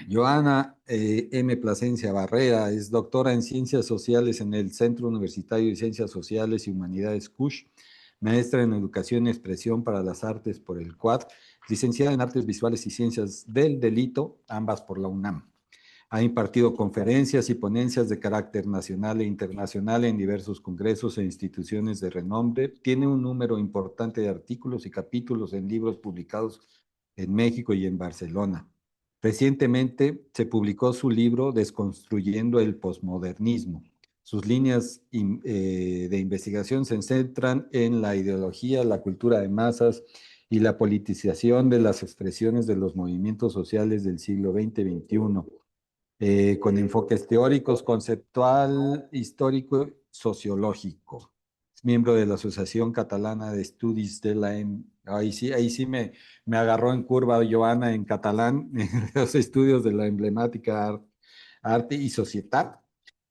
Joana M. Plasencia Barrera es doctora en Ciencias Sociales en el Centro Universitario de Ciencias Sociales y Humanidades CUSH, maestra en Educación y Expresión para las Artes por el CUAD, licenciada en Artes Visuales y Ciencias del Delito, ambas por la UNAM. Ha impartido conferencias y ponencias de carácter nacional e internacional en diversos congresos e instituciones de renombre. Tiene un número importante de artículos y capítulos en libros publicados en México y en Barcelona. Recientemente se publicó su libro Desconstruyendo el Posmodernismo. Sus líneas de investigación se centran en la ideología, la cultura de masas y la politización de las expresiones de los movimientos sociales del siglo XX-XXI, con enfoques teóricos, conceptual, histórico, sociológico. Es miembro de la Asociación Catalana de Estudis de la... Ahí sí me agarró en curva Joana en catalán, en los estudios de la emblemática arte y sociedad,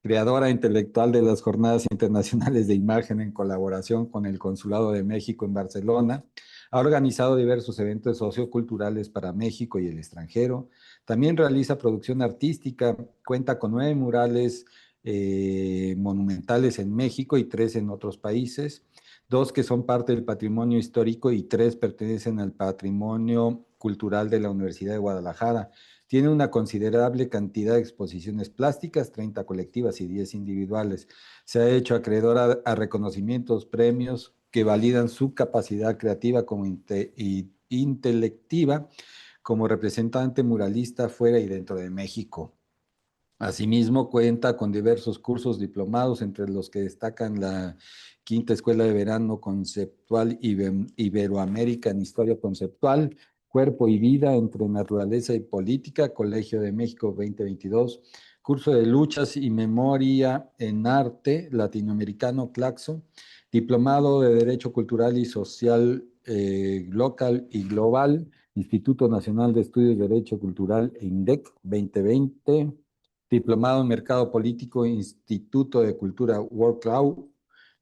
creadora intelectual de las Jornadas Internacionales de Imagen en colaboración con el Consulado de México en Barcelona. Ha organizado diversos eventos socioculturales para México y el extranjero. También realiza producción artística, cuenta con 9 murales monumentales en México y 3 en otros países, 2 que son parte del patrimonio histórico y 3 pertenecen al patrimonio cultural de la Universidad de Guadalajara. Tiene una considerable cantidad de exposiciones plásticas, 30 colectivas y 10 individuales. Se ha hecho acreedora a reconocimientos, premios que validan su capacidad creativa como intelectiva como representante muralista fuera y dentro de México. Asimismo, cuenta con diversos cursos diplomados, entre los que destacan la Quinta Escuela de Verano Conceptual Iberoamérica en Historia Conceptual, Cuerpo y Vida entre Naturaleza y Política, Colegio de México 2022, curso de Luchas y Memoria en Arte Latinoamericano, Claxo, Diplomado de Derecho Cultural y Social Local y Global, Instituto Nacional de Estudios de Derecho Cultural e INDEC 2020, Diplomado en Mercado Político, Instituto de Cultura Workcloud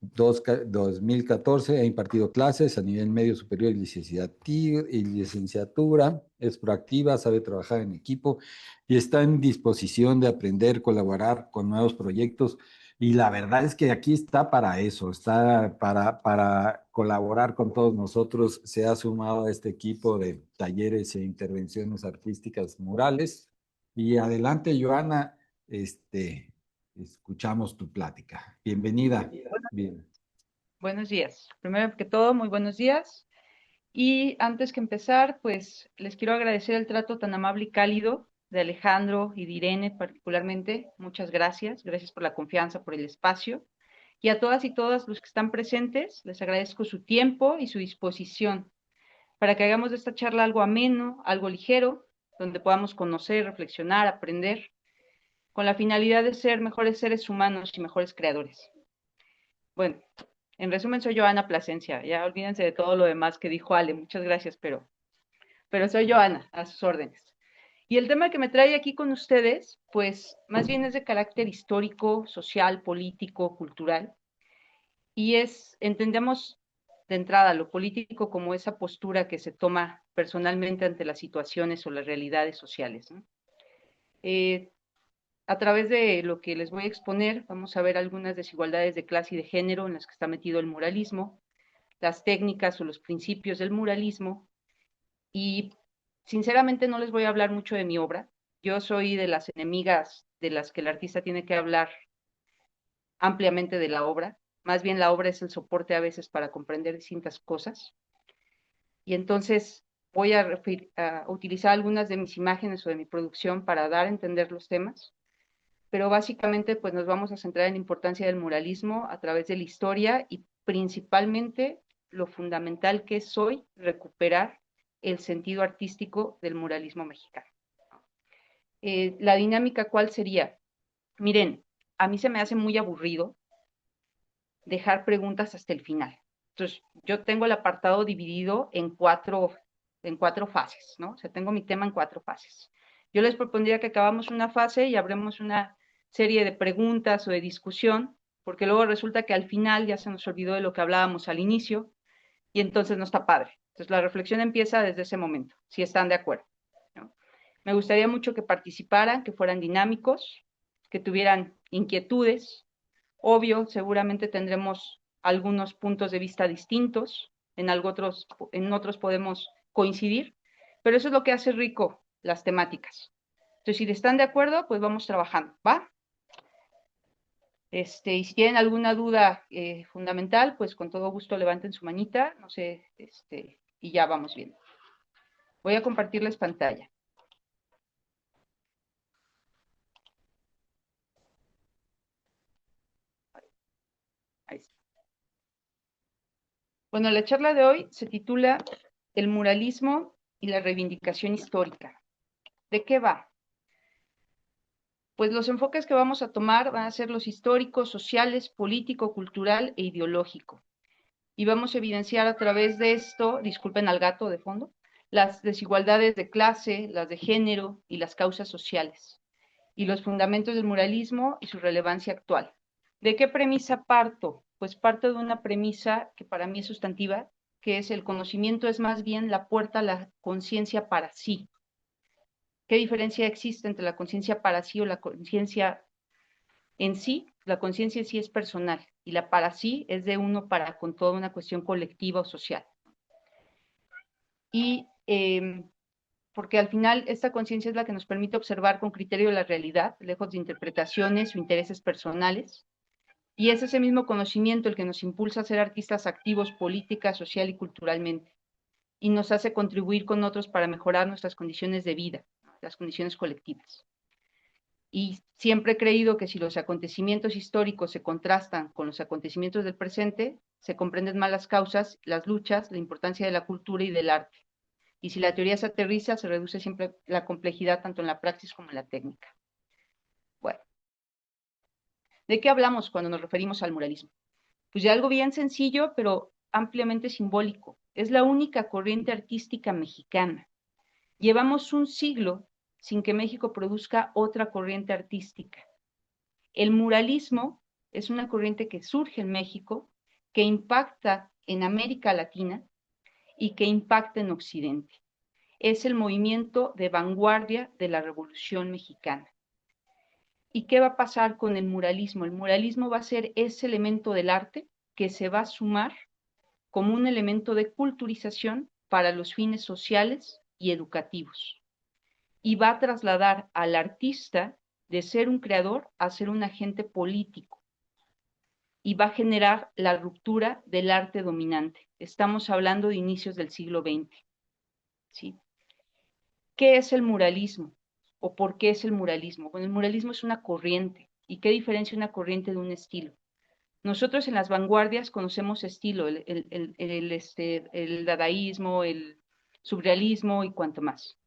2014. Ha impartido clases a nivel medio superior y licenciatura. Es proactiva, sabe trabajar en equipo y está en disposición de aprender, colaborar con nuevos proyectos. Y la verdad es que aquí está para eso, está para colaborar con todos nosotros. Se ha sumado a este equipo de talleres e intervenciones artísticas murales. Y adelante, Joana, escuchamos tu plática. Bienvenida. Bien. Buenos días. Primero que todo, muy buenos días. Y antes que empezar, pues les quiero agradecer el trato tan amable y cálido de Alejandro y de Irene particularmente. Muchas gracias. Gracias por la confianza, por el espacio. Y a todas y todos los que están presentes, les agradezco su tiempo y su disposición para que hagamos de esta charla algo ameno, algo ligero, donde podamos conocer, reflexionar, aprender, con la finalidad de ser mejores seres humanos y mejores creadores. Bueno, en resumen, soy Joana Plasencia. Ya olvídense de todo lo demás que dijo Ale. Muchas gracias, pero soy Joana, a sus órdenes. Y el tema que me trae aquí con ustedes, pues más bien es de carácter histórico, social, político, cultural. Y entendemos de entrada lo político como esa postura que se toma personalmente ante las situaciones o las realidades sociales, ¿no? A través de lo que les voy a exponer, vamos a ver algunas desigualdades de clase y de género en las que está metido el muralismo, las técnicas o los principios del muralismo, y sinceramente no les voy a hablar mucho de mi obra. Yo soy de las enemigas de las que el artista tiene que hablar ampliamente de la obra. Más bien la obra es el soporte a veces para comprender distintas cosas. Y entonces voy a utilizar algunas de mis imágenes o de mi producción para dar a entender los temas, pero básicamente pues nos vamos a centrar en la importancia del muralismo a través de la historia y principalmente lo fundamental que es hoy recuperar el sentido artístico del muralismo mexicano. La dinámica, ¿cuál sería? Miren, a mí se me hace muy aburrido dejar preguntas hasta el final. Entonces, yo tengo el apartado dividido en cuatro fases, ¿no? O sea, tengo mi tema en 4 fases. Yo les propondría que acabamos una fase y abremos una serie de preguntas o de discusión, porque luego resulta que al final ya se nos olvidó de lo que hablábamos al inicio y entonces no está padre. Entonces, la reflexión empieza desde ese momento, si están de acuerdo, ¿no? Me gustaría mucho que participaran, que fueran dinámicos, que tuvieran inquietudes. Obvio, seguramente tendremos algunos puntos de vista distintos, en otros podemos coincidir, pero eso es lo que hace rico las temáticas. Entonces, si están de acuerdo, pues vamos trabajando, ¿va? Y si tienen alguna duda fundamental, pues con todo gusto levanten su manita, no sé, y ya vamos viendo. Voy a compartirles pantalla. Ahí está. Bueno, la charla de hoy se titula El muralismo y la reivindicación histórica. ¿De qué va? Pues los enfoques que vamos a tomar van a ser los históricos, sociales, político, cultural e ideológico. Y vamos a evidenciar a través de esto, disculpen al gato de fondo, las desigualdades de clase, las de género y las causas sociales, y los fundamentos del muralismo y su relevancia actual. ¿De qué premisa parto? Pues parto de una premisa que para mí es sustantiva, que es el conocimiento es más bien la puerta a la conciencia para sí. ¿Qué diferencia existe entre la conciencia para sí o la conciencia en sí? La conciencia en sí es personal y la para sí es de uno para con toda una cuestión colectiva o social. Y porque al final esta conciencia es la que nos permite observar con criterio la realidad, lejos de interpretaciones o intereses personales. Y es ese mismo conocimiento el que nos impulsa a ser artistas activos política, social y culturalmente. Y nos hace contribuir con otros para mejorar nuestras condiciones de vida, las condiciones colectivas. Y siempre he creído que si los acontecimientos históricos se contrastan con los acontecimientos del presente, se comprenden más las causas, las luchas, la importancia de la cultura y del arte. Y si la teoría se aterriza, se reduce siempre la complejidad tanto en la praxis como en la técnica. Bueno, ¿de qué hablamos cuando nos referimos al muralismo? Pues de algo bien sencillo, pero ampliamente simbólico. Es la única corriente artística mexicana. Llevamos un siglo sin que México produzca otra corriente artística. El muralismo es una corriente que surge en México, que impacta en América Latina y que impacta en Occidente. Es el movimiento de vanguardia de la Revolución Mexicana. ¿Y qué va a pasar con el muralismo? El muralismo va a ser ese elemento del arte que se va a sumar como un elemento de culturización para los fines sociales y educativos. Y va a trasladar al artista de ser un creador a ser un agente político. Y va a generar la ruptura del arte dominante. Estamos hablando de inicios del siglo XX. ¿Sí? ¿Qué es el muralismo? ¿O por qué es el muralismo? Bueno, el muralismo es una corriente. ¿Y qué diferencia una corriente de un estilo? Nosotros en las vanguardias conocemos estilo, el dadaísmo, el surrealismo y cuanto más.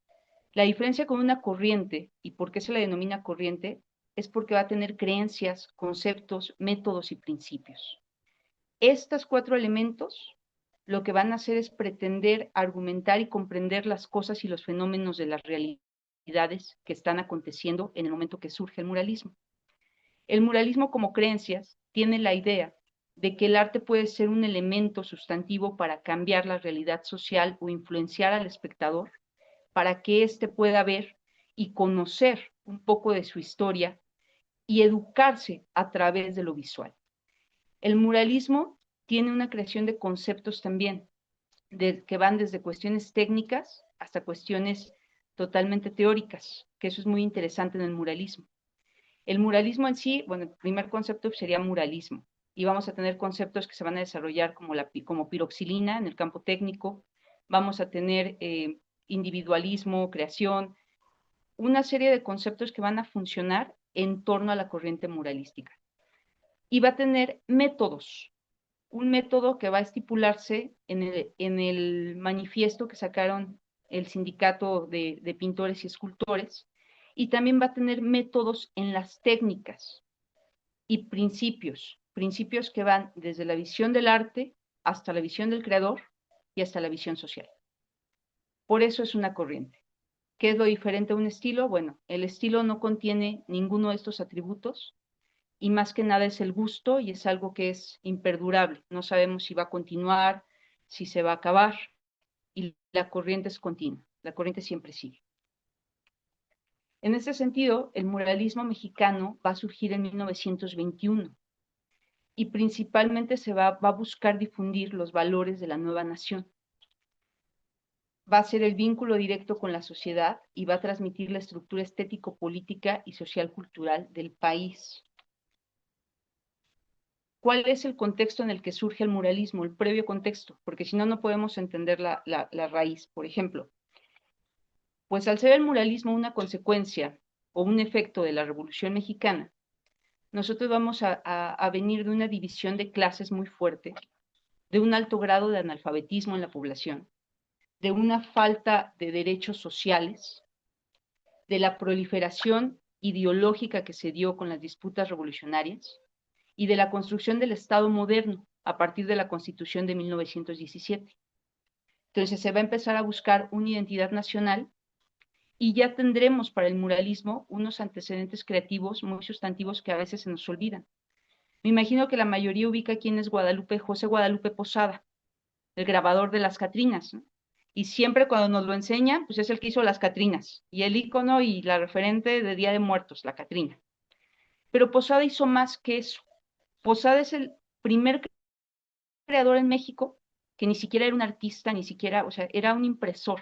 La diferencia con una corriente, y por qué se la denomina corriente, es porque va a tener creencias, conceptos, métodos y principios. Estos cuatro elementos lo que van a hacer es pretender argumentar y comprender las cosas y los fenómenos de las realidades que están aconteciendo en el momento que surge el muralismo. El muralismo como creencias tiene la idea de que el arte puede ser un elemento sustantivo para cambiar la realidad social o influenciar al espectador para que éste pueda ver y conocer un poco de su historia y educarse a través de lo visual. El muralismo tiene una creación de conceptos también, que van desde cuestiones técnicas hasta cuestiones totalmente teóricas, que eso es muy interesante en el muralismo. El muralismo en sí, bueno, el primer concepto sería muralismo, y vamos a tener conceptos que se van a desarrollar como piroxilina en el campo técnico, vamos a tener individualismo, creación, una serie de conceptos que van a funcionar en torno a la corriente muralística. Y va a tener métodos, un método que va a estipularse en el manifiesto que sacaron el sindicato de pintores y escultores, y también va a tener métodos en las técnicas y principios que van desde la visión del arte hasta la visión del creador y hasta la visión social. Por eso es una corriente. ¿Qué es lo diferente a un estilo? Bueno, el estilo no contiene ninguno de estos atributos y más que nada es el gusto y es algo que es imperdurable. No sabemos si va a continuar, si se va a acabar y la corriente es continua, la corriente siempre sigue. En ese sentido, el muralismo mexicano va a surgir en 1921 y principalmente se va a buscar difundir los valores de la nueva nación. Va a ser el vínculo directo con la sociedad y va a transmitir la estructura estético-política y social-cultural del país. ¿Cuál es el contexto en el que surge el muralismo? El previo contexto, porque si no, no podemos entender la raíz. Por ejemplo, pues al ser el muralismo una consecuencia o un efecto de la Revolución Mexicana, nosotros vamos a venir de una división de clases muy fuerte, de un alto grado de analfabetismo en la población, de una falta de derechos sociales, de la proliferación ideológica que se dio con las disputas revolucionarias y de la construcción del Estado moderno a partir de la Constitución de 1917. Entonces se va a empezar a buscar una identidad nacional y ya tendremos para el muralismo unos antecedentes creativos muy sustantivos que a veces se nos olvidan. Me imagino que la mayoría ubica quién es José Guadalupe Posada, el grabador de las Catrinas, ¿no? Y siempre cuando nos lo enseñan, pues es el que hizo las Catrinas, y el ícono y la referente de Día de Muertos, la Catrina. Pero Posada hizo más que eso. Posada es el primer creador en México que ni siquiera era un artista, ni siquiera, o sea, era un impresor,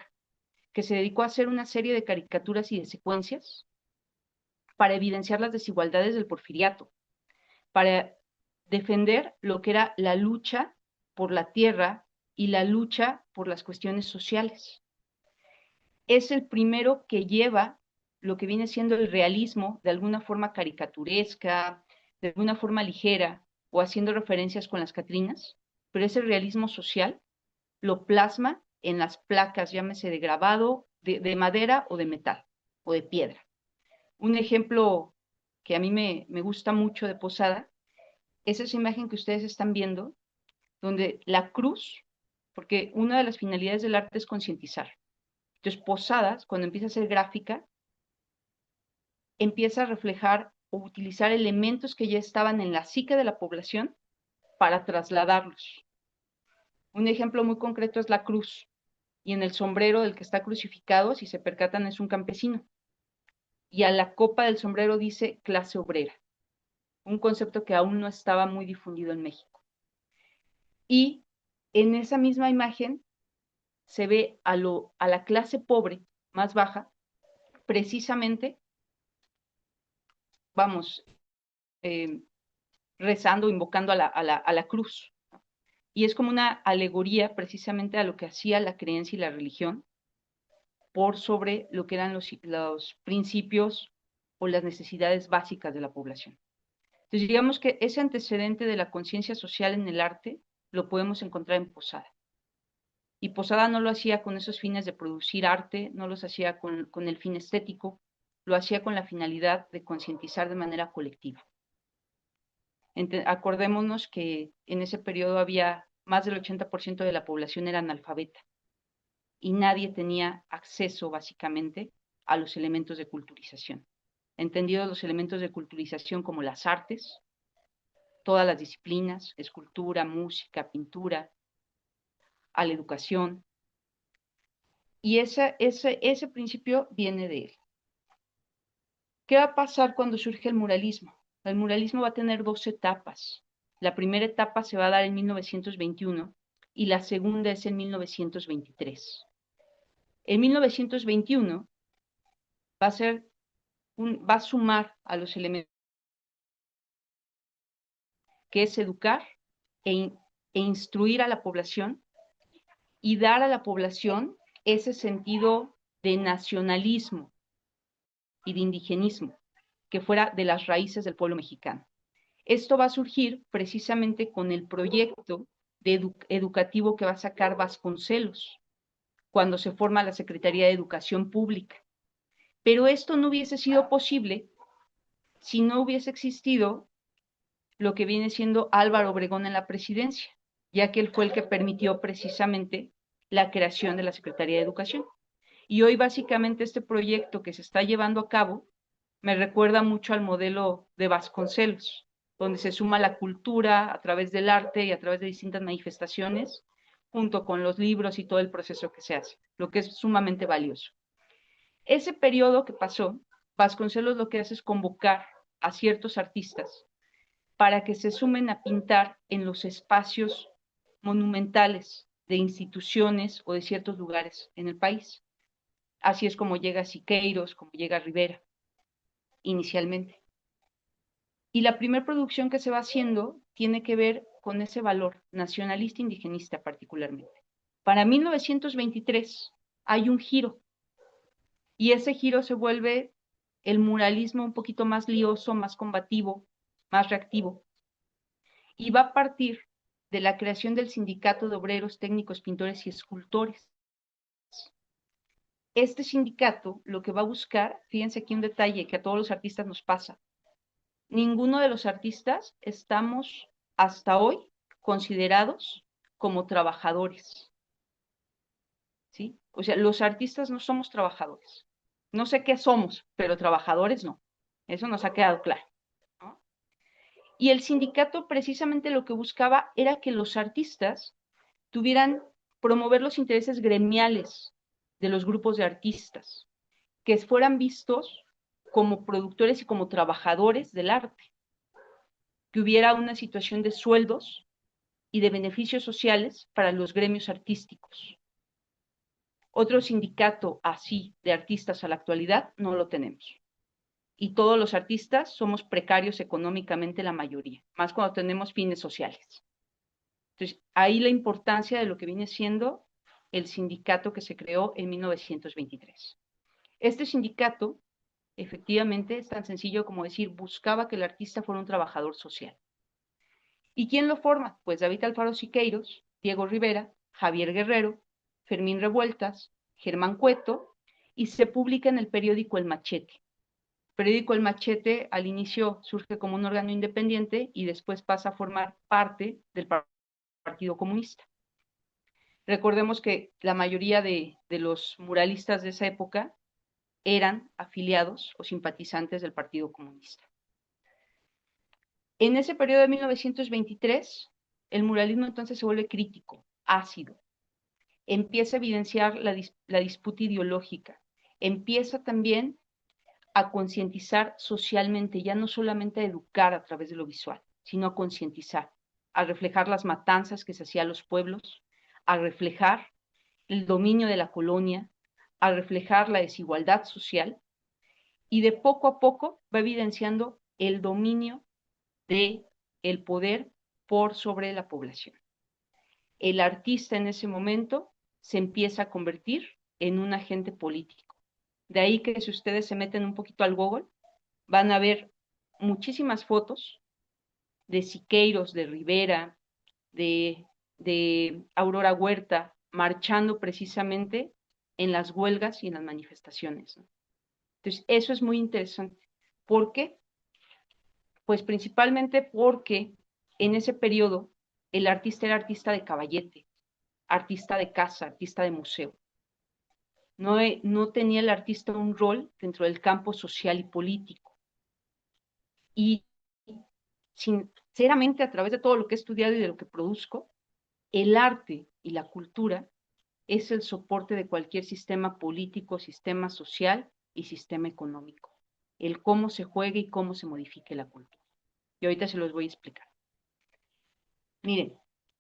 que se dedicó a hacer una serie de caricaturas y de secuencias para evidenciar las desigualdades del porfiriato, para defender lo que era la lucha por la tierra y la lucha por las cuestiones sociales. Es el primero que lleva lo que viene siendo el realismo de alguna forma caricaturesca, de alguna forma ligera o haciendo referencias con las Catrinas, pero ese realismo social lo plasma en las placas, llámese de grabado, de madera o de metal o de piedra. Un ejemplo que a mí me gusta mucho de Posada es esa imagen que ustedes están viendo, donde la cruz, porque una de las finalidades del arte es concientizar. Entonces, Posadas, cuando empieza a hacer gráfica, empieza a reflejar o utilizar elementos que ya estaban en la psique de la población para trasladarlos. Un ejemplo muy concreto es la cruz, y en el sombrero del que está crucificado, si se percatan, es un campesino. Y a la copa del sombrero dice clase obrera, un concepto que aún no estaba muy difundido en México. Y en esa misma imagen se ve a la clase pobre, más baja, precisamente, vamos, rezando, invocando a la cruz. Y es como una alegoría precisamente a lo que hacía la creencia y la religión por sobre lo que eran los principios o las necesidades básicas de la población. Entonces, digamos que ese antecedente de la conciencia social en el arte lo podemos encontrar en Posada. Y Posada no lo hacía con esos fines de producir arte, no los hacía con el fin estético, lo hacía con la finalidad de concientizar de manera colectiva. Acordémonos que en ese periodo había más del 80% de la población era analfabeta y nadie tenía acceso básicamente a los elementos de culturización. Entendidos los elementos de culturización como las artes, todas las disciplinas, escultura, música, pintura, a la educación. Y ese principio viene de él. ¿Qué va a pasar cuando surge el muralismo? El muralismo va a tener dos etapas. La primera etapa se va a dar en 1921 y la segunda es en 1923. En 1921 va a sumar a los elementos que es educar e instruir a la población y dar a la población ese sentido de nacionalismo y de indigenismo que fuera de las raíces del pueblo mexicano. Esto va a surgir precisamente con el proyecto educativo que va a sacar Vasconcelos cuando se forma la Secretaría de Educación Pública. Pero esto no hubiese sido posible si no hubiese existido lo que viene siendo Álvaro Obregón en la presidencia, ya que él fue el que permitió precisamente la creación de la Secretaría de Educación. Y hoy básicamente este proyecto que se está llevando a cabo me recuerda mucho al modelo de Vasconcelos, donde se suma la cultura a través del arte y a través de distintas manifestaciones, junto con los libros y todo el proceso que se hace, lo que es sumamente valioso. Ese periodo que pasó Vasconcelos lo que hace es convocar a ciertos artistas para que se sumen a pintar en los espacios monumentales de instituciones o de ciertos lugares en el país. Así es como llega Siqueiros, como llega Rivera, inicialmente. Y la primera producción que se va haciendo tiene que ver con ese valor nacionalista indigenista particularmente. Para 1923 hay un giro, y ese giro se vuelve el muralismo un poquito más lioso, más combativo, más reactivo, y va a partir de la creación del Sindicato de Obreros, Técnicos, Pintores y Escultores. Este sindicato lo que va a buscar, fíjense aquí un detalle que a todos los artistas nos pasa, ninguno de los artistas estamos hasta hoy considerados como trabajadores, ¿sí? O sea, los artistas no somos trabajadores. No sé qué somos, pero trabajadores no. Eso nos ha quedado claro, ¿no? Y el sindicato precisamente lo que buscaba era que los artistas tuvieran, promover los intereses gremiales de los grupos de artistas, que fueran vistos como productores y como trabajadores del arte, que hubiera una situación de sueldos y de beneficios sociales para los gremios artísticos. Otro sindicato así de artistas a la actualidad no lo tenemos. Y todos los artistas somos precarios económicamente la mayoría, más cuando tenemos fines sociales. Entonces, ahí la importancia de lo que viene siendo el sindicato que se creó en 1923. Este sindicato, efectivamente, es tan sencillo como decir, buscaba que el artista fuera un trabajador social. ¿Y quién lo forma? Pues David Alfaro Siqueiros, Diego Rivera, Javier Guerrero, Fermín Revueltas, Germán Cueto, y se publica en el periódico El Machete. El periódico El Machete al inicio surge como un órgano independiente y después pasa a formar parte del Partido Comunista. Recordemos que la mayoría de los muralistas de esa época eran afiliados o simpatizantes del Partido Comunista. En ese periodo de 1923, el muralismo entonces se vuelve crítico, ácido, empieza a evidenciar la disputa ideológica, empieza también a concientizar socialmente, ya no solamente a educar a través de lo visual, sino a concientizar, a reflejar las matanzas que se hacían a los pueblos, a reflejar el dominio de la colonia, a reflejar la desigualdad social, y de poco a poco va evidenciando el dominio de el poder por sobre la población. El artista en ese momento se empieza a convertir en un agente político. De ahí que si ustedes se meten un poquito al Google, van a ver muchísimas fotos de Siqueiros, de Rivera, de Aurora Huerta, marchando precisamente en las huelgas y en las manifestaciones, ¿no? Entonces, eso es muy interesante. ¿Por qué? Pues principalmente porque en ese periodo el artista era artista de caballete, artista de casa, artista de museo. No tenía el artista un rol dentro del campo social y político. Y sinceramente, a través de todo lo que he estudiado y de lo que produzco, el arte y la cultura es el soporte de cualquier sistema político, sistema social y sistema económico. El cómo se juegue y cómo se modifique la cultura. Y ahorita se los voy a explicar. Miren,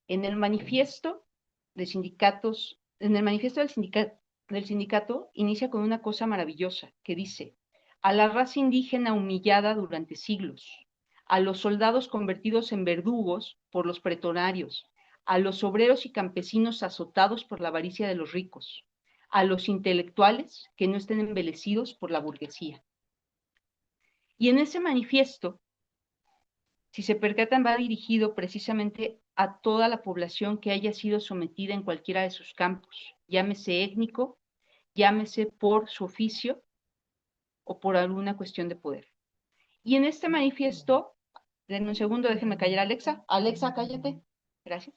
en el manifiesto de sindicatos, en el manifiesto del sindicato inicia con una cosa maravillosa que dice: a la raza indígena humillada durante siglos, a los soldados convertidos en verdugos por los pretorios, a los obreros y campesinos azotados por la avaricia de los ricos, a los intelectuales que no estén embelecidos por la burguesía. Y en ese manifiesto, si se percatan, va dirigido precisamente a toda la población que haya sido sometida en cualquiera de sus campos, llámese étnico, llámese por su oficio o por alguna cuestión de poder. Y en este manifiesto, denme un segundo, déjenme callar a Alexa. Alexa, cállate. Gracias.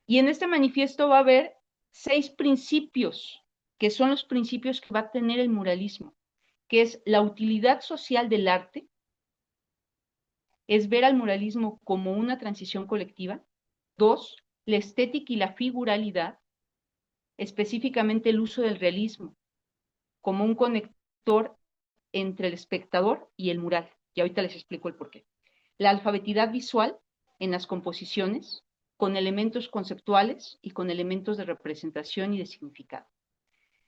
Y en este manifiesto va a haber 6 principios, que son los principios que va a tener el muralismo, que es la utilidad social del arte, es ver al muralismo como una transición colectiva. 2, la estética y la figuralidad, específicamente el uso del realismo como un conector entre el espectador y el mural. Y ahorita les explico el porqué. La alfabetidad visual en las composiciones, con elementos conceptuales y con elementos de representación y de significado.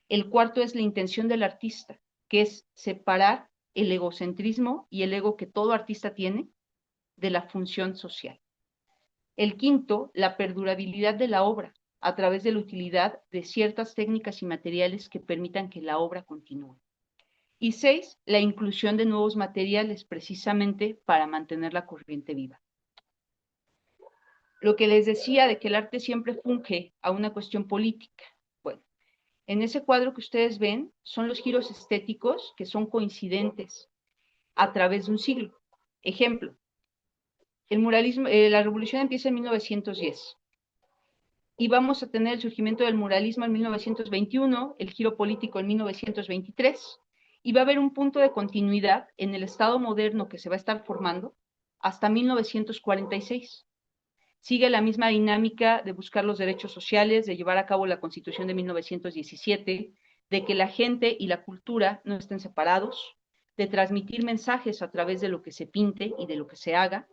El cuarto es la intención del artista, que es separar el egocentrismo y el ego que todo artista tiene de la función social. El quinto, la perdurabilidad de la obra, a través de la utilidad de ciertas técnicas y materiales que permitan que la obra continúe. Y 6, la inclusión de nuevos materiales, precisamente para mantener la corriente viva. Lo que les decía de que el arte siempre funge a una cuestión política. Bueno, en ese cuadro que ustedes ven son los giros estéticos que son coincidentes a través de un siglo. Ejemplo, el muralismo, la revolución empieza en 1910 y vamos a tener el surgimiento del muralismo en 1921, el giro político en 1923, y va a haber un punto de continuidad en el Estado moderno que se va a estar formando hasta 1946. Sigue la misma dinámica de buscar los derechos sociales, de llevar a cabo la Constitución de 1917, de que la gente y la cultura no estén separados, de transmitir mensajes a través de lo que se pinte y de lo que se haga,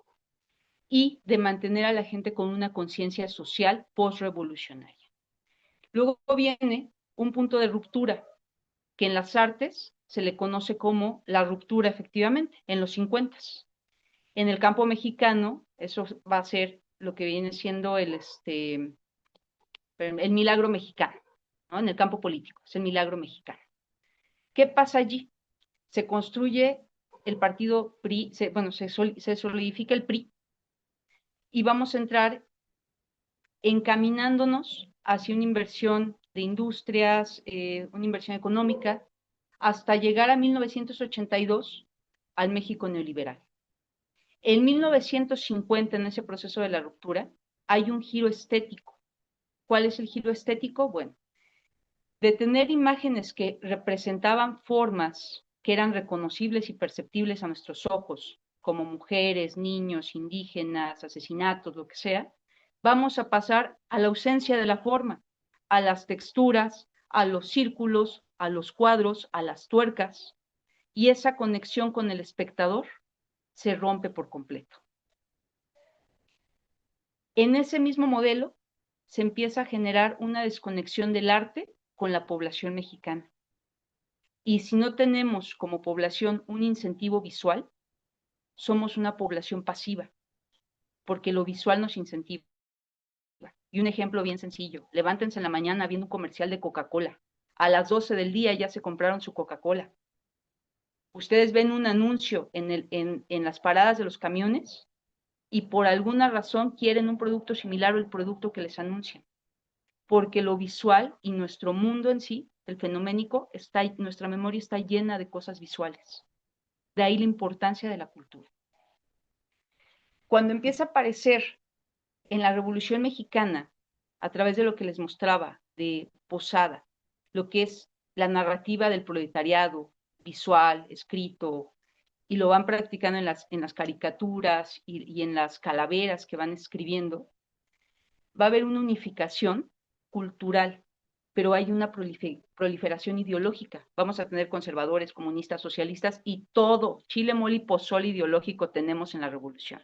y de mantener a la gente con una conciencia social post-revolucionaria. Luego viene un punto de ruptura, que en las artes se le conoce como la ruptura efectivamente, en los 50. En el campo mexicano, eso va a ser lo que viene siendo el milagro mexicano, ¿no? En el campo político, es el milagro mexicano. ¿Qué pasa allí? Se construye el partido PRI, se solidifica el PRI y vamos a entrar encaminándonos hacia una inversión de industrias, una inversión económica, hasta llegar a 1982 al México neoliberal. En 1950, en ese proceso de la ruptura, hay un giro estético. ¿Cuál es el giro estético? Bueno, de tener imágenes que representaban formas que eran reconocibles y perceptibles a nuestros ojos, como mujeres, niños, indígenas, asesinatos, lo que sea, vamos a pasar a la ausencia de la forma, a las texturas, a los círculos, a los cuadros, a las tuercas, y esa conexión con el espectador se rompe por completo. En ese mismo modelo se empieza a generar una desconexión del arte con la población mexicana. Y si no tenemos como población un incentivo visual, somos una población pasiva, porque lo visual nos incentiva. Y un ejemplo bien sencillo, levántense en la mañana viendo un comercial de Coca-Cola. A las 12 del día ya se compraron su Coca-Cola. Ustedes ven un anuncio en las paradas de los camiones y por alguna razón quieren un producto similar al producto que les anuncian. Porque lo visual y nuestro mundo en sí, el fenoménico, nuestra memoria está llena de cosas visuales. De ahí la importancia de la cultura. Cuando empieza a aparecer en la Revolución Mexicana, a través de lo que les mostraba de Posada, lo que es la narrativa del proletariado, visual, escrito, y lo van practicando en las caricaturas y en las calaveras que van escribiendo, va a haber una unificación cultural, pero hay una proliferación ideológica. Vamos a tener conservadores, comunistas, socialistas y todo, chile, mole y pozole ideológico tenemos en la revolución.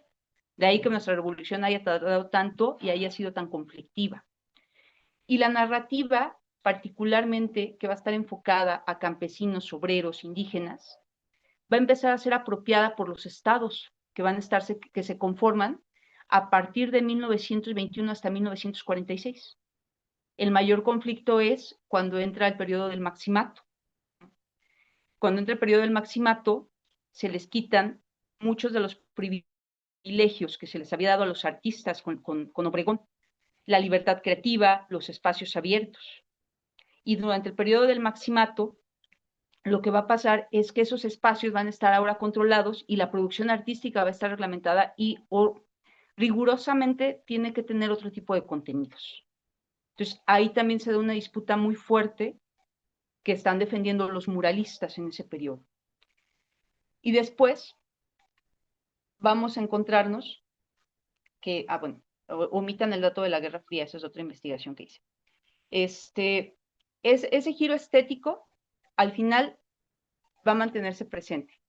De ahí que nuestra revolución haya tardado tanto y haya sido tan conflictiva. Y la narrativa, particularmente, que va a estar enfocada a campesinos, obreros, indígenas, va a empezar a ser apropiada por los estados que se conforman a partir de 1921 hasta 1946. El mayor conflicto es cuando entra el periodo del maximato. Cuando entra el periodo del maximato, se les quitan muchos de los privilegios que se les había dado a los artistas con Obregón, la libertad creativa, los espacios abiertos. Y durante el periodo del maximato, lo que va a pasar es que esos espacios van a estar ahora controlados y la producción artística va a estar reglamentada y rigurosamente tiene que tener otro tipo de contenidos. Entonces, ahí también se da una disputa muy fuerte que están defendiendo los muralistas en ese periodo. Y después vamos a encontrarnos que, bueno, omitan el dato de la Guerra Fría, esa es otra investigación que hice. Ese giro estético, al final, va a mantenerse presente.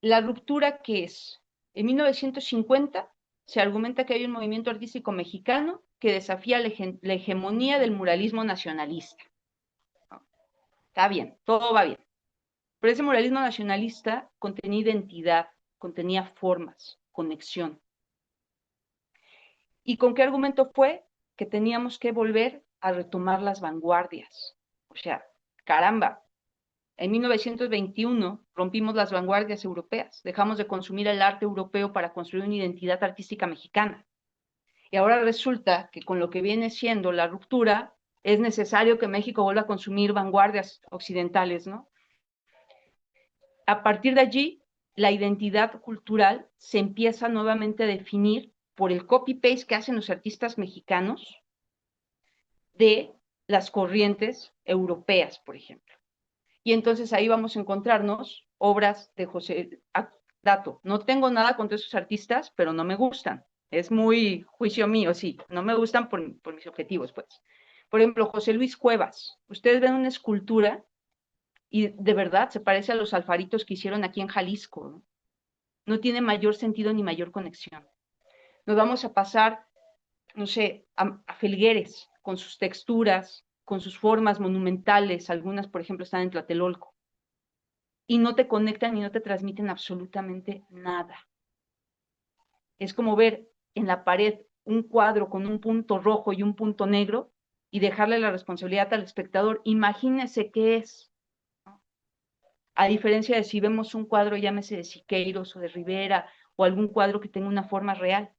La ruptura, ¿qué es? En 1950 se argumenta que hay un movimiento artístico mexicano que desafía la hegemonía del muralismo nacionalista. Está bien, todo va bien. Pero ese muralismo nacionalista contenía identidad, contenía formas, conexión. ¿Y con qué argumento fue? Que teníamos que volver a retomar las vanguardias. O sea, caramba, en 1921 rompimos las vanguardias europeas, dejamos de consumir el arte europeo para construir una identidad artística mexicana. Y ahora resulta que con lo que viene siendo la ruptura, es necesario que México vuelva a consumir vanguardias occidentales, ¿no? A partir de allí, la identidad cultural se empieza nuevamente a definir por el copy-paste que hacen los artistas mexicanos de las corrientes europeas, por ejemplo. Y entonces ahí vamos a encontrarnos obras de José, dato, no tengo nada contra esos artistas, pero no me gustan. Es muy juicio mío, sí, no me gustan por mis objetivos, pues. Por ejemplo, José Luis Cuevas. Ustedes ven una escultura y de verdad se parece a los alfaritos que hicieron aquí en Jalisco, ¿no? No tiene mayor sentido ni mayor conexión. Nos vamos a pasar, no sé, a Felgueres, con sus texturas, con sus formas monumentales, algunas, por ejemplo, están en Tlatelolco, y no te conectan y no te transmiten absolutamente nada. Es como ver en la pared un cuadro con un punto rojo y un punto negro y dejarle la responsabilidad al espectador. Imagínese qué es. A diferencia de si vemos un cuadro, llámese de Siqueiros o de Rivera, o algún cuadro que tenga una forma real.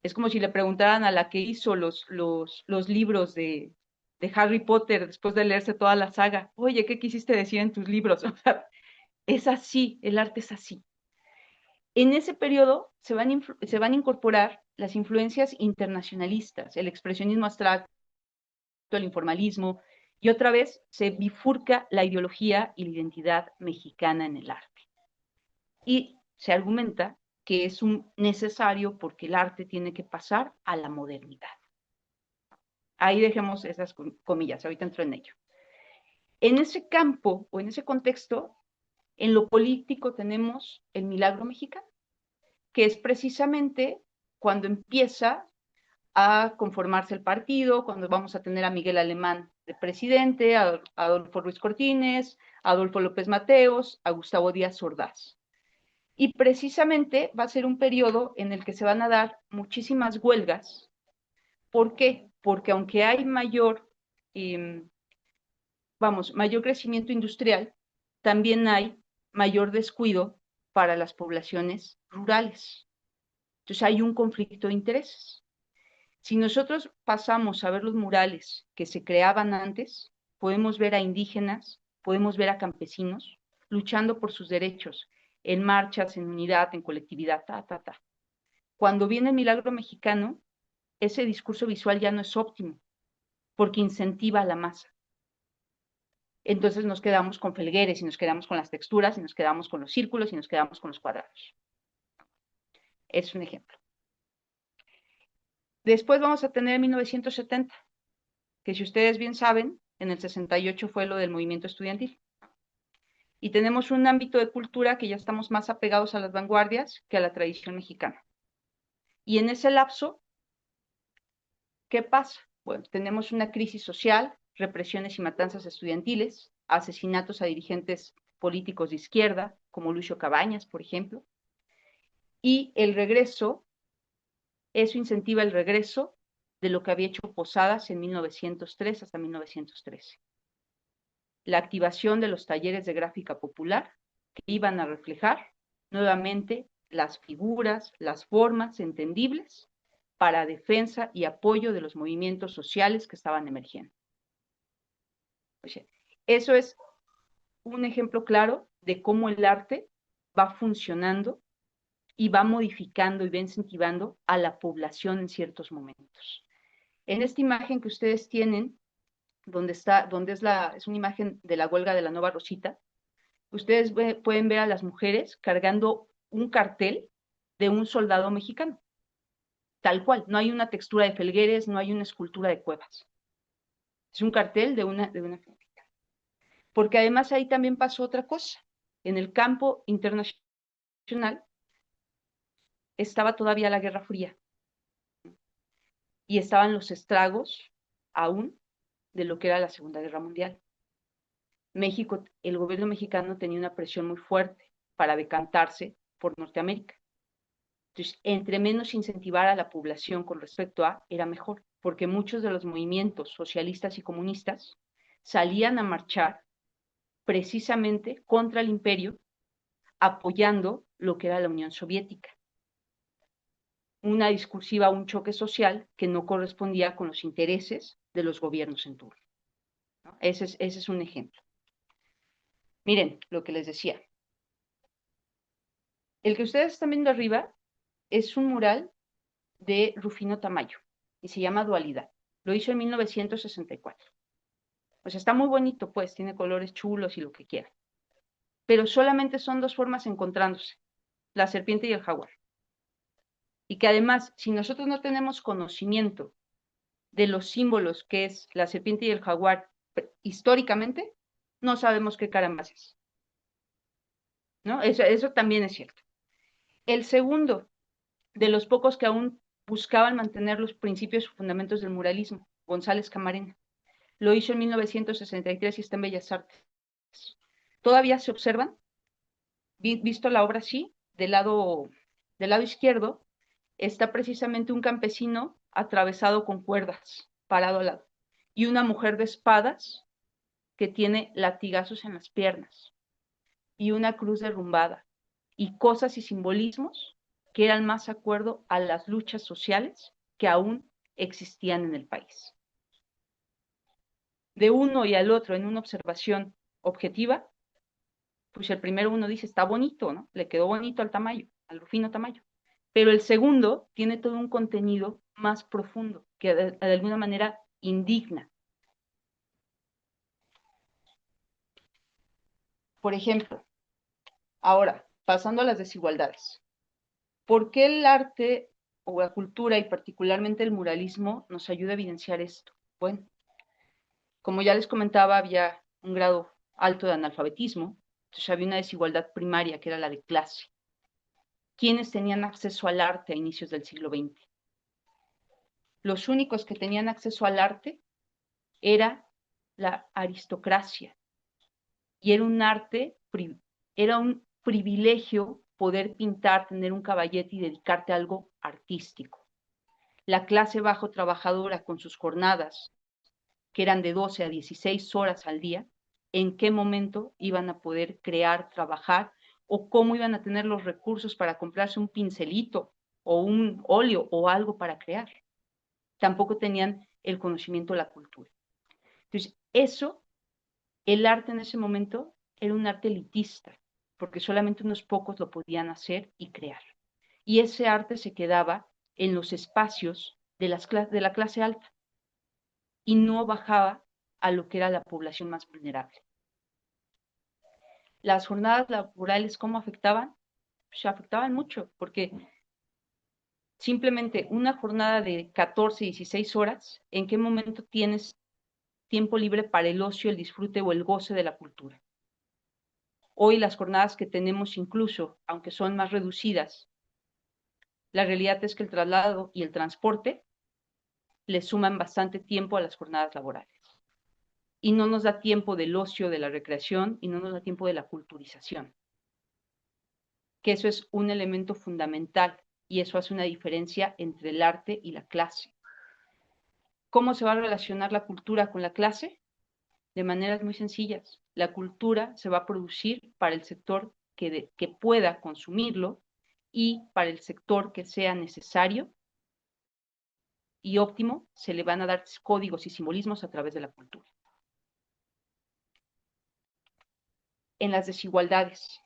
Es como si le preguntaran a la que hizo los libros de Harry Potter después de leerse toda la saga, oye, ¿qué quisiste decir en tus libros? O sea, es así, el arte es así. En ese periodo se van a incorporar las influencias internacionalistas, el expresionismo abstracto, el informalismo, y otra vez se bifurca la ideología y la identidad mexicana en el arte. Y se argumenta que es un necesario porque el arte tiene que pasar a la modernidad. Ahí dejemos esas comillas, ahorita entro en ello. En ese campo o en ese contexto, en lo político tenemos el milagro mexicano, que es precisamente cuando empieza a conformarse el partido, cuando vamos a tener a Miguel Alemán de presidente, a Adolfo Ruiz Cortines, a Adolfo López Mateos, a Gustavo Díaz Ordaz. Y precisamente va a ser un periodo en el que se van a dar muchísimas huelgas. ¿Por qué? Porque aunque hay mayor crecimiento industrial, también hay mayor descuido para las poblaciones rurales. Entonces hay un conflicto de intereses. Si nosotros pasamos a ver los murales que se creaban antes, podemos ver a indígenas, podemos ver a campesinos luchando por sus derechos, en marchas, en unidad, en colectividad, ta. Cuando viene el milagro mexicano, ese discurso visual ya no es óptimo, porque incentiva a la masa. Entonces nos quedamos con Felgueres, y nos quedamos con las texturas, y nos quedamos con los círculos, y nos quedamos con los cuadrados. Es un ejemplo. Después vamos a tener 1970, que si ustedes bien saben, en el 68 fue lo del movimiento estudiantil. Y tenemos un ámbito de cultura que ya estamos más apegados a las vanguardias que a la tradición mexicana. Y en ese lapso, ¿qué pasa? Bueno, tenemos una crisis social, represiones y matanzas estudiantiles, asesinatos a dirigentes políticos de izquierda, como Lucio Cabañas, por ejemplo, y el regreso, eso incentiva el regreso de lo que había hecho Posadas en 1903 hasta 1913. La activación de los talleres de gráfica popular que iban a reflejar nuevamente las figuras, las formas entendibles para defensa y apoyo de los movimientos sociales que estaban emergiendo. Eso es un ejemplo claro de cómo el arte va funcionando y va modificando y va incentivando a la población en ciertos momentos. En esta imagen que ustedes tienen, donde es una imagen de la huelga de la Nueva Rosita, ustedes pueden ver a las mujeres cargando un cartel de un soldado mexicano, tal cual, no hay una textura de Felgueres, no hay una escultura de Cuevas, es un cartel de una fábrica. porque además ahí también pasó otra cosa. En el campo internacional estaba todavía la Guerra Fría y estaban los estragos aún de lo que era la Segunda Guerra Mundial. México, el gobierno mexicano tenía una presión muy fuerte para decantarse por Norteamérica. Entonces, entre menos incentivar a la población con respecto a, era mejor, porque muchos de los movimientos socialistas y comunistas salían a marchar precisamente contra el imperio, apoyando lo que era la Unión Soviética. Una discursiva, un choque social que no correspondía con los intereses de los gobiernos en turno, ¿no? Ese es un ejemplo. Miren lo que les decía. El que ustedes están viendo arriba es un mural de Rufino Tamayo y se llama Dualidad. Lo hizo en 1964. O sea, está muy bonito, pues, tiene colores chulos y lo que quieran. Pero solamente son dos formas encontrándose, la serpiente y el jaguar. Y que además, si nosotros no tenemos conocimiento de los símbolos que es la serpiente y el jaguar históricamente, no sabemos qué carambas es, ¿no? Eso también es cierto. El segundo, de los pocos que aún buscaban mantener los principios y fundamentos del muralismo, González Camarena. Lo hizo en 1963 y está en Bellas Artes. Todavía se observan, visto la obra así, del lado izquierdo, está precisamente un campesino atravesado con cuerdas, parado al lado, y una mujer de espadas que tiene latigazos en las piernas, y una cruz derrumbada, y cosas y simbolismos que eran más acuerdo a las luchas sociales que aún existían en el país. De uno y al otro en una observación objetiva, pues el primero uno dice, está bonito, ¿no? Le quedó bonito al Tamayo, al Rufino Tamayo. Pero el segundo tiene todo un contenido más profundo, que de alguna manera indigna. Por ejemplo, ahora, pasando a las desigualdades. ¿Por qué el arte o la cultura y particularmente el muralismo nos ayuda a evidenciar esto? Bueno, como ya les comentaba, había un grado alto de analfabetismo, entonces había una desigualdad primaria que era la de clase. ¿Quiénes tenían acceso al arte a inicios del siglo XX? Los únicos que tenían acceso al arte era la aristocracia, y era un privilegio poder pintar, tener un caballete y dedicarte a algo artístico. La clase bajo trabajadora con sus jornadas, que eran de 12 a 16 horas al día, ¿en qué momento iban a poder crear, trabajar, o cómo iban a tener los recursos para comprarse un pincelito o un óleo o algo para crear? Tampoco tenían el conocimiento de la cultura. Entonces, el arte en ese momento era un arte elitista, porque solamente unos pocos lo podían hacer y crear. Y ese arte se quedaba en los espacios de la clase alta y no bajaba a lo que era la población más vulnerable. Las jornadas laborales, ¿cómo afectaban? Pues afectaban mucho, porque simplemente una jornada de 14, 16 horas, ¿en qué momento tienes tiempo libre para el ocio, el disfrute o el goce de la cultura? Hoy las jornadas que tenemos incluso, aunque son más reducidas, la realidad es que el traslado y el transporte le suman bastante tiempo a las jornadas laborales. Y no nos da tiempo del ocio, de la recreación, y no nos da tiempo de la culturización. Que eso es un elemento fundamental, y eso hace una diferencia entre el arte y la clase. ¿Cómo se va a relacionar la cultura con la clase? De maneras muy sencillas. La cultura se va a producir para el sector que pueda consumirlo y para el sector que sea necesario y óptimo, se le van a dar códigos y simbolismos a través de la cultura. En las desigualdades,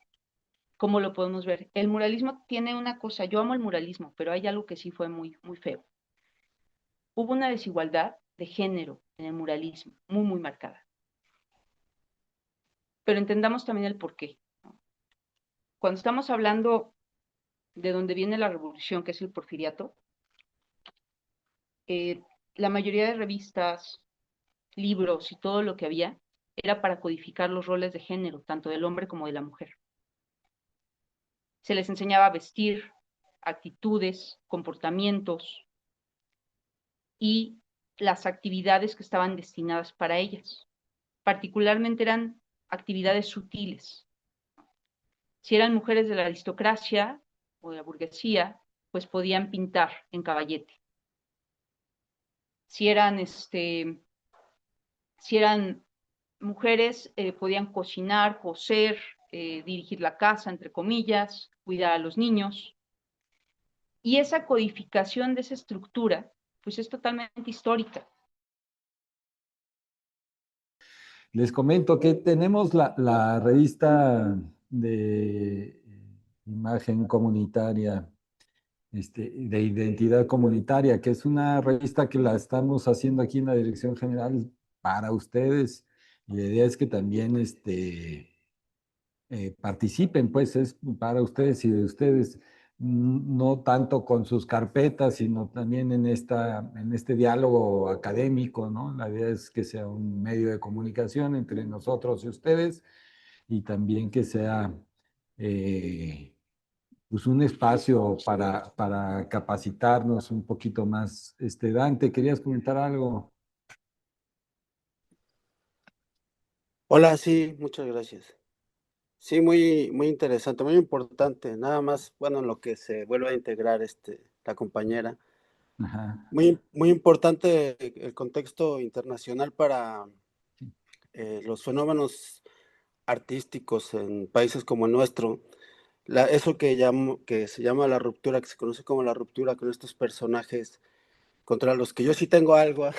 ¿cómo lo podemos ver? El muralismo tiene una cosa, yo amo el muralismo, pero hay algo que sí fue muy, muy feo. Hubo una desigualdad de género en el muralismo, muy, muy marcada. Pero entendamos también el porqué. Cuando estamos hablando de dónde viene la revolución, que es el porfiriato, la mayoría de revistas, libros y todo lo que había era para codificar los roles de género, tanto del hombre como de la mujer. Se les enseñaba a vestir, actitudes, comportamientos y las actividades que estaban destinadas para ellas. Particularmente eran actividades sutiles. Si eran mujeres de la aristocracia o de la burguesía, pues podían pintar en caballete. Si eran, si eran mujeres, podían cocinar, coser, dirigir la casa, entre comillas, cuidar a los niños. Y esa codificación de esa estructura, pues es totalmente histórica. Les comento que tenemos la revista de imagen comunitaria, de identidad comunitaria, que es una revista que la estamos haciendo aquí en la Dirección General para ustedes. Y la idea es que también participen, pues es para ustedes y de ustedes, no tanto con sus carpetas, sino también en este diálogo académico, ¿no? La idea es que sea un medio de comunicación entre nosotros y ustedes y también que sea pues un espacio para capacitarnos un poquito más. Dante, ¿querías comentar algo? Hola, sí, muchas gracias. Sí, muy interesante, muy importante. Nada más, bueno, en lo que se vuelve a integrar la compañera. Ajá. Muy importante el contexto internacional para los fenómenos artísticos en países como el nuestro. Eso que se llama la ruptura, que se conoce como la ruptura con estos personajes contra los que yo sí tengo algo,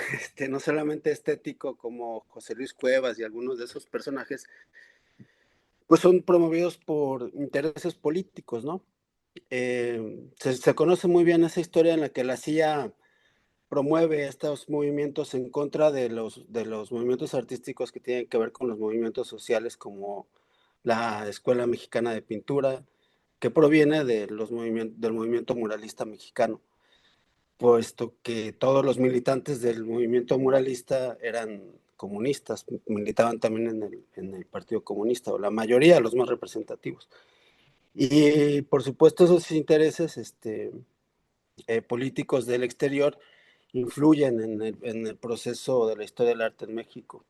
no solamente estético como José Luis Cuevas y algunos de esos personajes, pues son promovidos por intereses políticos, ¿no? Se conoce muy bien esa historia en la que la CIA promueve estos movimientos en contra de los movimientos artísticos que tienen que ver con los movimientos sociales, como la Escuela Mexicana de Pintura, que proviene de del movimiento muralista mexicano, puesto que todos los militantes del movimiento muralista eran comunistas, militaban también en el Partido Comunista, o la mayoría, los más representativos. Y por supuesto esos intereses políticos del exterior influyen en el proceso de la historia del arte en México.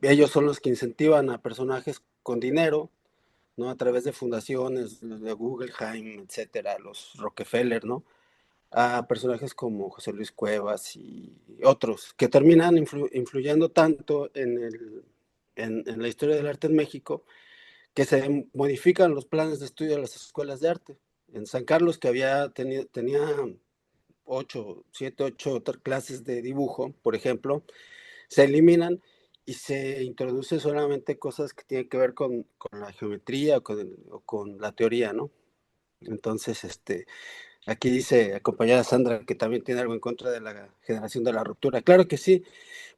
Ellos son los que incentivan a personajes con dinero, ¿no? A través de fundaciones, de Guggenheim, etcétera, los Rockefeller, ¿no? A personajes como José Luis Cuevas y otros, que terminan influyendo tanto en la historia del arte en México, que se modifican los planes de estudio de las escuelas de arte. En San Carlos, que tenía 8 clases de dibujo, por ejemplo, se eliminan y se introduce solamente cosas que tienen que ver con la geometría o con la teoría, ¿no? Entonces, aquí dice, acompañada Sandra, que también tiene algo en contra de la generación de la ruptura. Claro que sí,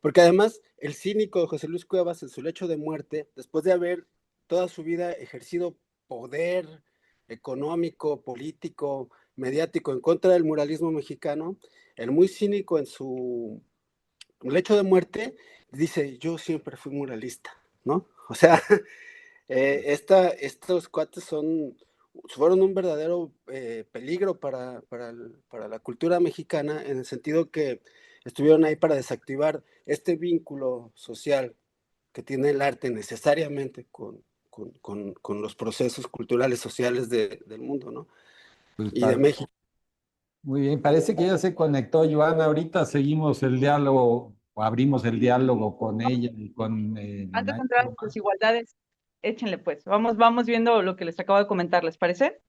porque además el cínico José Luis Cuevas, en su lecho de muerte, después de haber toda su vida ejercido poder económico, político, mediático en contra del muralismo mexicano, el muy cínico en su lecho de muerte dice: yo siempre fui muralista, ¿no? O sea, estos cuates fueron un verdadero peligro para la cultura mexicana, en el sentido que estuvieron ahí para desactivar este vínculo social que tiene el arte necesariamente con los procesos culturales, sociales del mundo, ¿no? Pues Y de México. muy bien, parece que ya se conectó Joana. Ahorita seguimos el diálogo o abrimos el diálogo con ella y con el Antes de entrar a maestro. las desigualdades, échenle pues. Vamos viendo lo que les acabo de comentar, ¿les parece?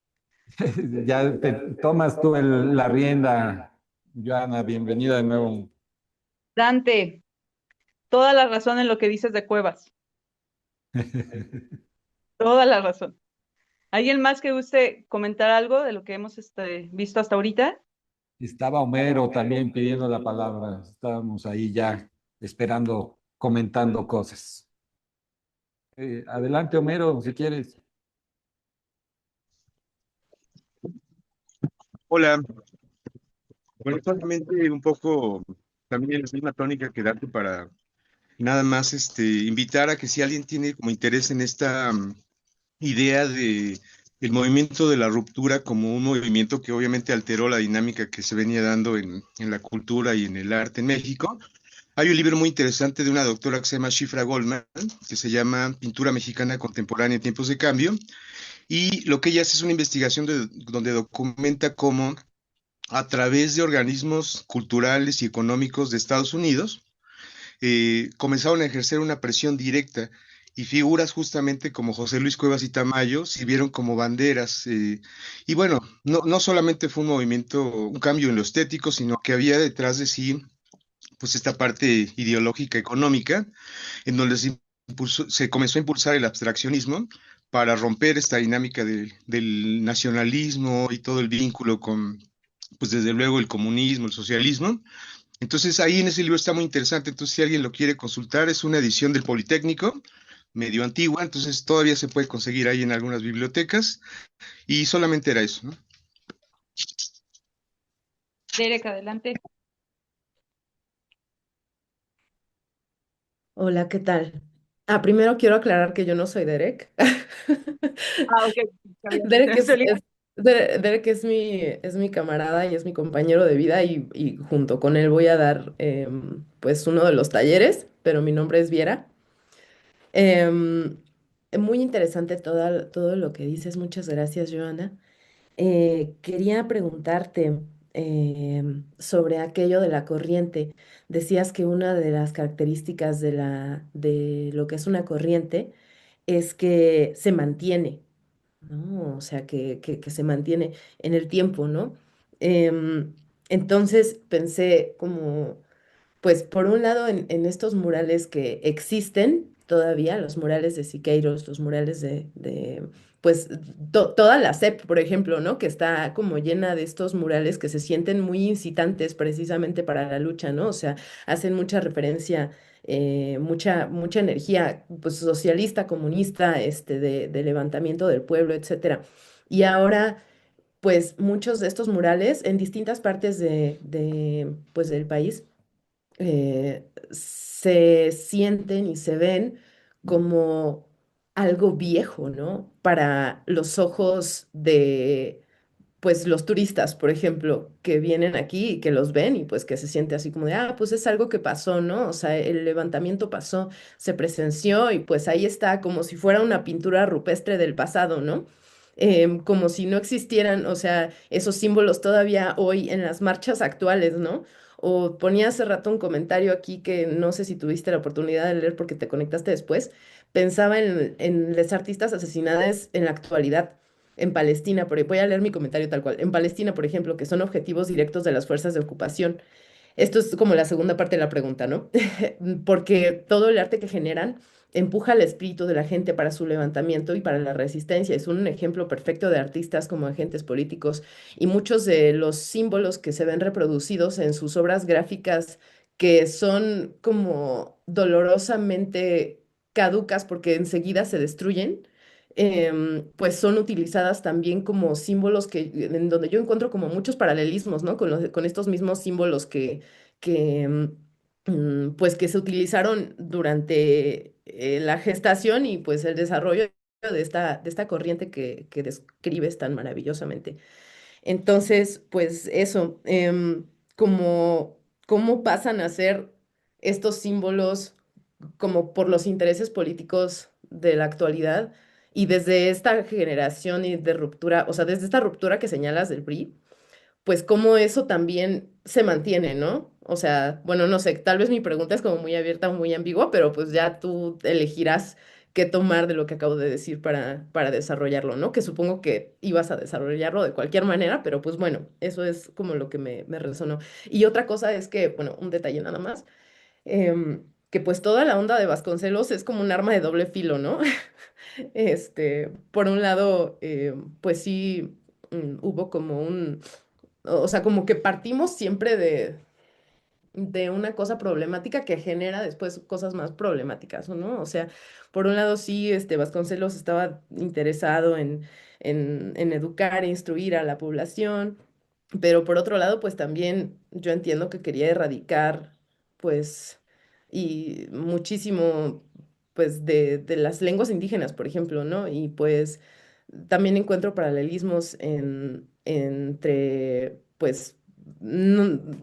Ya te tomas tú la rienda, Joana, bienvenida de nuevo. Dante, toda la razón en lo que dices de Cuevas. Toda la razón. ¿Alguien más que guste comentar algo de lo que hemos visto hasta ahorita? Estaba Homero también pidiendo la palabra. Estábamos ahí ya esperando, comentando cosas. Adelante, Homero, si quieres. Hola, bueno, solamente un poco también la misma tónica que darte para nada más invitar a que si alguien tiene como interés en esta idea de el movimiento de la ruptura como un movimiento que obviamente alteró la dinámica que se venía dando en la cultura y en el arte en México. Hay un libro muy interesante de una doctora que se llama Shifra Goldman, que se llama Pintura Mexicana Contemporánea en Tiempos de Cambio, y lo que ella hace es una investigación donde documenta cómo a través de organismos culturales y económicos de Estados Unidos, comenzaron a ejercer una presión directa y figuras justamente como José Luis Cuevas y Tamayo sirvieron como banderas. Y bueno, no solamente fue un movimiento, un cambio en lo estético, sino que había detrás de sí pues esta parte ideológica económica, en donde se comenzó a impulsar el abstraccionismo para romper esta dinámica del nacionalismo y todo el vínculo con, pues desde luego, el comunismo, el socialismo. Entonces ahí en ese libro está muy interesante, entonces si alguien lo quiere consultar, es una edición del Politécnico, medio antigua, entonces todavía se puede conseguir ahí en algunas bibliotecas, y solamente era eso, ¿no? Derek, adelante. Hola, ¿qué tal? Primero quiero aclarar que yo no soy Derek. Ah, ok, está bien. Derek Solita. Derek es mi camarada y es mi compañero de vida y junto con él voy a dar pues uno de los talleres, pero mi nombre es Viera. Em, Muy interesante todo lo que dices, muchas gracias, Joana. Quería preguntarte sobre aquello de la corriente. Decías que una de las características de lo que es una corriente es que se mantiene, ¿no? O sea, que se mantiene en el tiempo, ¿no? Em, entonces pensé como pues por un lado en estos murales que existen todavía, los murales de Siqueiros, los murales pues toda la CEP, por ejemplo, ¿no? Que está como llena de estos murales que se sienten muy incitantes precisamente para la lucha, ¿no? O sea, hacen mucha referencia, mucha energía, pues socialista, comunista, de levantamiento del pueblo, etcétera. Y ahora pues muchos de estos murales en distintas partes pues, del país se sienten y se ven como algo viejo, ¿no? Para los ojos de, pues, los turistas, por ejemplo, que vienen aquí y que los ven y pues que se siente así como de, pues es algo que pasó, ¿no? O sea, el levantamiento pasó, se presenció y pues ahí está como si fuera una pintura rupestre del pasado, ¿no? Como si no existieran, o sea, esos símbolos todavía hoy en las marchas actuales, ¿no? O ponía hace rato un comentario aquí que no sé si tuviste la oportunidad de leer porque te conectaste después. Pensaba en las artistas asesinadas en la actualidad, en Palestina, voy a leer mi comentario tal cual. En Palestina, por ejemplo, que son objetivos directos de las fuerzas de ocupación. Esto es como la segunda parte de la pregunta, ¿no? Porque todo el arte que generan empuja el espíritu de la gente para su levantamiento y para la resistencia. Es un ejemplo perfecto de artistas como agentes políticos y muchos de los símbolos que se ven reproducidos en sus obras gráficas que son como dolorosamente caducas porque enseguida se destruyen. Pues son utilizadas también como símbolos en donde yo encuentro como muchos paralelismos, ¿no? Con estos mismos símbolos pues que se utilizaron durante la gestación y pues el desarrollo de esta corriente que describes tan maravillosamente. Entonces, pues eso, como cómo pasan a ser estos símbolos como por los intereses políticos de la actualidad y desde esta generación y de ruptura, o sea, desde esta ruptura que señalas del PRI, pues cómo eso también se mantiene, ¿no? O sea, bueno, no sé, tal vez mi pregunta es como muy abierta o muy ambigua, pero pues ya tú elegirás qué tomar de lo que acabo de decir para desarrollarlo, ¿no? Que supongo que ibas a desarrollarlo de cualquier manera, pero pues bueno, eso es como lo que me resonó. Y otra cosa es que, bueno, un detalle nada más, que pues toda la onda de Vasconcelos es como un arma de doble filo, ¿no? Por un lado, pues sí, hubo como o sea, como que partimos siempre de una cosa problemática que genera después cosas más problemáticas, ¿no? O sea, por un lado sí, Vasconcelos estaba interesado en educar e instruir a la población, pero por otro lado, pues también yo entiendo que quería erradicar, pues, y muchísimo, pues, de las lenguas indígenas, por ejemplo, ¿no? Y pues también encuentro paralelismos entre, pues,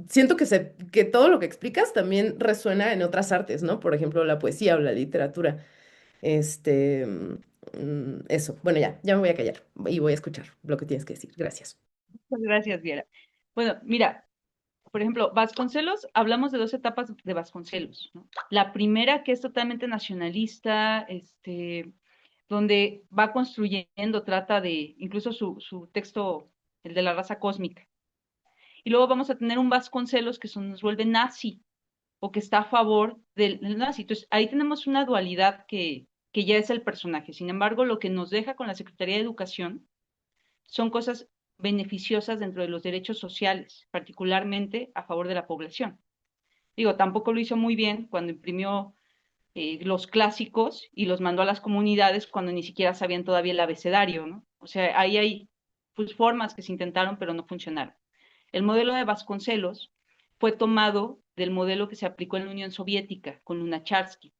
siento que todo lo que explicas también resuena en otras artes, ¿no? Por ejemplo, la poesía o la literatura. Este, eso. Bueno, ya me voy a callar y voy a escuchar lo que tienes que decir. Gracias. Muchas gracias, Viera. Bueno, mira, por ejemplo, Vasconcelos, hablamos de dos etapas de Vasconcelos, ¿no? La primera, que es totalmente nacionalista, donde va construyendo, trata de, incluso su texto, el de la raza cósmica. Y luego vamos a tener un Vasconcelos que nos vuelve nazi, o que está a favor del nazi. Entonces, ahí tenemos una dualidad que ya es el personaje. Sin embargo, lo que nos deja con la Secretaría de Educación son cosas beneficiosas dentro de los derechos sociales, particularmente a favor de la población. Digo, tampoco lo hizo muy bien cuando imprimió los clásicos y los mandó a las comunidades cuando ni siquiera sabían todavía el abecedario, ¿no? O sea, ahí hay pues, formas que se intentaron, pero no funcionaron. El modelo de Vasconcelos fue tomado del modelo que se aplicó en la Unión Soviética con Lunacharsky,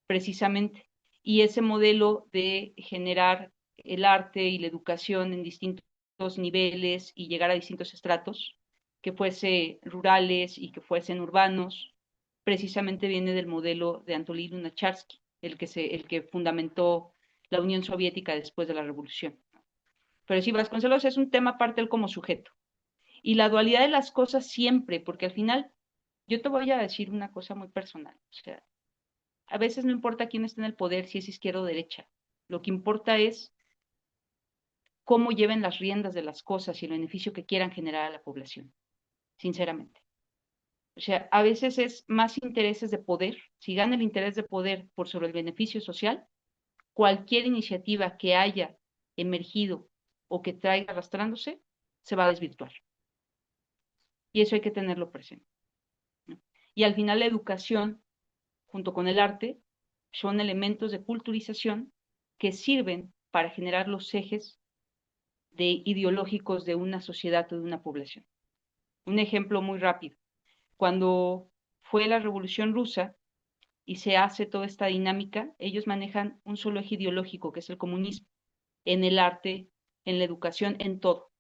precisamente. Y ese modelo de generar el arte y la educación en distintos niveles y llegar a distintos estratos, que fuese rurales y que fuesen urbanos, precisamente viene del modelo de Anatoly Lunacharsky, el que fundamentó la Unión Soviética después de la Revolución. Pero sí, Vasconcelos es un tema aparte él como sujeto. Y la dualidad de las cosas siempre, porque al final, yo te voy a decir una cosa muy personal, o sea, a veces no importa quién está en el poder, si es izquierda o derecha, lo que importa es cómo lleven las riendas de las cosas y el beneficio que quieran generar a la población, sinceramente. O sea, a veces es más intereses de poder, si gana el interés de poder por sobre el beneficio social, cualquier iniciativa que haya emergido o que traiga arrastrándose, se va a desvirtuar. Y eso hay que tenerlo presente, ¿no? Y al final la educación, junto con el arte, son elementos de culturización que sirven para generar los ejes ideológicos de una sociedad o de una población. Un ejemplo muy rápido. Cuando fue la Revolución Rusa y se hace toda esta dinámica, ellos manejan un solo eje ideológico, que es el comunismo, en el arte, en la educación, en todo.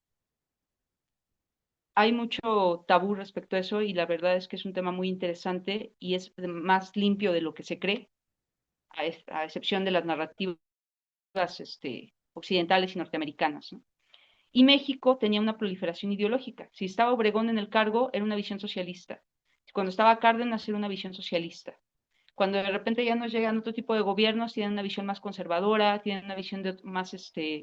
Hay mucho tabú respecto a eso y la verdad es que es un tema muy interesante y es más limpio de lo que se cree, a excepción de las narrativas occidentales y norteamericanas, ¿no? Y México tenía una proliferación ideológica. Si estaba Obregón en el cargo, era una visión socialista. Cuando estaba Cárdenas, era una visión socialista. Cuando de repente ya nos llegan otro tipo de gobiernos, tienen una visión más conservadora, tienen una visión más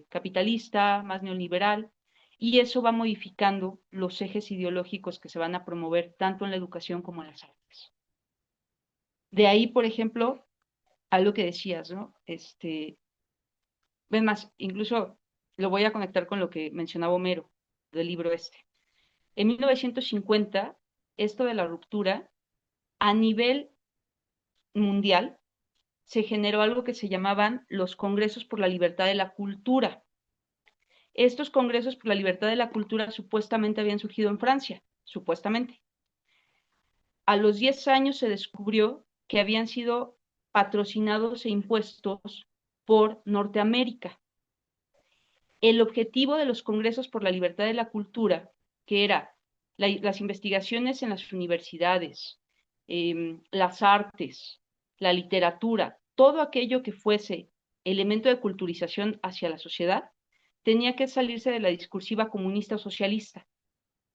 capitalista, más neoliberal, y eso va modificando los ejes ideológicos que se van a promover tanto en la educación como en las artes. De ahí, por ejemplo, algo que decías, ¿no? Ven más, incluso lo voy a conectar con lo que mencionaba Homero del libro este. En 1950, esto de la ruptura, a nivel mundial, se generó algo que se llamaban los Congresos por la Libertad de la Cultura. Estos Congresos por la Libertad de la Cultura supuestamente habían surgido en Francia, supuestamente. A los 10 años se descubrió que habían sido patrocinados e impuestos por Norteamérica. El objetivo de los Congresos por la Libertad de la Cultura, que era las investigaciones en las universidades, las artes, la literatura, todo aquello que fuese elemento de culturización hacia la sociedad, tenía que salirse de la discursiva comunista o socialista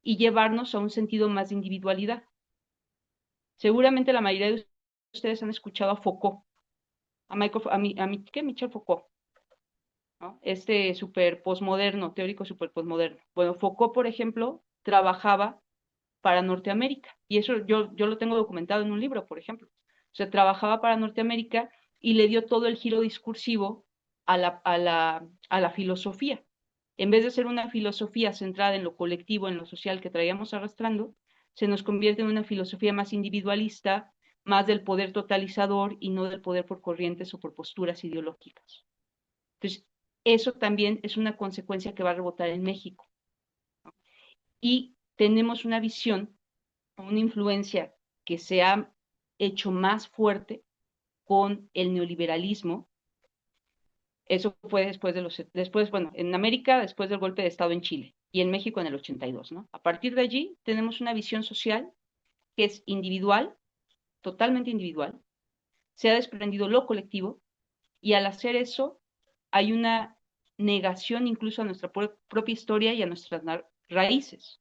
y llevarnos a un sentido más de individualidad. Seguramente la mayoría de ustedes han escuchado a Foucault, Michel Foucault, ¿no? Este super posmoderno, teórico super posmoderno. Bueno, Foucault, por ejemplo, trabajaba para Norteamérica, y eso yo lo tengo documentado en un libro, por ejemplo. O sea, trabajaba para Norteamérica y le dio todo el giro discursivo a la filosofía. En vez de ser una filosofía centrada en lo colectivo, en lo social que traíamos arrastrando, se nos convierte en una filosofía más individualista, más del poder totalizador y no del poder por corrientes o por posturas ideológicas. Entonces, eso también es una consecuencia que va a rebotar en México. Y tenemos una visión, una influencia que se ha hecho más fuerte con el neoliberalismo. Eso fue después, bueno, en América, después del golpe de Estado en Chile, y en México en el 82, ¿no? A partir de allí tenemos una visión social que es individual, totalmente individual, se ha desprendido lo colectivo, y al hacer eso hay una negación incluso a nuestra propia historia y a nuestras raíces.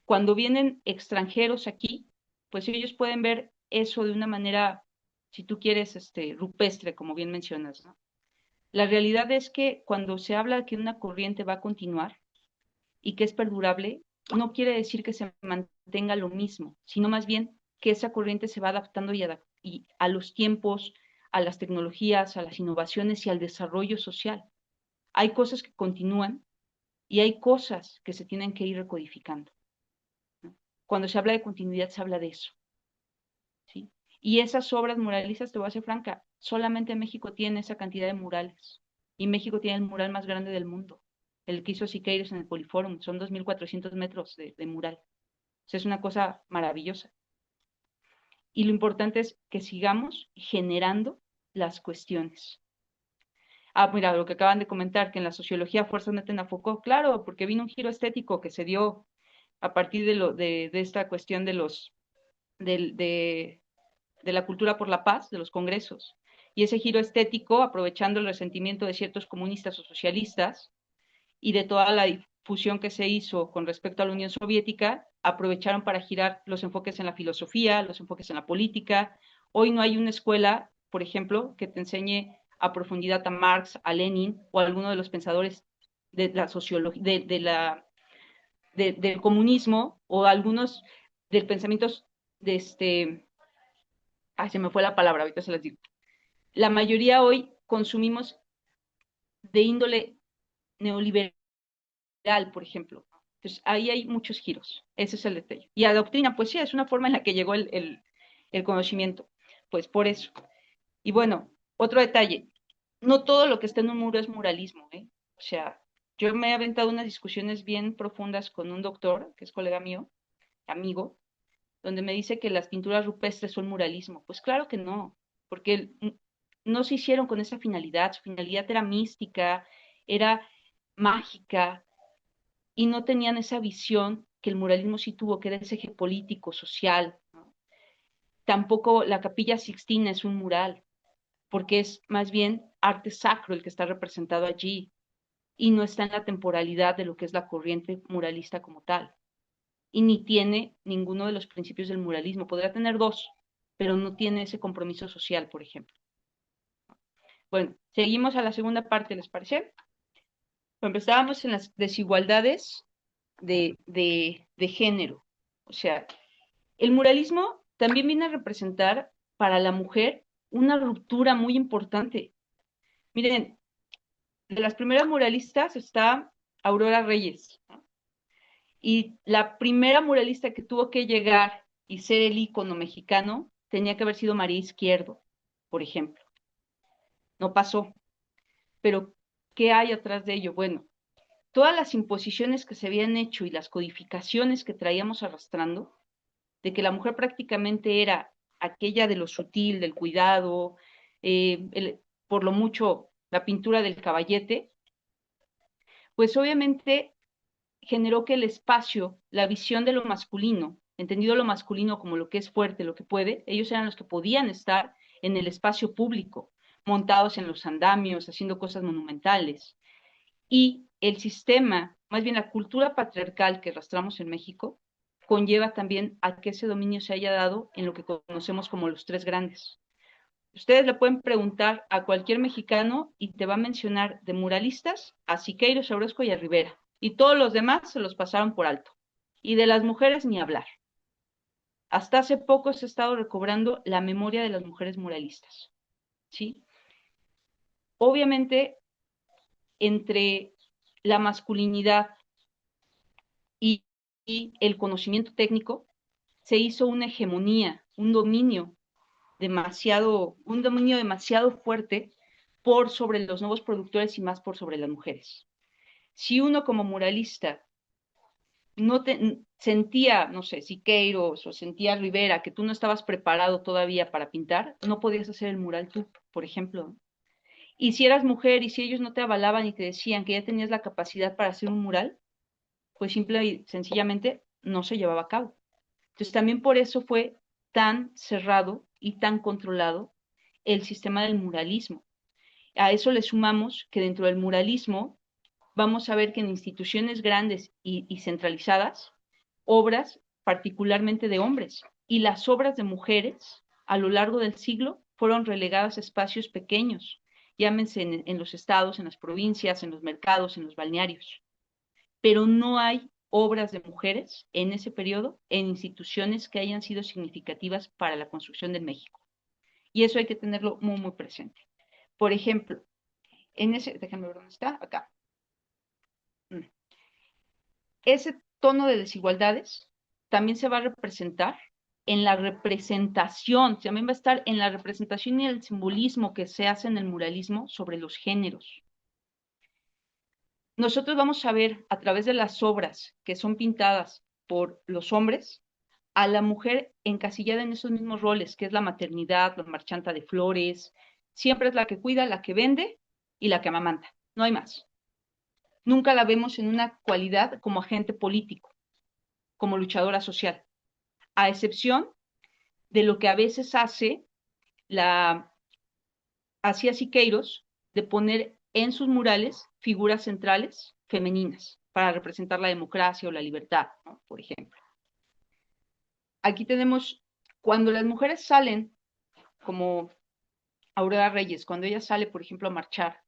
Cuando vienen extranjeros aquí, pues ellos pueden ver eso de una manera, si tú quieres, rupestre, como bien mencionas, ¿no? La realidad es que cuando se habla de que una corriente va a continuar y que es perdurable, no quiere decir que se mantenga lo mismo, sino más bien que esa corriente se va adaptando y a los tiempos, a las tecnologías, a las innovaciones y al desarrollo social. Hay cosas que continúan y hay cosas que se tienen que ir recodificando, ¿no? Cuando se habla de continuidad, se habla de eso, ¿sí? Y esas obras muralistas, te voy a ser franca, solamente México tiene esa cantidad de murales. Y México tiene el mural más grande del mundo, el que hizo Siqueiros en el Poliforum. Son 2.400 metros de mural. O sea, es una cosa maravillosa. Y lo importante es que sigamos generando las cuestiones. Ah, mira, lo que acaban de comentar, que en la sociología fuerzas meten a Foucault, claro, porque vino un giro estético que se dio a partir de esta cuestión de la cultura por la paz, de los congresos. Y ese giro estético, aprovechando el resentimiento de ciertos comunistas o socialistas y de toda la difusión que se hizo con respecto a la Unión Soviética, aprovecharon para girar los enfoques en la filosofía, los enfoques en la política. Hoy no hay una escuela, por ejemplo, que te enseñe a profundidad a Marx, a Lenin o a alguno de los pensadores de la sociología, del comunismo, o algunos del pensamiento ay, se me fue la palabra, ahorita se las digo. La mayoría hoy consumimos de índole neoliberal, por ejemplo. Entonces, ahí hay muchos giros. Ese es el detalle. Y la doctrina, pues sí, es una forma en la que llegó el conocimiento. Pues por eso. Y bueno, otro detalle. No todo lo que está en un muro es muralismo, ¿eh? O sea, yo me he aventado unas discusiones bien profundas con un doctor, que es colega mío, amigo, donde me dice que las pinturas rupestres son muralismo. Pues claro que no, porque no se hicieron con esa finalidad. Su finalidad era mística, era mágica, y no tenían esa visión que el muralismo sí tuvo, que era ese eje político, social, ¿no? Tampoco la Capilla Sixtina es un mural, porque es más bien arte sacro el que está representado allí, y no está en la temporalidad de lo que es la corriente muralista como tal, y ni tiene ninguno de los principios del muralismo. Podría tener dos, pero no tiene ese compromiso social, por ejemplo. Bueno, seguimos a la segunda parte, ¿les parece? Empezábamos en las desigualdades de género. O sea, el muralismo también viene a representar para la mujer una ruptura muy importante. Miren, de las primeras muralistas está Aurora Reyes, ¿no? Y la primera muralista que tuvo que llegar y ser el ícono mexicano tenía que haber sido María Izquierdo, por ejemplo. No pasó. Pero, ¿qué hay atrás de ello? Bueno, todas las imposiciones que se habían hecho y las codificaciones que traíamos arrastrando, de que la mujer prácticamente era aquella de lo sutil, del cuidado, por lo mucho la pintura del caballete, pues obviamente generó que el espacio, la visión de lo masculino, entendido lo masculino como lo que es fuerte, lo que puede, ellos eran los que podían estar en el espacio público, montados en los andamios, haciendo cosas monumentales. Y el sistema, más bien la cultura patriarcal que arrastramos en México, conlleva también a que ese dominio se haya dado en lo que conocemos como los tres grandes. Ustedes le pueden preguntar a cualquier mexicano y te va a mencionar de muralistas a Siqueiros, a Orozco y a Rivera. Y todos los demás se los pasaron por alto. Y de las mujeres ni hablar. Hasta hace poco se ha estado recobrando la memoria de las mujeres muralistas, ¿sí? Obviamente, entre la masculinidad y el conocimiento técnico, se hizo una hegemonía, un dominio demasiado fuerte por sobre los nuevos productores y más por sobre las mujeres. Si uno como muralista sentía, no sé, Siqueiros o sentía Rivera que tú no estabas preparado todavía para pintar, no podías hacer el mural tú, por ejemplo. Y si eras mujer y si ellos no te avalaban y te decían que ya tenías la capacidad para hacer un mural, pues simple y sencillamente no se llevaba a cabo. Entonces también por eso fue tan cerrado y tan controlado el sistema del muralismo. A eso le sumamos que dentro del muralismo vamos a ver que en instituciones grandes y centralizadas, obras particularmente de hombres y las obras de mujeres a lo largo del siglo fueron relegadas a espacios pequeños, llámense en los estados, en las provincias, en los mercados, en los balnearios. Pero no hay obras de mujeres en ese periodo en instituciones que hayan sido significativas para la construcción de México. Y eso hay que tenerlo muy, muy presente. Por ejemplo, en ese, déjenme ver dónde está, acá. Ese tono de desigualdades también se va a representar en la representación, también va a estar en la representación y el simbolismo que se hace en el muralismo sobre los géneros. Nosotros vamos a ver a través de las obras que son pintadas por los hombres a la mujer encasillada en esos mismos roles, que es la maternidad, la marchanta de flores, siempre es la que cuida, la que vende y la que amamanta, no hay más. Nunca la vemos en una cualidad como agente político, como luchadora social, a excepción de lo que a veces hacía Siqueiros, de poner en sus murales figuras centrales femeninas para representar la democracia o la libertad, ¿no? Por ejemplo. Aquí tenemos, cuando las mujeres salen, como Aurora Reyes, cuando ella sale, por ejemplo, a marchar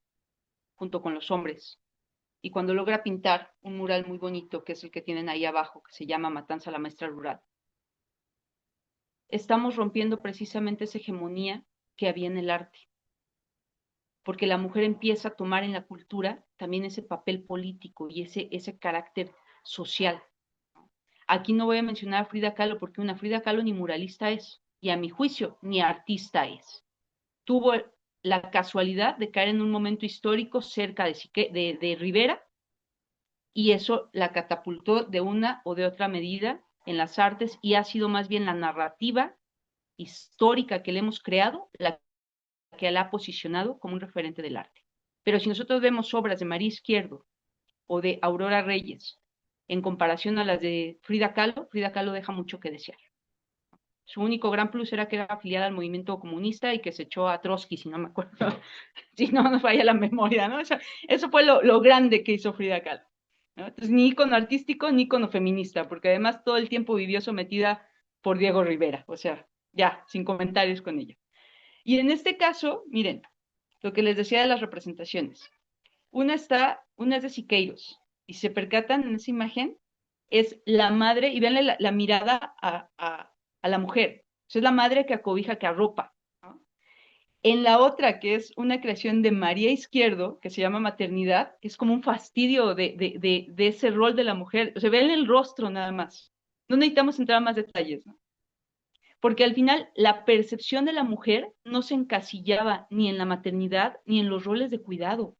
junto con los hombres, y cuando logra pintar un mural muy bonito, que es el que tienen ahí abajo, que se llama Matanza a la Maestra Rural, estamos rompiendo precisamente esa hegemonía que había en el arte, porque la mujer empieza a tomar en la cultura también ese papel político y ese carácter social. Aquí no voy a mencionar a Frida Kahlo porque una Frida Kahlo ni muralista es, y a mi juicio ni artista es. Tuvo la casualidad de caer en un momento histórico cerca de Rivera, y eso la catapultó de una o de otra medida en las artes, y ha sido más bien la narrativa histórica que le hemos creado la que la ha posicionado como un referente del arte. Pero si nosotros vemos obras de María Izquierdo o de Aurora Reyes en comparación a las de Frida Kahlo deja mucho que desear. Su único gran plus era que era afiliada al movimiento comunista y que se echó a Trotsky, si no me acuerdo, si no nos falla la memoria, ¿no? Eso fue lo grande que hizo Frida Kahlo, ¿no? Entonces, ni icono artístico, ni icono feminista, porque además todo el tiempo vivió sometida por Diego Rivera, o sea, ya, sin comentarios con ella. Y en este caso, miren, lo que les decía de las representaciones. Una es de Siqueiros, y se percatan en esa imagen, es la madre, y vean la mirada a la mujer. O sea, es la madre que acobija, que arropa, ¿no? En la otra, que es una creación de María Izquierdo, que se llama Maternidad, es como un fastidio de ese rol de la mujer. O sea, ven el rostro nada más. No necesitamos entrar a más detalles, ¿no? Porque al final la percepción de la mujer no se encasillaba ni en la maternidad ni en los roles de cuidado,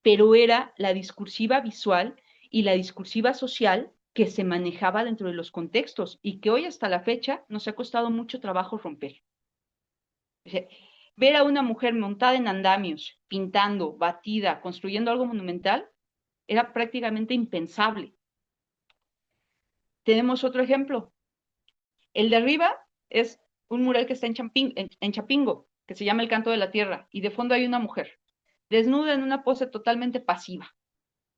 pero era la discursiva visual y la discursiva social que se manejaba dentro de los contextos y que hoy hasta la fecha nos ha costado mucho trabajo romper. O sea, ver a una mujer montada en andamios, pintando, batida, construyendo algo monumental, era prácticamente impensable. Tenemos otro ejemplo. El de arriba es un mural que está en Chapingo, que se llama El Canto de la Tierra, y de fondo hay una mujer, desnuda en una pose totalmente pasiva,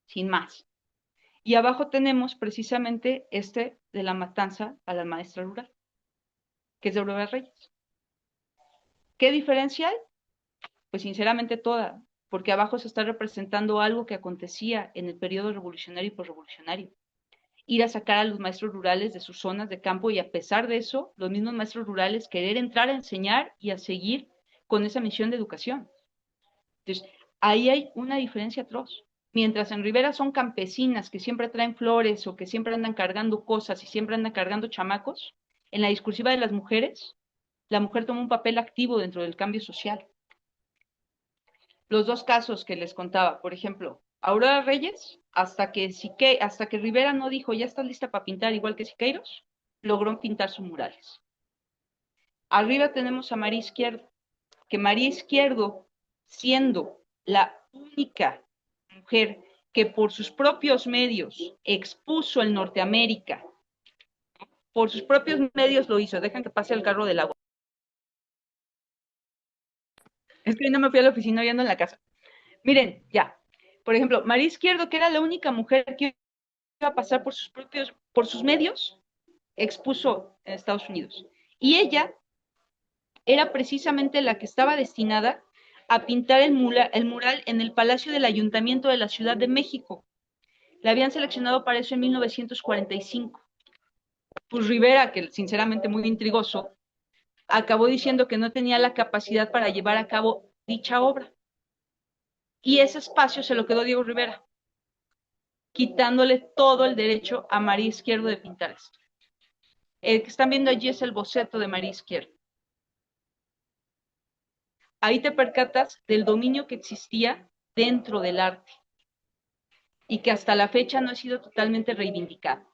sin más. Y abajo tenemos precisamente este de la matanza a la maestra rural, que es de Aurora Reyes. ¿Qué diferencia hay? Pues sinceramente toda, porque abajo se está representando algo que acontecía en el periodo revolucionario y posrevolucionario. Ir a sacar a los maestros rurales de sus zonas de campo y a pesar de eso, los mismos maestros rurales querer entrar a enseñar y a seguir con esa misión de educación. Entonces, ahí hay una diferencia atroz. Mientras en Rivera son campesinas que siempre traen flores o que siempre andan cargando cosas y siempre andan cargando chamacos, en la discursiva de las mujeres, la mujer toma un papel activo dentro del cambio social. Los dos casos que les contaba, por ejemplo, Aurora Reyes, hasta que Rivera no dijo, ya estás lista para pintar igual que Siqueiros, logró pintar sus murales. Arriba tenemos a María Izquierdo, que María Izquierdo, siendo la única mujer que por sus propios medios expuso el Norteamérica, por sus propios medios lo hizo. Dejan que pase el carro del agua. Es que no me fui a la oficina, viendo en la casa. Miren, ya. Por ejemplo, María Izquierdo, que era la única mujer que iba a pasar por sus medios, expuso en Estados Unidos. Y ella era precisamente la que estaba destinada a pintar el mural en el Palacio del Ayuntamiento de la Ciudad de México. La habían seleccionado para eso en 1945. Pues Rivera, que sinceramente muy intrigoso, acabó diciendo que no tenía la capacidad para llevar a cabo dicha obra. Y ese espacio se lo quedó Diego Rivera, quitándole todo el derecho a María Izquierdo de pintar esto. El que están viendo allí es el boceto de María Izquierdo. Ahí te percatas del dominio que existía dentro del arte y que hasta la fecha no ha sido totalmente reivindicado.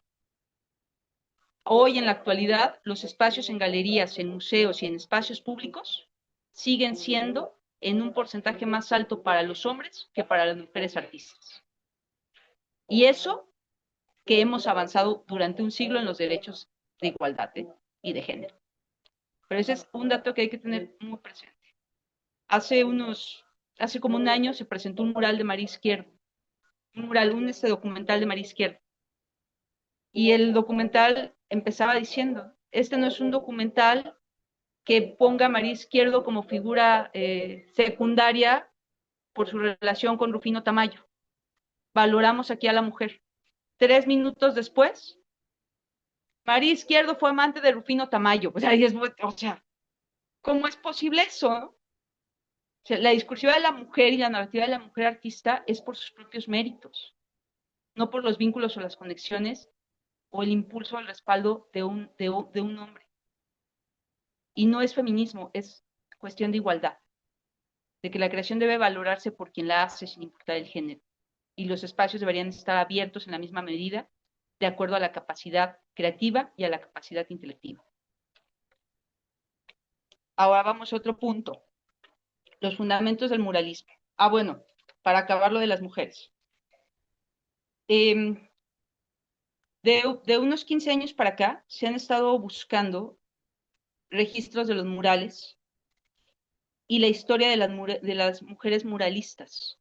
Hoy, en la actualidad, los espacios en galerías, en museos y en espacios públicos siguen siendo en un porcentaje más alto para los hombres que para las mujeres artistas. Y eso que hemos avanzado durante un siglo en los derechos de igualdad y de género. Pero ese es un dato que hay que tener muy presente. Hace como un año se presentó un mural de María Izquierdo, un documental de María Izquierdo. Y el documental empezaba diciendo, este no es un documental que ponga a María Izquierdo como figura secundaria por su relación con Rufino Tamayo. Valoramos aquí a la mujer. 3 minutos después, María Izquierdo fue amante de Rufino Tamayo. ¿Cómo es posible eso? O sea, la discursiva de la mujer y la narrativa de la mujer artista es por sus propios méritos, no por los vínculos o las conexiones o el impulso al respaldo de un hombre. Y no es feminismo, es cuestión de igualdad, de que la creación debe valorarse por quien la hace sin importar el género. Y los espacios deberían estar abiertos en la misma medida, de acuerdo a la capacidad creativa y a la capacidad intelectiva. Ahora vamos a otro punto, los fundamentos del muralismo. Bueno, para acabar lo de las mujeres. De unos 15 años para acá, se han estado buscando registros de los murales y la historia de las mujeres muralistas.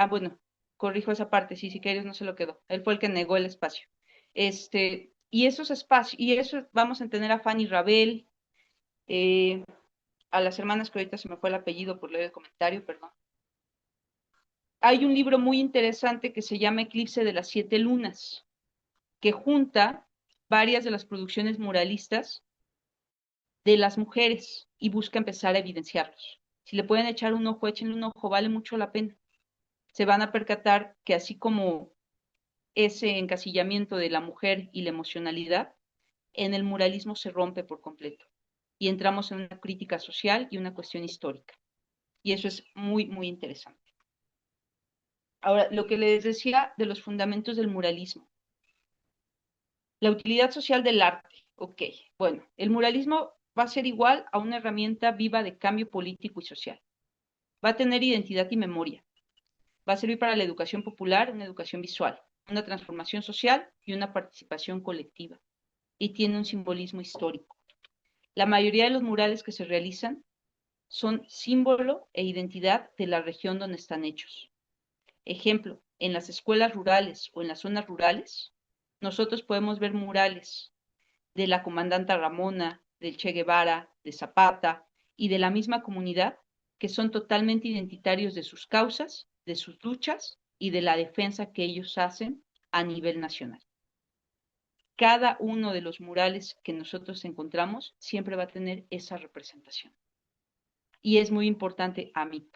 Bueno, corrijo esa parte, sí, Siqueiros no se lo quedó. Él fue el que negó el espacio. Y esos espacios, y eso vamos a tener a Fanny Rabel, a las hermanas que ahorita se me fue el apellido por leer el comentario, perdón. Hay un libro muy interesante que se llama Eclipse de las 7 lunas, que junta varias de las producciones muralistas de las mujeres y busca empezar a evidenciarlos. Si le pueden echar un ojo, échenle un ojo, vale mucho la pena. Se van a percatar que así como ese encasillamiento de la mujer y la emocionalidad, en el muralismo se rompe por completo y entramos en una crítica social y una cuestión histórica. Y eso es muy, muy interesante. Ahora, lo que les decía de los fundamentos del muralismo. La utilidad social del arte. Ok, bueno, el muralismo va a ser igual a una herramienta viva de cambio político y social. Va a tener identidad y memoria. Va a servir para la educación popular, una educación visual, una transformación social y una participación colectiva. Y tiene un simbolismo histórico. La mayoría de los murales que se realizan son símbolo e identidad de la región donde están hechos. Ejemplo, en las escuelas rurales o en las zonas rurales, nosotros podemos ver murales de la comandanta Ramona, del Che Guevara, de Zapata y de la misma comunidad que son totalmente identitarios de sus causas, de sus luchas y de la defensa que ellos hacen a nivel nacional. Cada uno de los murales que nosotros encontramos siempre va a tener esa representación. Y es muy importante, a mi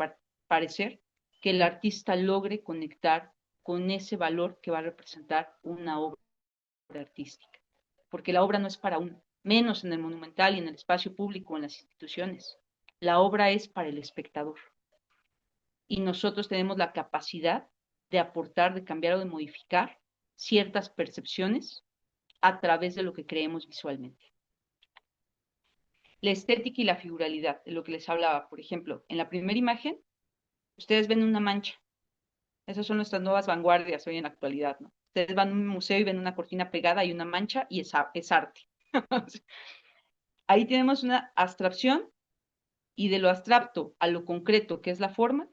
parecer, que el artista logre conectar con ese valor que va a representar una obra artística. Porque la obra no es para uno, menos en el monumental y en el espacio público, en las instituciones. La obra es para el espectador. y nosotros tenemos la capacidad de aportar, de cambiar o de modificar ciertas percepciones a través de lo que creemos visualmente. La estética y la figuralidad, de lo que les hablaba, por ejemplo, en la primera imagen, ustedes ven una mancha. Esas son nuestras nuevas vanguardias hoy en la actualidad, ¿no? Ustedes van a un museo y ven una cortina pegada y una mancha y es arte. Ahí tenemos una abstracción y de lo abstracto a lo concreto, que es la forma,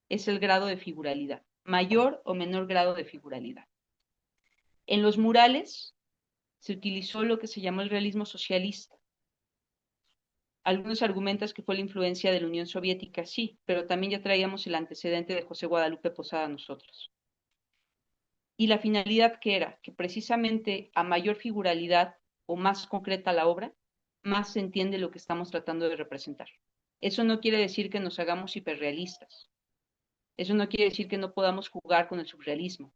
es el grado de figuralidad, mayor o menor grado de figuralidad. En los murales se utilizó lo que se llamó el realismo socialista. Algunos argumentan que fue la influencia de la Unión Soviética, sí, pero también ya traíamos el antecedente de José Guadalupe Posada nosotros. Y la finalidad que era, que precisamente a mayor figuralidad o más concreta la obra, más se entiende lo que estamos tratando de representar. Eso no quiere decir que nos hagamos hiperrealistas. Eso no quiere decir que no podamos jugar con el surrealismo,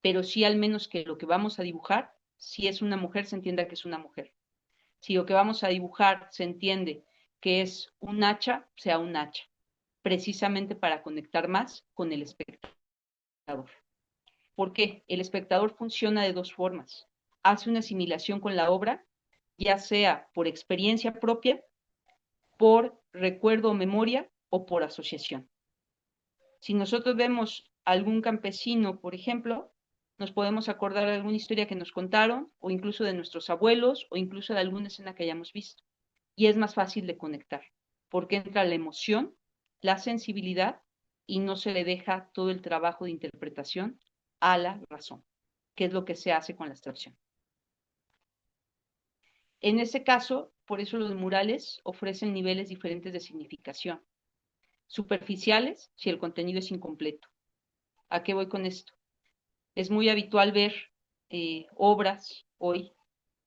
pero sí al menos que lo que vamos a dibujar, si es una mujer, se entienda que es una mujer. Si lo que vamos a dibujar se entiende que es un hacha, sea un hacha, precisamente para conectar más con el espectador. ¿Por qué? El espectador funciona de dos formas. Hace una asimilación con la obra, ya sea por experiencia propia, por recuerdo o memoria o por asociación. Si nosotros vemos algún campesino, por ejemplo, nos podemos acordar de alguna historia que nos contaron, o incluso de nuestros abuelos, o incluso de alguna escena que hayamos visto. Y es más fácil de conectar, porque entra la emoción, la sensibilidad, y no se le deja todo el trabajo de interpretación a la razón, que es lo que se hace con la abstracción. En ese caso, por eso los murales ofrecen niveles diferentes de significación. Superficiales, si el contenido es incompleto. ¿A qué voy con esto? Es muy habitual ver obras hoy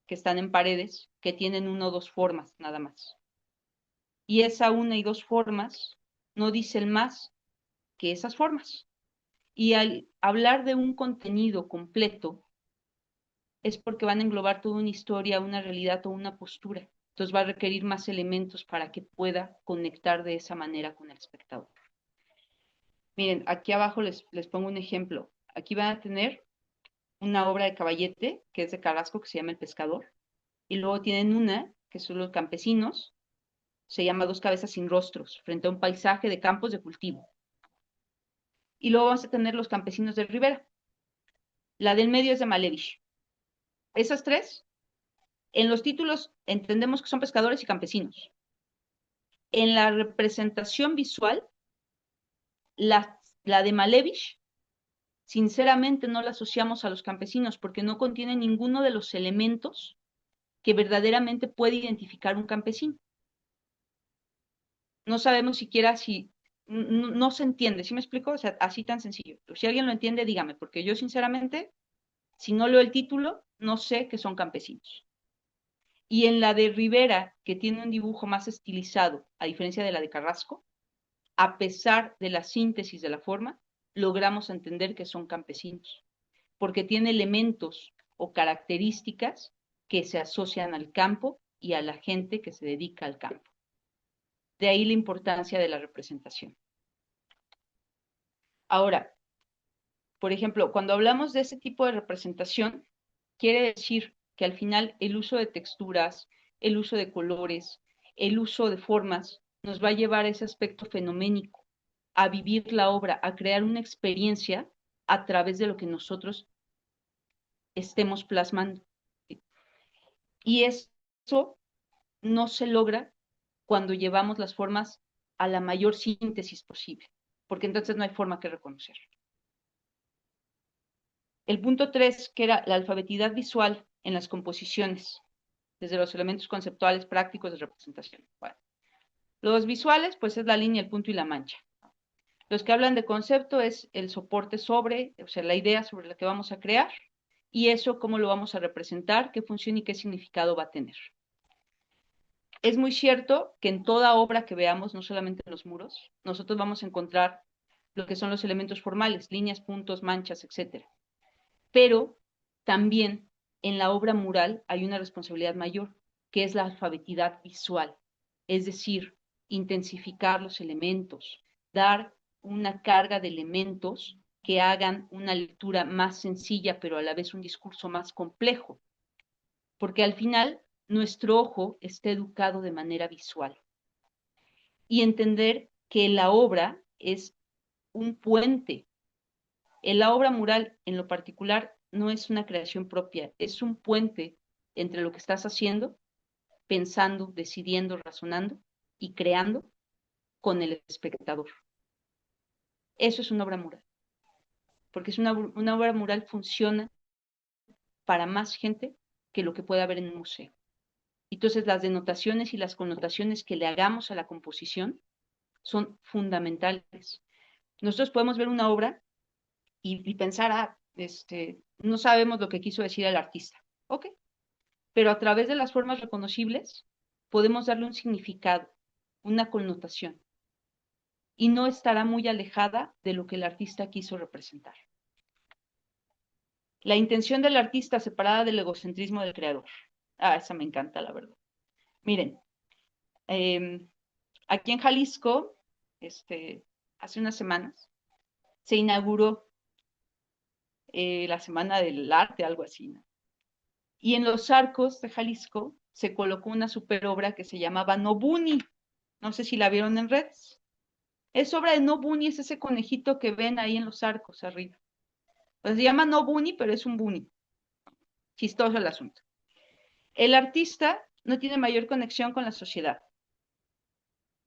que están en paredes que tienen una o dos formas nada más. Y esa una y dos formas no dicen más que esas formas. Y al hablar de un contenido completo, es porque van a englobar toda una historia, una realidad o una postura. Entonces va a requerir más elementos para que pueda conectar de esa manera con el espectador. Miren, aquí abajo les pongo un ejemplo. Aquí van a tener una obra de Caballete, que es de Carrasco, que se llama El Pescador. Y luego tienen una, que son los campesinos, se llama Dos cabezas sin rostros, frente a un paisaje de campos de cultivo. Y luego vamos a tener los campesinos de Rivera. La del medio es de Malevich. Esas tres, en los títulos entendemos que son pescadores y campesinos. En la representación visual, la de Malevich, sinceramente no la asociamos a los campesinos porque no contiene ninguno de los elementos que verdaderamente puede identificar un campesino. No sabemos siquiera si, no se entiende, ¿sí me explico? O sea, así tan sencillo. Si alguien lo entiende, dígame, porque yo sinceramente, si no leo el título, no sé que son campesinos. Y en la de Rivera, que tiene un dibujo más estilizado, a diferencia de la de Carrasco, a pesar de la síntesis de la forma, logramos entender que son campesinos, porque tiene elementos o características que se asocian al campo y a la gente que se dedica al campo. De ahí la importancia de la representación. Ahora, por ejemplo, cuando hablamos de ese tipo de representación, quiere decir que al final el uso de texturas, el uso de colores, el uso de formas, nos va a llevar a ese aspecto fenoménico, a vivir la obra, a crear una experiencia a través de lo que nosotros estemos plasmando. Y eso no se logra cuando llevamos las formas a la mayor síntesis posible, porque entonces no hay forma que reconocer. El punto 3, que era la alfabetidad visual en las composiciones, desde los elementos conceptuales prácticos de representación. Bueno, los visuales, pues es la línea, el punto y la mancha. Los que hablan de concepto es el soporte sobre, o sea, la idea sobre la que vamos a crear, y eso cómo lo vamos a representar, qué función y qué significado va a tener. Es muy cierto que en toda obra que veamos, no solamente en los muros, nosotros vamos a encontrar lo que son los elementos formales, líneas, puntos, manchas, etcétera. Pero también en la obra mural hay una responsabilidad mayor, que es la alfabetidad visual, es decir, intensificar los elementos, dar una carga de elementos que hagan una lectura más sencilla, pero a la vez un discurso más complejo, porque al final nuestro ojo está educado de manera visual. Y entender que la obra es un puente. La obra mural, en lo particular, no es una creación propia, es un puente entre lo que estás haciendo, pensando, decidiendo, razonando y creando con el espectador. Eso es una obra mural, porque es una obra mural funciona para más gente que lo que puede haber en un museo. Entonces, las denotaciones y las connotaciones que le hagamos a la composición son fundamentales. Nosotros podemos ver una obra y pensar, no sabemos lo que quiso decir el artista. Ok, pero a través de las formas reconocibles podemos darle un significado, una connotación, y no estará muy alejada de lo que el artista quiso representar. La intención del artista separada del egocentrismo del creador. Esa me encanta, la verdad. Miren, aquí en Jalisco, hace unas semanas, se inauguró la Semana del Arte, algo así, ¿no? Y en los arcos de Jalisco se colocó una super obra que se llamaba Nobuni. No sé si la vieron en redes. Es obra de Nobuni, es ese conejito que ven ahí en los arcos arriba. Pues se llama Nobuni, pero es un Buni. Chistoso el asunto. El artista no tiene mayor conexión con la sociedad.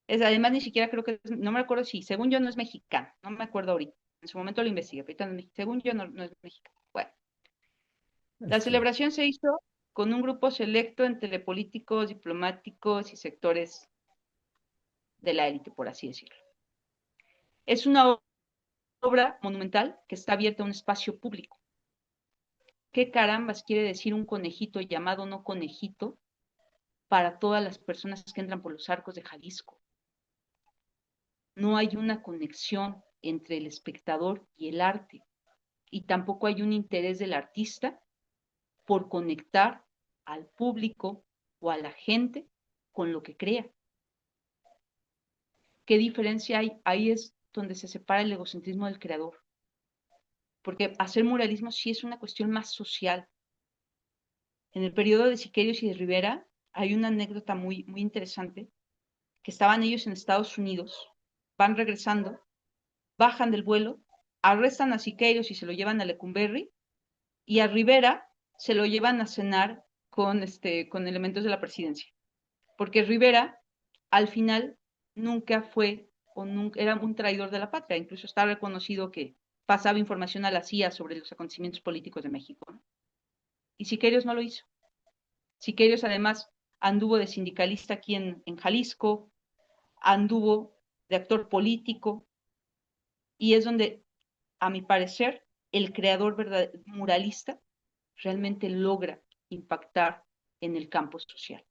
Además, ni siquiera creo que, no me acuerdo si, según yo no es mexicano, no me acuerdo ahorita. En su momento lo investigué, pero según yo no es mexicano. Bueno, la celebración se hizo con un grupo selecto entre políticos, diplomáticos y sectores de la élite, por así decirlo. Es una obra monumental que está abierta a un espacio público. ¿Qué carambas quiere decir un conejito llamado no conejito para todas las personas que entran por los arcos de Jalisco? No hay una conexión entre el espectador y el arte, y tampoco hay un interés del artista por conectar al público o a la gente con lo que crea. ¿Qué diferencia hay? Ahí es donde se separa el egocentrismo del creador. Porque hacer muralismo sí es una cuestión más social. En el periodo de Siqueiros y de Rivera hay una anécdota muy, muy interesante, que estaban ellos en Estados Unidos, van regresando, bajan del vuelo, arrestan a Siqueiros y se lo llevan a Lecumberri, y a Rivera se lo llevan a cenar con elementos de la presidencia. Porque Rivera, al final, nunca fue, o nunca, era un traidor de la patria, incluso está reconocido que pasaba información a la CIA sobre los acontecimientos políticos de México, ¿no? Y Siqueiros no lo hizo. Siqueiros, además, anduvo de sindicalista aquí en Jalisco, anduvo de actor político, y es donde, a mi parecer, el creador muralista realmente logra impactar en el campo social.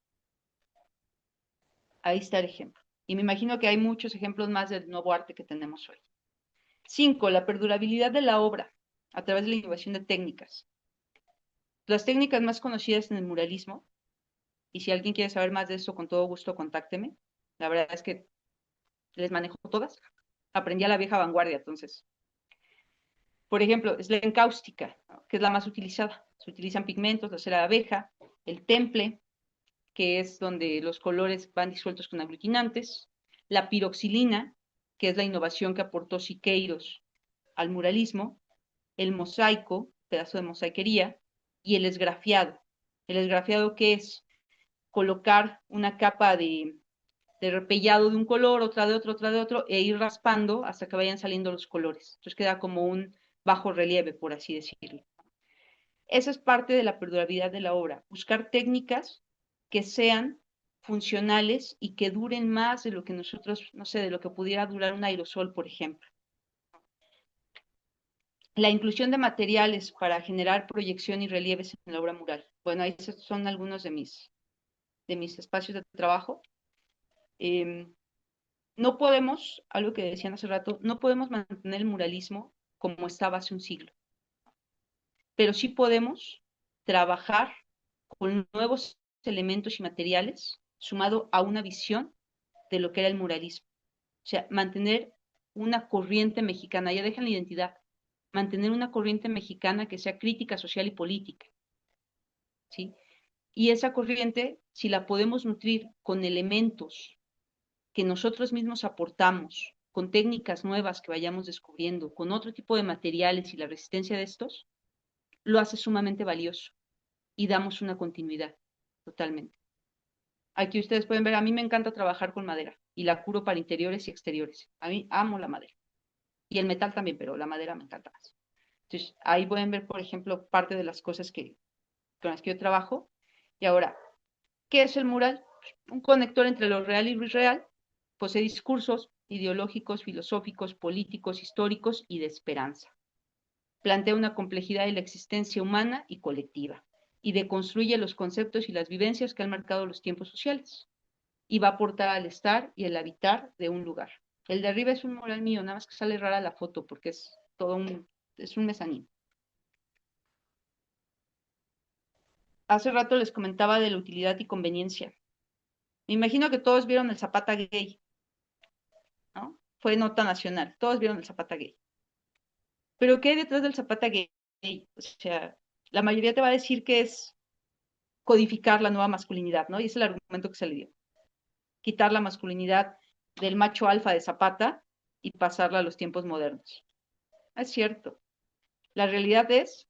Ahí está el ejemplo. Y me imagino que hay muchos ejemplos más del nuevo arte que tenemos hoy. 5. La perdurabilidad de la obra a través de la innovación de técnicas. Las técnicas más conocidas en el muralismo, y si alguien quiere saber más de eso, con todo gusto, contácteme. La verdad es que les manejo todas. Aprendí a la vieja vanguardia, entonces. Por ejemplo, es la encáustica, ¿no?, que es la más utilizada. Se utilizan pigmentos, la cera de abeja, el temple, que es donde los colores van disueltos con aglutinantes, la piroxilina, que es la innovación que aportó Siqueiros al muralismo, el mosaico, pedazo de mosaiquería, y el esgrafiado. El esgrafiado, que es colocar una capa de repellado de un color, otra de otro, otra de otro, e ir raspando hasta que vayan saliendo los colores. Entonces queda como un bajo relieve, por así decirlo. Esa es parte de la perdurabilidad de la obra, buscar técnicas que sean funcionales y que duren más de lo que nosotros, no sé, de lo que pudiera durar un aerosol, por ejemplo. La inclusión de materiales para generar proyección y relieves en la obra mural. Bueno, ahí son algunos de mis espacios de trabajo. No podemos, algo que decían hace rato, no podemos mantener el muralismo como estaba hace un siglo, pero sí podemos trabajar con nuevos elementos y materiales, sumado a una visión de lo que era el muralismo. O sea, mantener una corriente mexicana, ya dejan la identidad, mantener una corriente mexicana que sea crítica social y política, ¿sí? Y esa corriente, si la podemos nutrir con elementos que nosotros mismos aportamos, con técnicas nuevas que vayamos descubriendo, con otro tipo de materiales y la resistencia de estos, lo hace sumamente valioso y damos una continuidad totalmente. Aquí ustedes pueden ver, a mí me encanta trabajar con madera y la curo para interiores y exteriores. A mí amo la madera y el metal también, pero la madera me encanta más. Entonces, ahí pueden ver, por ejemplo, parte de las cosas con las que yo trabajo. Y ahora, ¿qué es el mural? Un conector entre lo real y lo irreal. Posee discursos ideológicos, filosóficos, políticos, históricos y de esperanza. Plantea una complejidad de la existencia humana y colectiva y deconstruye los conceptos y las vivencias que han marcado los tiempos sociales y va a aportar al estar y el habitar de un lugar. El de arriba es un mural mío, nada más que sale rara la foto porque es un mezanín. Hace rato les comentaba de la utilidad y conveniencia. Me imagino que todos vieron el Zapata gay, ¿no? Fue nota nacional, todos vieron el Zapata gay. Pero ¿qué hay detrás del Zapata gay? O sea, la mayoría te va a decir que es codificar la nueva masculinidad, ¿no? Y es el argumento que se le dio. Quitar la masculinidad del macho alfa de Zapata y pasarla a los tiempos modernos. Es cierto. La realidad es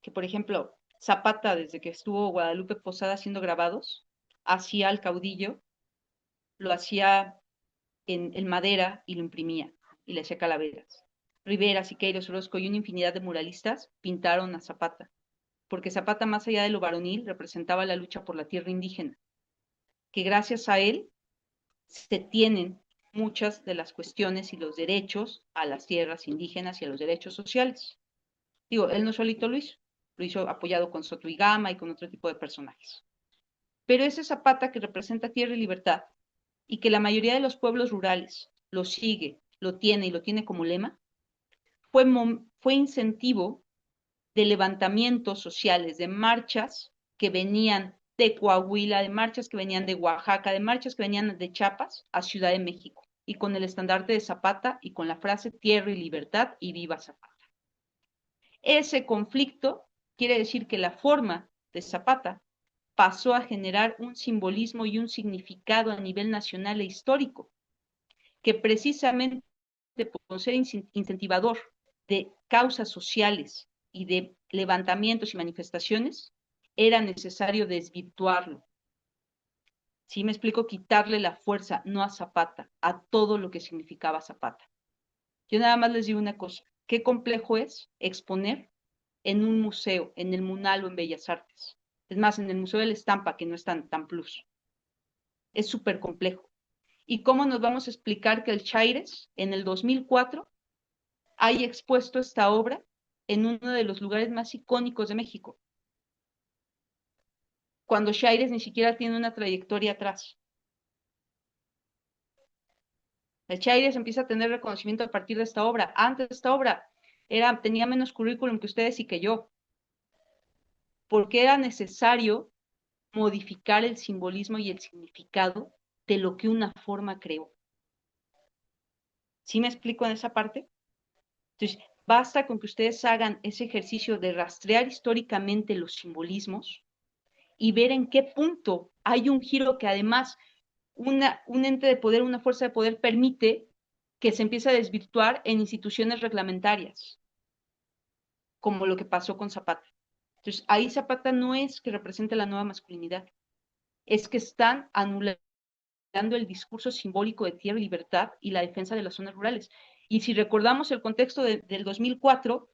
que, por ejemplo, Zapata, desde que estuvo Guadalupe Posada haciendo grabados, hacía al caudillo, lo hacía en madera y lo imprimía y le hacía calaveras. Rivera, Siqueiros, Orozco y una infinidad de muralistas pintaron a Zapata, porque Zapata, más allá de lo varonil, representaba la lucha por la tierra indígena, que gracias a él se tienen muchas de las cuestiones y los derechos a las tierras indígenas y a los derechos sociales. Digo, él no solito lo hizo apoyado con Soto y Gama y con otro tipo de personajes. Pero ese Zapata que representa tierra y libertad y que la mayoría de los pueblos rurales lo sigue, lo tiene y lo tiene como lema, fue incentivo de levantamientos sociales, de marchas que venían de Coahuila, de marchas que venían de Oaxaca, de marchas que venían de Chiapas a Ciudad de México, y con el estandarte de Zapata y con la frase tierra y libertad y viva Zapata. Ese conflicto quiere decir que la forma de Zapata pasó a generar un simbolismo y un significado a nivel nacional e histórico, que precisamente por ser incentivador de causas sociales y de levantamientos y manifestaciones, era necesario desvirtuarlo. ¿Sí me explico? Quitarle la fuerza, no a Zapata, a todo lo que significaba Zapata. Yo nada más les digo una cosa, qué complejo es exponer en un museo, en el MUNAL o en Bellas Artes. Es más, en el Museo de la Estampa, que no es tan plus. Es súper complejo. ¿Y cómo nos vamos a explicar que el Chaires, en el 2004, haya expuesto esta obra en uno de los lugares más icónicos de México? Cuando Chaires ni siquiera tiene una trayectoria atrás. El Chaires empieza a tener reconocimiento a partir de esta obra. Antes de esta obra tenía menos currículum que ustedes y que yo. Porque era necesario modificar el simbolismo y el significado de lo que una forma creó. ¿Sí me explico en esa parte? Entonces, basta con que ustedes hagan ese ejercicio de rastrear históricamente los simbolismos y ver en qué punto hay un giro que además un ente de poder, una fuerza de poder permite que se empiece a desvirtuar en instituciones reglamentarias, como lo que pasó con Zapata. Entonces, ahí Zapata no es que represente la nueva masculinidad, es que están anulando el discurso simbólico de tierra y libertad y la defensa de las zonas rurales. Y si recordamos el contexto del 2004,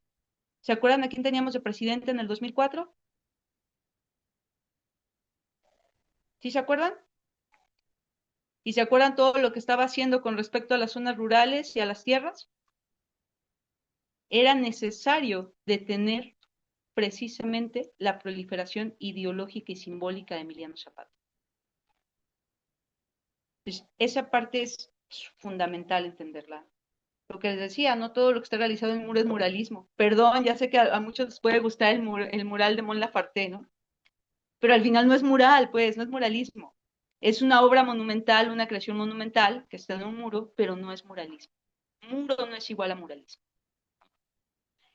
¿se acuerdan a quién teníamos de presidente en el 2004? ¿Sí se acuerdan? ¿Y se acuerdan todo lo que estaba haciendo con respecto a las zonas rurales y a las tierras? Era necesario detener precisamente la proliferación ideológica y simbólica de Emiliano Zapata. Entonces, esa parte es fundamental entenderla. Lo que les decía, no todo lo que está realizado en muro es muralismo. Perdón, ya sé que a muchos les puede gustar el mural de Mon Laferte, ¿no? Pero al final no es mural, pues, no es muralismo. Es una obra monumental, una creación monumental que está en un muro, pero no es muralismo. muro no es igual a muralismo.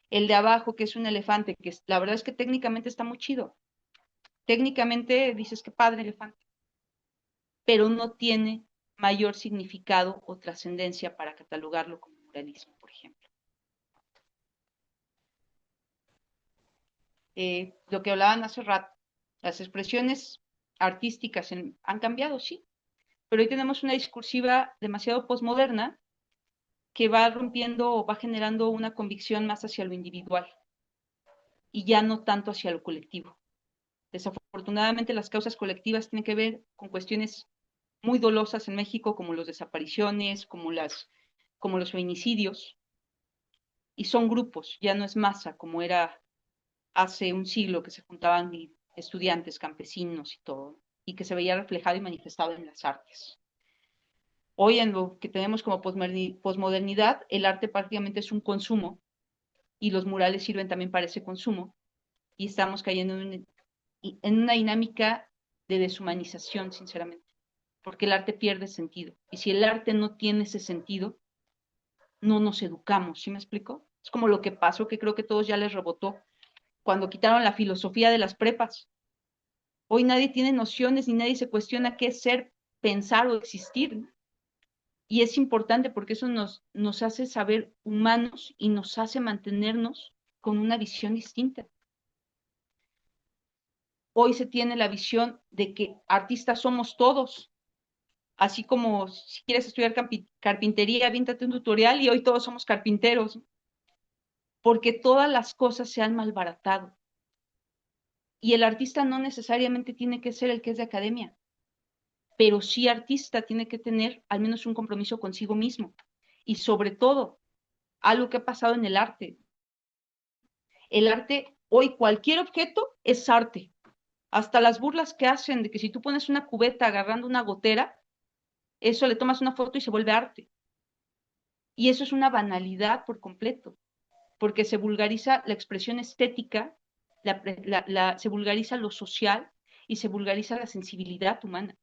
El de abajo, que es un elefante, la verdad es que técnicamente está muy chido. Técnicamente dices que padre elefante, pero no tiene mayor significado o trascendencia para catalogarlo como muralismo, por ejemplo. Lo que hablaban hace rato, las expresiones artísticas han cambiado, sí, pero hoy tenemos una discursiva demasiado posmoderna que va rompiendo o va generando una convicción más hacia lo individual y ya no tanto hacia lo colectivo. Desafortunadamente, las causas colectivas tienen que ver con cuestiones muy dolosas en México, como las desapariciones, como los feminicidios, y son grupos, ya no es masa, como era hace un siglo que se juntaban estudiantes, campesinos y todo, y que se veía reflejado y manifestado en las artes. Hoy en lo que tenemos como posmodernidad, el arte prácticamente es un consumo y los murales sirven también para ese consumo y estamos cayendo en una dinámica de deshumanización, sinceramente, porque el arte pierde sentido. Y si el arte no tiene ese sentido, no nos educamos, ¿sí me explico? Es como lo que pasó, que creo que todos ya les rebotó, cuando quitaron la filosofía de las prepas. Hoy nadie tiene nociones ni nadie se cuestiona qué es ser, pensar o existir, ¿no? Y es importante porque eso nos hace saber humanos y nos hace mantenernos con una visión distinta. Hoy se tiene la visión de que artistas somos todos, así como si quieres estudiar carpintería, víntate un tutorial y hoy todos somos carpinteros, porque todas las cosas se han malbaratado. Y el artista no necesariamente tiene que ser el que es de academia, pero sí artista tiene que tener al menos un compromiso consigo mismo. Y sobre todo, algo que ha pasado en el arte. El arte, hoy cualquier objeto es arte. Hasta las burlas que hacen de que si tú pones una cubeta agarrando una gotera, eso le tomas una foto y se vuelve arte. Y eso es una banalidad por completo, porque se vulgariza la expresión estética, se vulgariza lo social y se vulgariza la sensibilidad humana.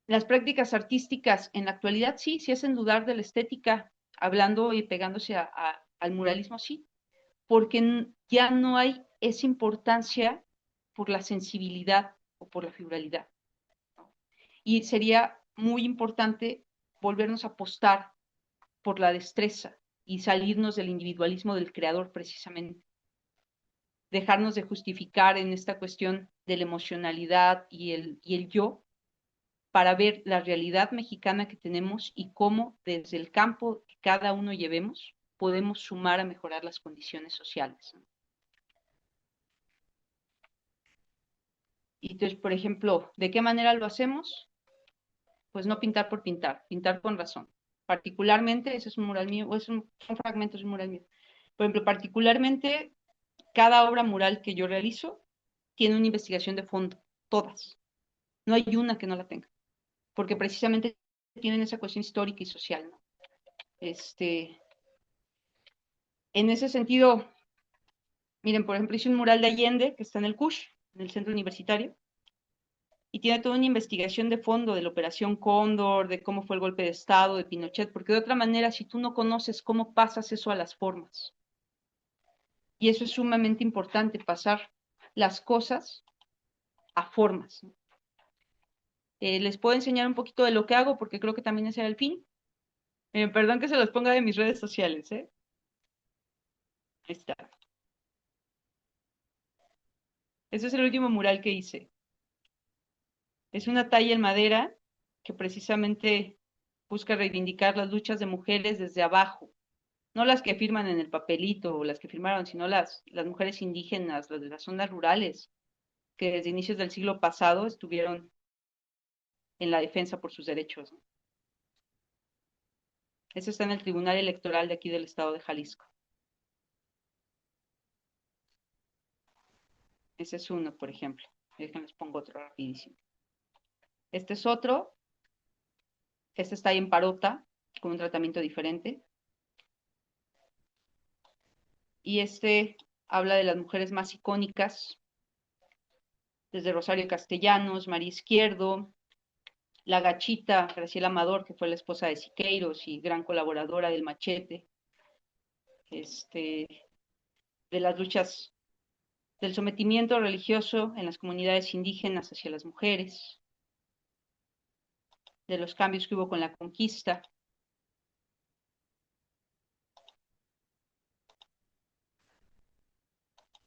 Las prácticas artísticas en la actualidad sí hacen dudar de la estética, hablando y pegándose al muralismo, sí, porque ya no hay esa importancia por la sensibilidad o por la fibralidad, ¿no? Y sería muy importante volvernos a apostar por la destreza y salirnos del individualismo del creador precisamente. Dejarnos de justificar en esta cuestión de la emocionalidad y el yo para ver la realidad mexicana que tenemos y cómo desde el campo que cada uno llevemos podemos sumar a mejorar las condiciones sociales, ¿no? Y entonces, por ejemplo, ¿de qué manera lo hacemos? Pues no pintar por pintar, pintar con razón. Particularmente, ese es un mural mío, o son fragmentos de un mural mío. Por ejemplo, particularmente, cada obra mural que yo realizo tiene una investigación de fondo, todas. No hay una que no la tenga, porque precisamente tienen esa cuestión histórica y social, ¿no? En ese sentido, miren, por ejemplo, hice un mural de Allende que está en el CUSH, en el centro universitario, y tiene toda una investigación de fondo de la Operación Cóndor, de cómo fue el golpe de Estado de Pinochet, porque de otra manera, si tú no conoces cómo pasas eso a las formas, y eso es sumamente importante, pasar las cosas a formas, ¿no? Les puedo enseñar un poquito de lo que hago, porque creo que también ese era el fin. Perdón que se los ponga de mis redes sociales, ¿eh? Ahí está. Ese es el último mural que hice. Es una talla en madera que precisamente busca reivindicar las luchas de mujeres desde abajo, no las que firman en el papelito o las que firmaron, sino las mujeres indígenas, las de las zonas rurales, que desde inicios del siglo pasado estuvieron en la defensa por sus derechos, ¿no? Eso está en el Tribunal Electoral de aquí del estado de Jalisco. Ese es uno, por ejemplo. Déjenles pongo otro rapidísimo. Este es otro. Este está ahí en Parota, con un tratamiento diferente. Y este habla de las mujeres más icónicas, desde Rosario Castellanos, María Izquierdo, La Gachita, Graciela Amador, que fue la esposa de Siqueiros y gran colaboradora del Machete, de las luchas del sometimiento religioso en las comunidades indígenas hacia las mujeres, de los cambios que hubo con la conquista.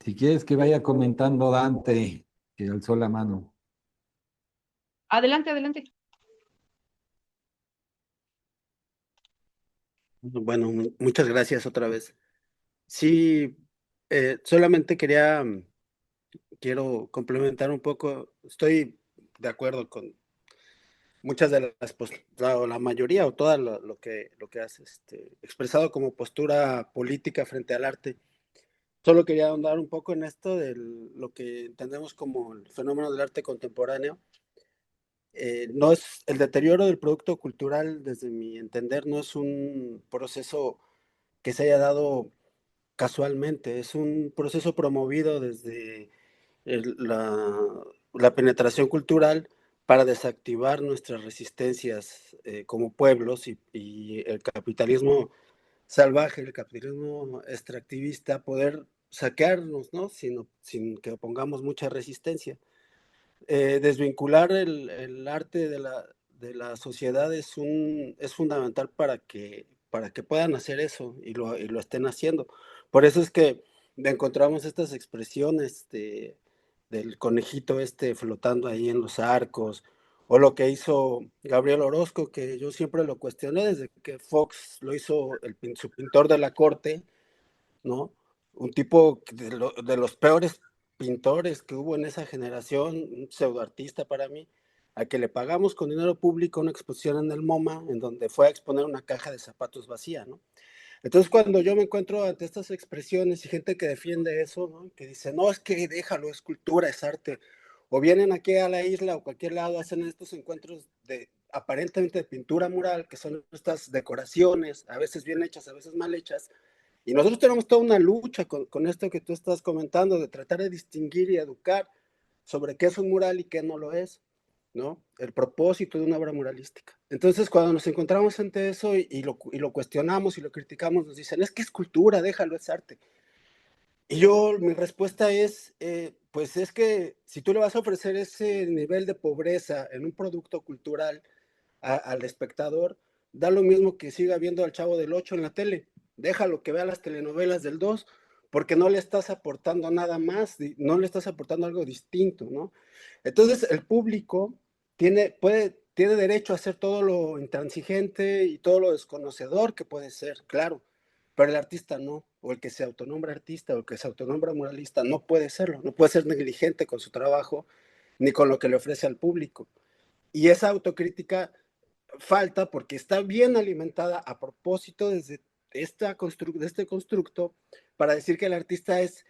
Si quieres que vaya comentando Dante, que alzó la mano. Adelante, adelante. Bueno, muchas gracias otra vez. Sí, solamente quiero complementar un poco. Estoy de acuerdo con muchas de la mayoría o todo lo que has expresado como postura política frente al arte. Solo quería ahondar un poco en esto de lo que entendemos como el fenómeno del arte contemporáneo. No es el deterioro del producto cultural, desde mi entender, no es un proceso que se haya dado casualmente, es un proceso promovido desde la penetración cultural para desactivar nuestras resistencias como pueblos y el capitalismo salvaje, el capitalismo extractivista, poder saquearnos, ¿no? Sin que pongamos mucha resistencia. Desvincular el arte de la sociedad es fundamental para que puedan hacer eso y lo estén haciendo. Por eso es que encontramos estas expresiones del conejito flotando ahí en los arcos, o lo que hizo Gabriel Orozco, que yo siempre lo cuestioné desde que Fox lo hizo su pintor de la corte, ¿no? Un tipo de los peores pintores que hubo en esa generación, un pseudoartista para mí, a que le pagamos con dinero público una exposición en el MoMA, en donde fue a exponer una caja de zapatos vacía, ¿no? Entonces, cuando yo me encuentro ante estas expresiones y gente que defiende eso, ¿no? Que dice, no, es que déjalo, es cultura, es arte, o vienen aquí a la isla o cualquier lado, hacen estos encuentros aparentemente de pintura mural, que son estas decoraciones, a veces bien hechas, a veces mal hechas, y nosotros tenemos toda una lucha con esto que tú estás comentando, de tratar de distinguir y educar sobre qué es un mural y qué no lo es, ¿no? El propósito de una obra muralística. Entonces, cuando nos encontramos ante eso y lo cuestionamos y lo criticamos, nos dicen, es que es cultura, déjalo, es arte. Y mi respuesta es, pues es que si tú le vas a ofrecer ese nivel de pobreza en un producto cultural al espectador, da lo mismo que siga viendo al Chavo del 8 en la tele. Déjalo que vea las telenovelas del 2, porque no le estás aportando nada más, no le estás aportando algo distinto, ¿no? Entonces, el público tiene derecho a hacer todo lo intransigente y todo lo desconocedor que puede ser, claro, pero el artista no, o el que se autonombra artista, o el que se autonombra muralista, no puede serlo, no puede ser negligente con su trabajo, ni con lo que le ofrece al público. Y esa autocrítica falta porque está bien alimentada a propósito desde de este constructo para decir que el artista es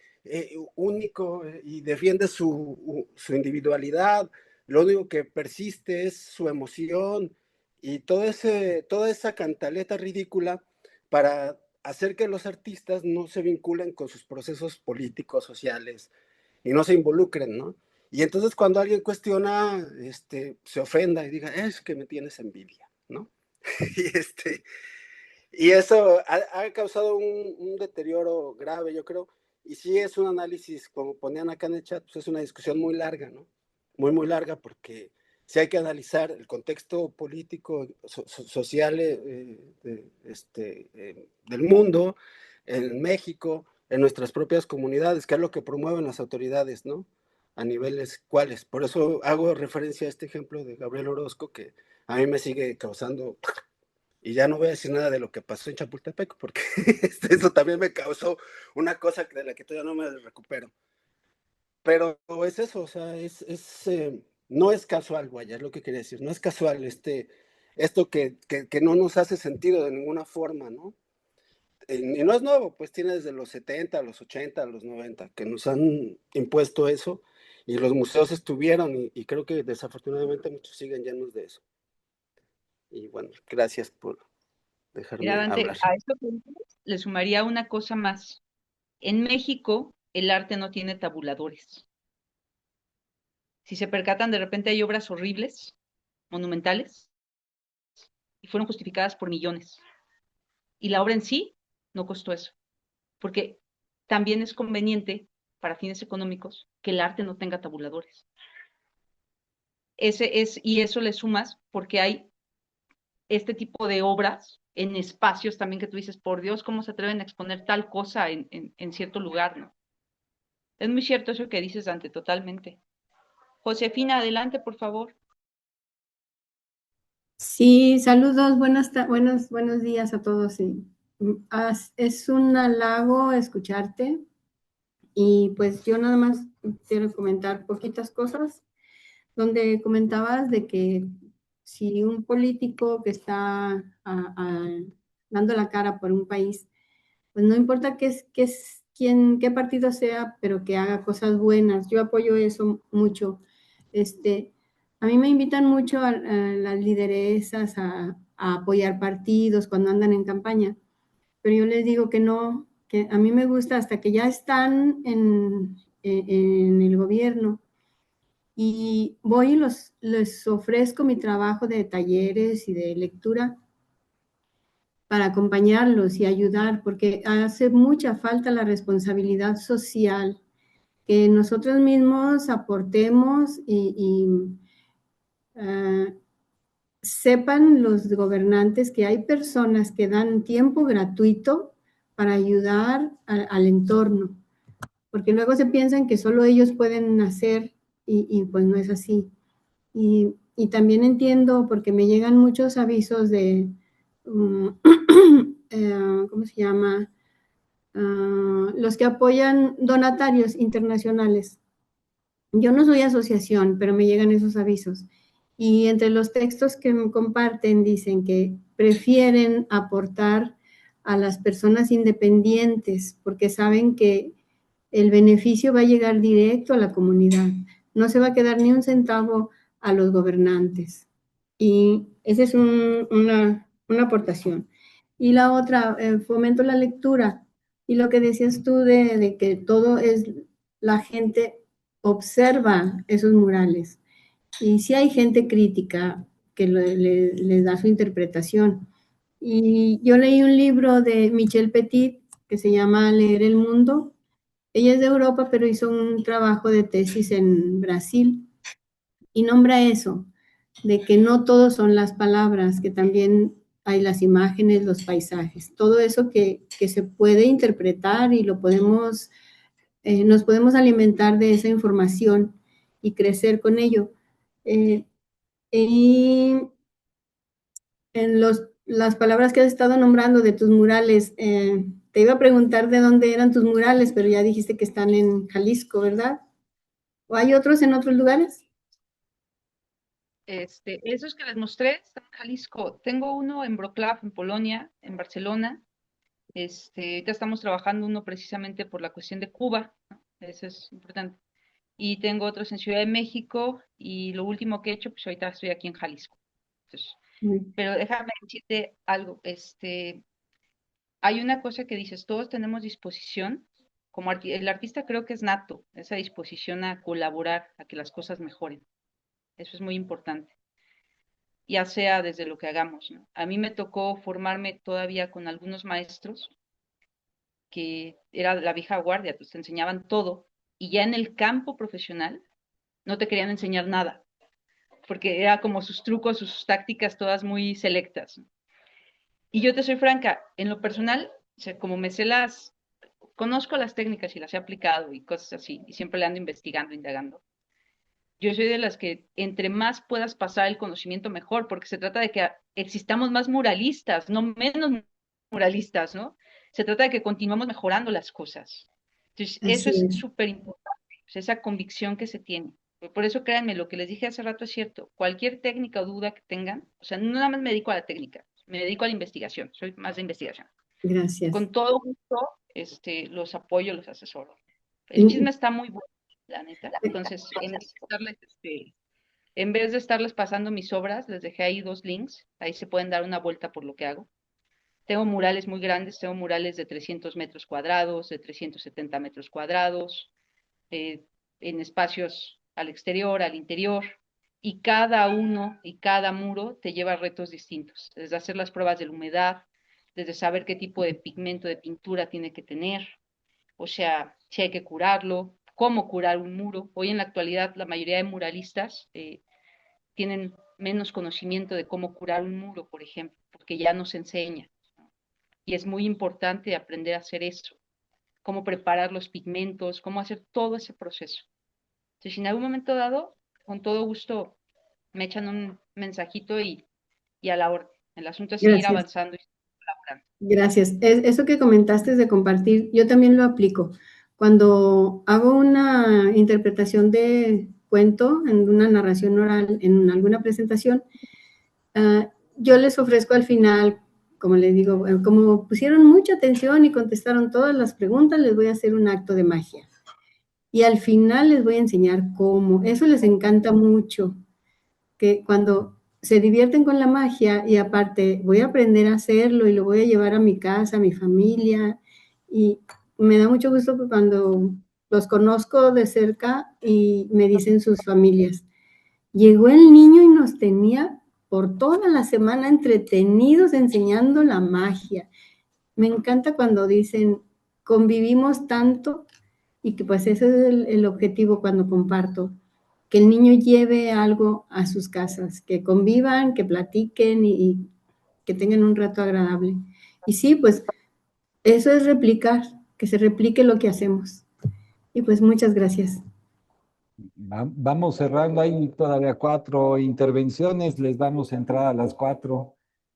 único y defiende su individualidad, lo único que persiste es su emoción y toda esa cantaleta ridícula para hacer que los artistas no se vinculen con sus procesos políticos, sociales y no se involucren, ¿no? Y entonces cuando alguien cuestiona, se ofenda y diga, es que me tienes envidia, ¿no? y, y eso ha causado un deterioro grave, yo creo. Y sí es un análisis, como ponían acá en el chat, pues es una discusión muy larga, ¿no? Muy, muy larga, porque sí hay que analizar el contexto político, social del mundo, en México, en nuestras propias comunidades, que es lo que promueven las autoridades, ¿no? A niveles cuáles. Por eso hago referencia a este ejemplo de Gabriel Orozco, que a mí me sigue causando, y ya no voy a decir nada de lo que pasó en Chapultepec, porque eso también me causó una cosa de la que todavía no me recupero. Pero es eso, o sea, no es casual, vaya, es lo que quería decir, no es casual esto que no nos hace sentido de ninguna forma, ¿no? Y no es nuevo, pues tiene desde los 70, los 80, los 90, que nos han impuesto eso, y los museos estuvieron, y creo que desafortunadamente muchos siguen llenos de eso. Y bueno, gracias por Mira, dejarme Dante, hablar. a esto le sumaría una cosa más. En México, el arte no tiene tabuladores. Si se percatan, de repente hay obras horribles monumentales y fueron justificadas por millones. Y la obra en sí no costó eso, porque también es conveniente para fines económicos que el arte no tenga tabuladores. Y eso le sumas porque hay este tipo de obras en espacios también que tú dices, por Dios, ¿cómo se atreven a exponer tal cosa en cierto lugar, no? Es muy cierto eso que dices, Dante, totalmente. Josefina, adelante, por favor. Sí, saludos, buenos días a todos. Sí. Es un halago escucharte y pues yo nada más quiero comentar poquitas cosas donde comentabas de que si un político que está dando la cara por un país, pues no importa qué partido sea, pero que haga cosas buenas. Yo apoyo eso mucho. A mí me invitan mucho a las lideresas a apoyar partidos cuando andan en campaña, pero yo les digo que no, que a mí me gusta hasta que ya están en el gobierno y voy y les ofrezco mi trabajo de talleres y de lectura para acompañarlos y ayudar, porque hace mucha falta la responsabilidad social, que nosotros mismos aportemos y sepan los gobernantes que hay personas que dan tiempo gratuito para ayudar al entorno, porque luego se piensan que solo ellos pueden hacer y pues no es así. Y también entiendo, porque me llegan muchos avisos de, ¿cómo se llama? Los que apoyan donatarios internacionales. Yo no soy asociación, pero me llegan esos avisos. Y entre los textos que me comparten dicen que prefieren aportar a las personas independientes porque saben que el beneficio va a llegar directo a la comunidad. No se va a quedar ni un centavo a los gobernantes. Y esa es una aportación. Y la otra, fomento la lectura. Y lo que decías tú de que todo es, la gente observa esos murales. Y sí hay gente crítica que les da su interpretación. Y yo leí un libro de Michelle Petit que se llama Leer el Mundo. Ella es de Europa, pero hizo un trabajo de tesis en Brasil y nombra eso, de que no todos son las palabras, que también hay las imágenes, los paisajes, todo eso que se puede interpretar y lo podemos, nos podemos alimentar de esa información y crecer con ello. Y en las palabras que has estado nombrando de tus murales, te iba a preguntar de dónde eran tus murales, pero ya dijiste que están en Jalisco, ¿verdad? ¿O hay otros en otros lugares? Esos que les mostré están en Jalisco. Tengo uno en Wrocław, en Polonia, en Barcelona. Ahorita estamos trabajando uno precisamente por la cuestión de Cuba, ¿no? Eso es importante. Y tengo otros en Ciudad de México y lo último que he hecho, pues ahorita estoy aquí en Jalisco. Entonces, pero déjame decirte algo, hay una cosa que dices, todos tenemos disposición, como el artista creo que es nato, esa disposición a colaborar, a que las cosas mejoren. Eso es muy importante, ya sea desde lo que hagamos, ¿no? A mí me tocó formarme todavía con algunos maestros que era la vieja guardia, pues te enseñaban todo, y ya en el campo profesional no te querían enseñar nada, porque era como sus trucos, sus tácticas todas muy selectas, ¿no? Y yo te soy franca, en lo personal, o sea, como me sé conozco las técnicas y las he aplicado y cosas así, y siempre le ando investigando, indagando. Yo soy de las que entre más puedas pasar el conocimiento mejor, porque se trata de que existamos más muralistas, no menos muralistas, ¿no? Se trata de que continuemos mejorando las cosas. Entonces, eso Así es es. súper importante, pues, esa convicción que se tiene. Por eso créanme, lo que les dije hace rato es cierto. Cualquier técnica o duda que tengan, o sea, no nada más me dedico a la técnica, me dedico a la investigación, soy más de investigación. Gracias. Con todo gusto, los apoyo, los asesoro. El chisme Y- está muy bueno, la neta. Entonces, en vez de estarles pasando mis obras, les dejé ahí 2 links. Ahí se pueden dar una vuelta por lo que hago. Tengo murales muy grandes, tengo murales de 300 metros cuadrados, de 370 metros cuadrados, en espacios al exterior, al interior. y cada uno y cada muro te lleva a retos distintos, desde hacer las pruebas de la humedad, desde saber qué tipo de pigmento de pintura tiene que tener, o sea, si hay que curarlo, cómo curar un muro. Hoy en la actualidad la mayoría de muralistas tienen menos conocimiento de cómo curar un muro, por ejemplo, porque ya nos enseña. Y es muy importante aprender a hacer eso, cómo preparar los pigmentos, cómo hacer todo ese proceso. Entonces, si en algún momento dado, con todo gusto, me echan un mensajito y a la orden. El asunto es seguir Gracias. avanzando y colaborando. Gracias. Eso que comentaste de compartir, yo también lo aplico. Cuando hago una interpretación de cuento, en una narración oral, en alguna presentación, yo les ofrezco al final, como les digo, como pusieron mucha atención y contestaron todas las preguntas, les voy a hacer un acto de magia. Y al final les voy a enseñar cómo. Eso les encanta mucho, que cuando se divierten con la magia y aparte voy a aprender a hacerlo y lo voy a llevar a mi casa, a mi familia, y me da mucho gusto que cuando los conozco de cerca y me dicen sus familias, llegó el niño y nos tenía por toda la semana entretenidos enseñando la magia. Me encanta cuando dicen, convivimos tanto y que pues ese es el objetivo cuando comparto, que el niño lleve algo a sus casas, que convivan, que platiquen y que tengan un rato agradable. Y sí, pues eso es replicar, que se replique lo que hacemos. Y pues muchas gracias. Vamos cerrando, hay todavía 4 intervenciones, les damos entrada a las 4.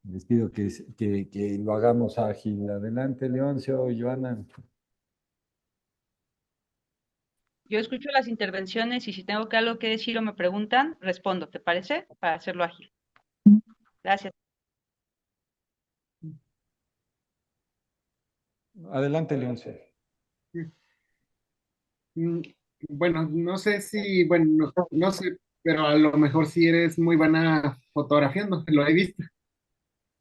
Les pido que lo hagamos ágil. Adelante, Leoncio, Joana. Yo escucho las intervenciones y si tengo que algo que decir o me preguntan, respondo, ¿te parece? Para hacerlo ágil. Gracias. Adelante, Leoncio. Mm, Bueno, no sé si, bueno, no sé, pero a lo mejor sí eres muy buena fotografiando, lo he visto.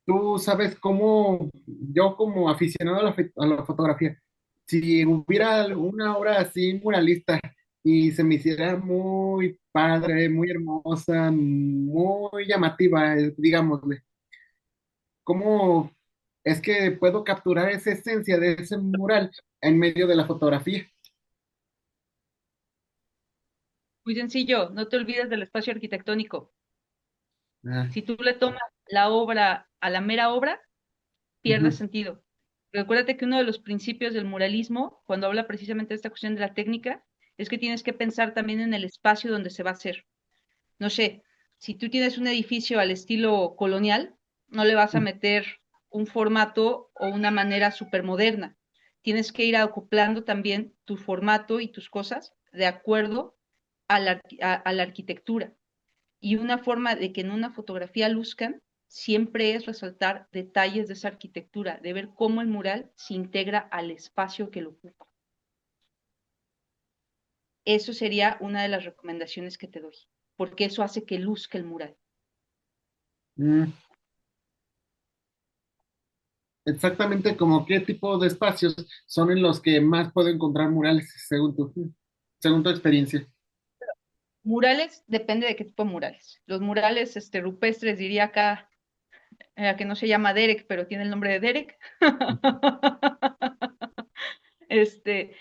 Tú sabes cómo, yo como aficionado a la fotografía, si hubiera una obra así muralista y se me hiciera muy padre, muy hermosa, muy llamativa, digámosle, ¿cómo es que puedo capturar esa esencia de ese mural en medio de la fotografía? Muy sencillo, no te olvides del espacio arquitectónico. Ah, Si tú le tomas la obra a la mera obra, pierde ujú. sentido. Recuérdate que uno de los principios del muralismo, cuando habla precisamente de esta cuestión de la técnica, es que tienes que pensar también en el espacio donde se va a hacer. No sé, si tú tienes un edificio al estilo colonial, no le vas a meter un formato o una manera súper moderna. Tienes que ir acoplando también tu formato y tus cosas de acuerdo a la arquitectura. Y una forma de que en una fotografía luzcan siempre es resaltar detalles de esa arquitectura, de ver cómo el mural se integra al espacio que lo ocupa. Eso sería una de las recomendaciones que te doy, porque eso hace que luzca el mural. Mm, Exactamente como qué tipo de espacios son en los que más puedo encontrar murales, según tu experiencia. Murales, depende de qué tipo de murales. Los murales rupestres, diría acá, que no se llama Derek, pero tiene el nombre de Derek. este,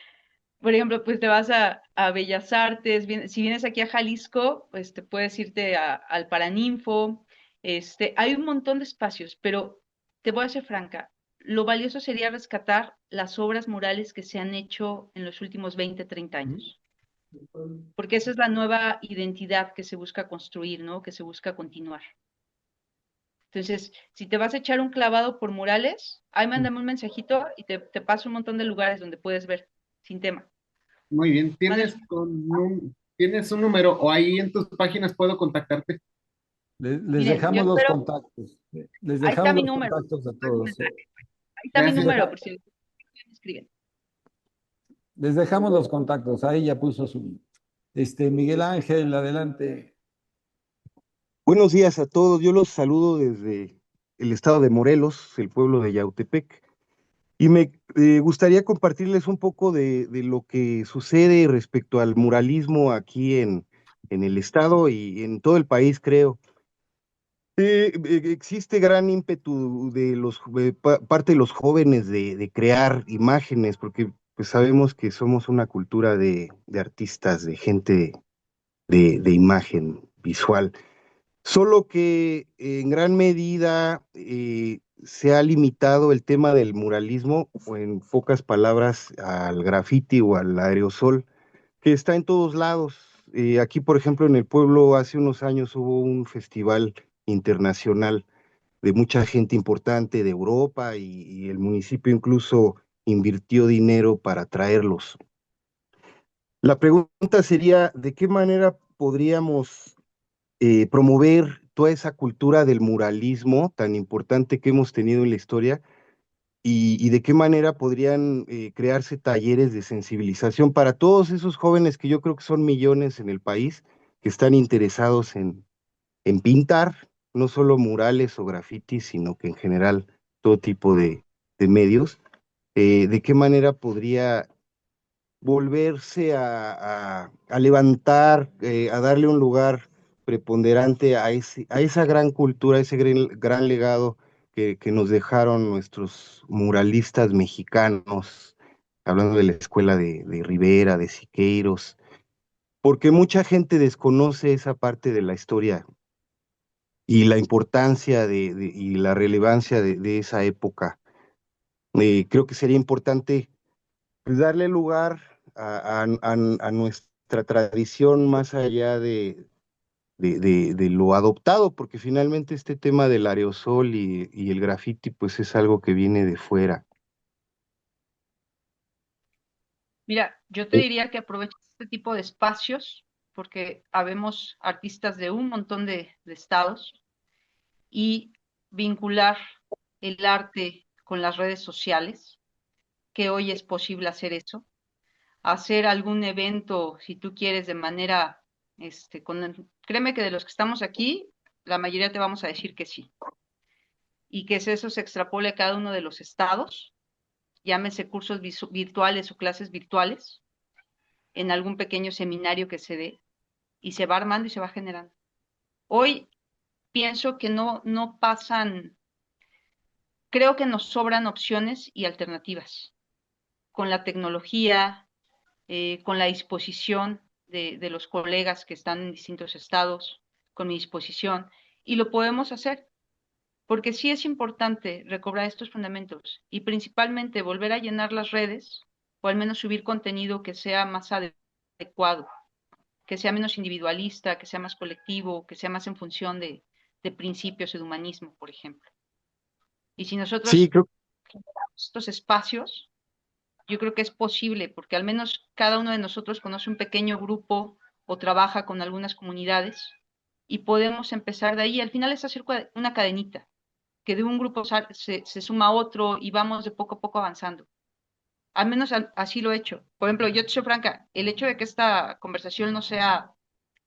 por ejemplo, pues te vas a Bellas Artes, si vienes aquí a Jalisco, pues te puedes irte al Paraninfo, hay un montón de espacios, pero te voy a ser franca, lo valioso sería rescatar las obras murales que se han hecho en los últimos 20, 30 años, porque esa es la nueva identidad que se busca construir, ¿no? Que se busca continuar. Entonces, si te vas a echar un clavado por murales, ahí mándame un mensajito y te paso un montón de lugares donde puedes ver, sin tema. Muy bien, Mándame. ¿tienes un número o ahí en tus páginas puedo contactarte? Les Miren, yo dejamos los espero, contactos. Les ahí está dejamos mi los número, contactos a todos. ahí está mi Les, Gracias. número, deja- por si me escriben. les dejamos los contactos. Ahí ya puso su. Miguel Ángel, adelante. Buenos días a todos. Yo los saludo desde el estado de Morelos, el pueblo de Yautepec, y me gustaría compartirles un poco de lo que sucede respecto al muralismo aquí en el estado y en todo el país, creo. Existe gran ímpetu de parte de los jóvenes de crear imágenes, porque pues sabemos que somos una cultura de artistas, de gente de imagen visual. Solo que en gran medida se ha limitado el tema del muralismo, o en pocas palabras, al grafiti o al aerosol, que está en todos lados. Aquí, por ejemplo, en el pueblo, hace unos años hubo un festival internacional de mucha gente importante de Europa y el municipio incluso invirtió dinero para traerlos. La pregunta sería, ¿de qué manera podríamos promover toda esa cultura del muralismo tan importante que hemos tenido en la historia y de qué manera podrían crearse talleres de sensibilización para todos esos jóvenes que yo creo que son millones en el país que están interesados en pintar, no solo murales o grafitis, sino que en general todo tipo de medios? ¿De qué manera podría volverse a levantar, a darle un lugar preponderante a esa gran cultura, a ese gran legado que nos dejaron nuestros muralistas mexicanos, hablando de la escuela de Rivera, de Siqueiros, porque mucha gente desconoce esa parte de la historia y la importancia y la relevancia de esa época? Creo que sería importante pues darle lugar a nuestra tradición más allá de lo adoptado, porque finalmente este tema del aerosol y el graffiti pues es algo que viene de fuera. Mira, yo te diría que aproveches este tipo de espacios porque habemos artistas de un montón de estados y vincular el arte con las redes sociales, que hoy es posible hacer eso, hacer algún evento, si tú quieres, de manera, créeme que de los que estamos aquí, la mayoría te vamos a decir que sí, y que eso se extrapole a cada uno de los estados, llámese cursos virtuales o clases virtuales, en algún pequeño seminario que se dé, y se va armando y se va generando. Hoy pienso que no pasan, creo que nos sobran opciones y alternativas con la tecnología, con la disposición de los colegas que están en distintos estados, con mi disposición, y lo podemos hacer, porque sí es importante recobrar estos fundamentos y principalmente volver a llenar las redes o al menos subir contenido que sea más adecuado, que sea menos individualista, que sea más colectivo, que sea más en función de principios y de humanismo, por ejemplo. Y si Sí, nosotros creo. generamos estos espacios, yo creo que es posible, porque al menos cada uno de nosotros conoce un pequeño grupo o trabaja con algunas comunidades y podemos empezar de ahí. Al final es hacer una cadenita, que de un grupo se suma a otro y vamos de poco a poco avanzando. Al menos así lo he hecho. Por ejemplo, yo te soy franca, el hecho de que esta conversación no sea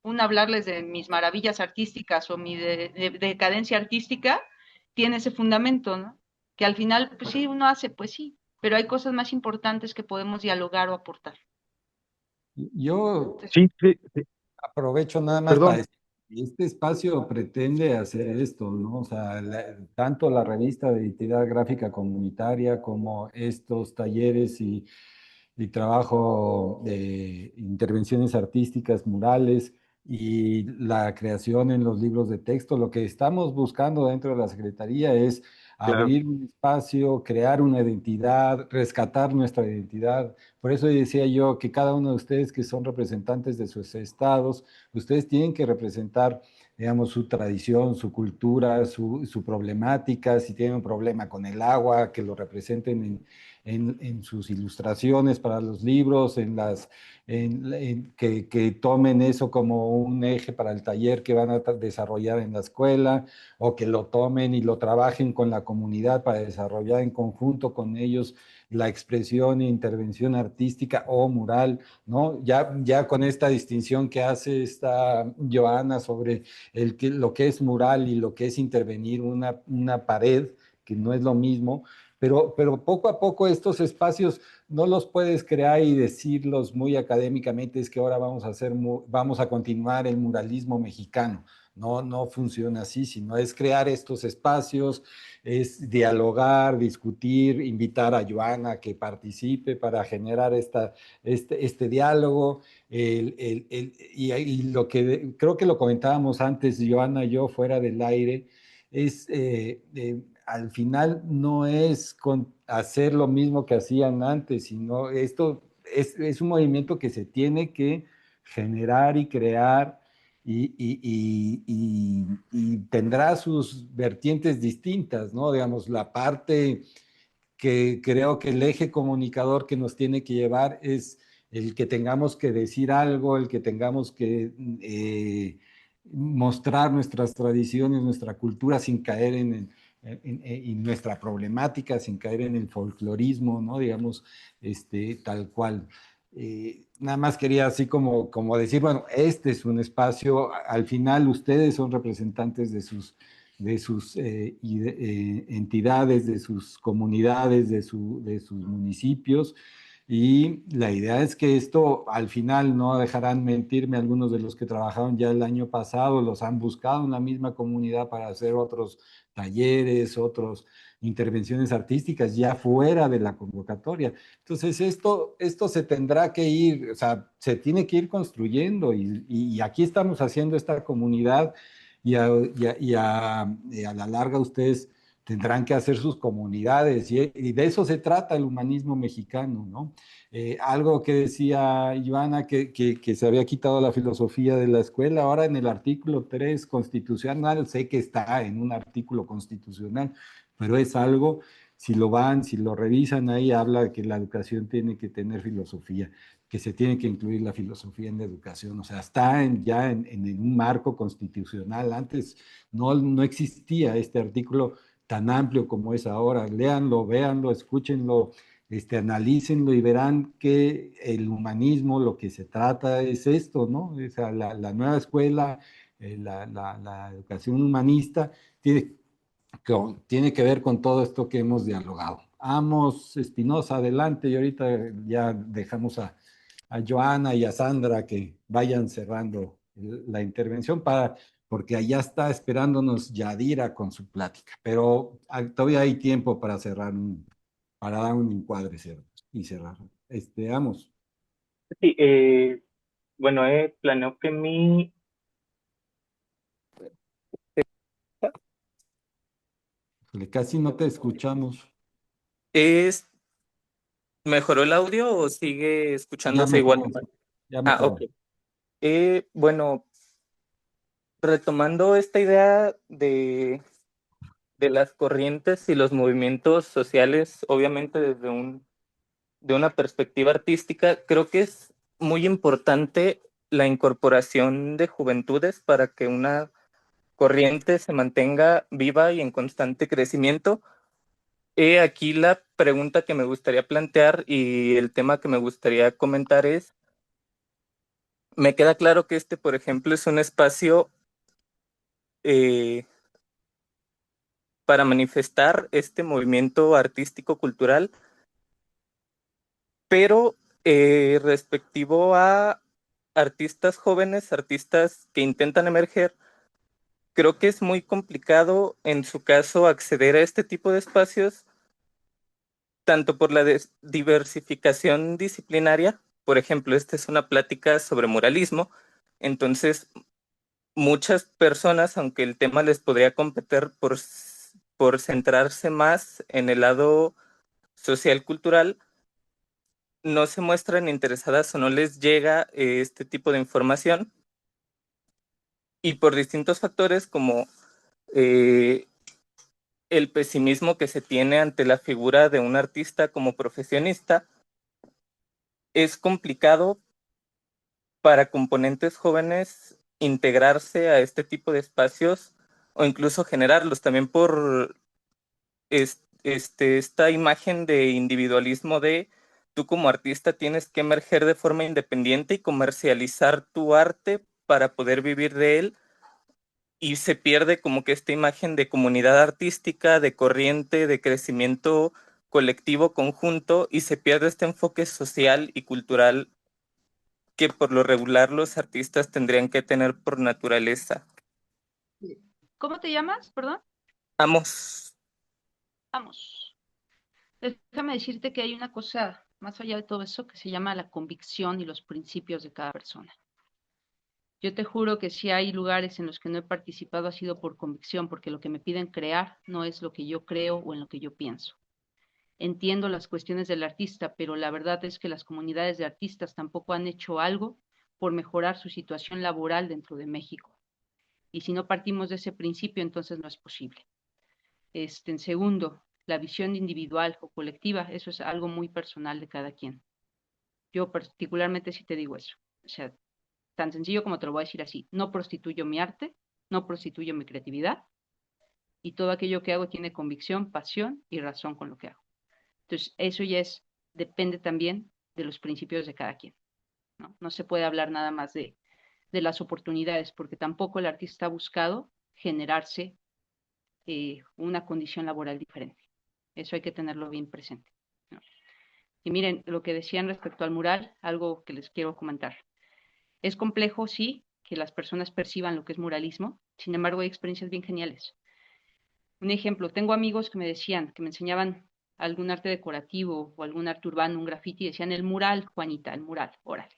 un hablarles de mis maravillas artísticas o mi decadencia artística, tiene ese fundamento, ¿no? Que al final, pues sí, uno hace, pues sí, pero hay cosas más importantes que podemos dialogar o aportar. Yo Entonces, Sí, sí, sí, aprovecho nada más para perdón. decir, este espacio pretende hacer esto, ¿no? O sea, tanto la revista de identidad gráfica comunitaria como estos talleres y trabajo de intervenciones artísticas, murales y la creación en los libros de texto. Lo que estamos buscando dentro de la Secretaría es Claro. abrir un espacio, crear una identidad, rescatar nuestra identidad. Por eso decía yo que cada uno de ustedes que son representantes de sus estados, ustedes tienen que representar, digamos, su tradición, su cultura, su problemática, si tienen un problema con el agua, que lo representen en sus ilustraciones para los libros, que tomen eso como un eje para el taller que van a desarrollar en la escuela, o que lo tomen y lo trabajen con la comunidad para desarrollar en conjunto con ellos la expresión e intervención artística o mural, ¿no? Ya con esta distinción que hace esta Joana sobre lo que es mural y lo que es intervenir una pared, que no es lo mismo, pero poco a poco estos espacios no los puedes crear y decirlos muy académicamente, es que ahora vamos a continuar el muralismo mexicano. No, no funciona así, sino es crear estos espacios, es dialogar, discutir, invitar a Joana a que participe para generar este diálogo. Y lo que creo que lo comentábamos antes, Joana y yo, fuera del aire, es al final no es hacer lo mismo que hacían antes, sino esto es un movimiento que se tiene que generar y crear y tendrá sus vertientes distintas, ¿no? Digamos, la parte que creo que el eje comunicador que nos tiene que llevar es el que tengamos que decir algo, el que tengamos que mostrar nuestras tradiciones, nuestra cultura sin caer en nuestra problemática, sin caer en el folclorismo, ¿no? Digamos, tal cual. Nada más quería así como decir, bueno, este es un espacio, al final ustedes son representantes de sus entidades, de sus comunidades, de sus municipios. Y la idea es que esto, al final, no dejarán mentirme algunos de los que trabajaron ya el año pasado, los han buscado en la misma comunidad para hacer otros talleres, otras intervenciones artísticas ya fuera de la convocatoria. Entonces, esto se tendrá que ir, o sea, se tiene que ir construyendo y aquí estamos haciendo esta comunidad y a la larga ustedes tendrán que hacer sus comunidades y de eso se trata el humanismo mexicano, ¿no? Algo que decía Ivana, que se había quitado la filosofía de la escuela, ahora en el artículo 3 constitucional, sé que está en un artículo constitucional, pero es algo, si lo revisan ahí, habla de que la educación tiene que tener filosofía, que se tiene que incluir la filosofía en la educación, o sea, está ya en un marco constitucional. Antes no existía este artículo tan amplio como es ahora. Léanlo, véanlo, escúchenlo, analícenlo y verán que el humanismo lo que se trata es esto, ¿no? O sea, la nueva escuela, la educación humanista tiene que ver con todo esto que hemos dialogado. Amos Espinosa, adelante, y ahorita ya dejamos a Joana y a Sandra que vayan cerrando la intervención porque allá está esperándonos Yadira con su plática, pero todavía hay tiempo para para dar un encuadre y cerrar. Vamos. Sí, bueno, planeo que Casi no te escuchamos. ¿Es, ¿Mejoró el audio o sigue Ya escuchándose igual? mejoró, ya Ah, ok. mejoró. Bueno, retomando esta idea de las corrientes y los movimientos sociales, obviamente de una perspectiva artística, creo que es muy importante la incorporación de juventudes para que una corriente se mantenga viva y en constante crecimiento. Aquí la pregunta que me gustaría plantear y el tema que me gustaría comentar es, me queda claro que por ejemplo, es un espacio eh, para manifestar este movimiento artístico-cultural, pero respectivo a artistas jóvenes, artistas que intentan emerger, creo que es muy complicado en su caso acceder a este tipo de espacios, tanto por la diversificación disciplinaria. Por ejemplo, esta es una plática sobre muralismo, entonces muchas personas, aunque el tema les podría competir por centrarse más en el lado social cultural, no se muestran interesadas o no les llega este tipo de información, y por distintos factores como eh, el pesimismo que se tiene ante la figura de un artista como profesionista, es complicado para componentes jóvenes integrarse a este tipo de espacios o incluso generarlos, también por esta imagen de individualismo de tú como artista tienes que emerger de forma independiente y comercializar tu arte para poder vivir de él, y se pierde como que esta imagen de comunidad artística, de corriente, de crecimiento colectivo, conjunto, y se pierde este enfoque social y cultural que por lo regular los artistas tendrían que tener por naturaleza. ¿Cómo te llamas? Perdón. Amos. Vamos. Déjame decirte que hay una cosa más allá de todo eso que se llama la convicción y los principios de cada persona. Yo te juro que si hay lugares en los que no he participado ha sido por convicción, porque lo que me piden crear no es lo que yo creo o en lo que yo pienso. Entiendo las cuestiones del artista, pero la verdad es que las comunidades de artistas tampoco han hecho algo por mejorar su situación laboral dentro de México. Y si no partimos de ese principio, entonces no es posible. En segundo, la visión individual o colectiva, eso es algo muy personal de cada quien. Yo particularmente sí te digo eso. O sea, tan sencillo como te lo voy a decir así. No prostituyo mi arte, no prostituyo mi creatividad, y todo aquello que hago tiene convicción, pasión y razón con lo que hago. Entonces, eso ya depende también de los principios de cada quien, ¿no? No se puede hablar nada más de las oportunidades, porque tampoco el artista ha buscado generarse una condición laboral diferente. Eso hay que tenerlo bien presente, ¿no? Y miren, lo que decían respecto al mural, algo que les quiero comentar. Es complejo, sí, que las personas perciban lo que es muralismo, sin embargo hay experiencias bien geniales. Un ejemplo, tengo amigos que me decían, que me enseñaban algún arte decorativo o algún arte urbano, un graffiti, y decían el mural, Juanita, el mural, órale.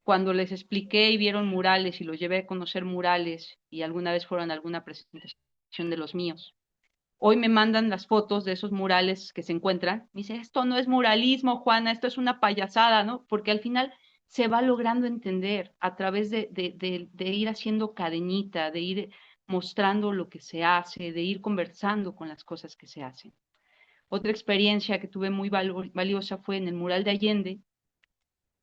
Cuando les expliqué y vieron murales y los llevé a conocer murales y alguna vez fueron a alguna presentación de los míos, hoy me mandan las fotos de esos murales que se encuentran. Me dice, esto no es muralismo, Juana, esto es una payasada, ¿no? Porque al final se va logrando entender a través de ir haciendo cadenita, de ir mostrando lo que se hace, de ir conversando con las cosas que se hacen. Otra experiencia que tuve muy valiosa fue en el mural de Allende.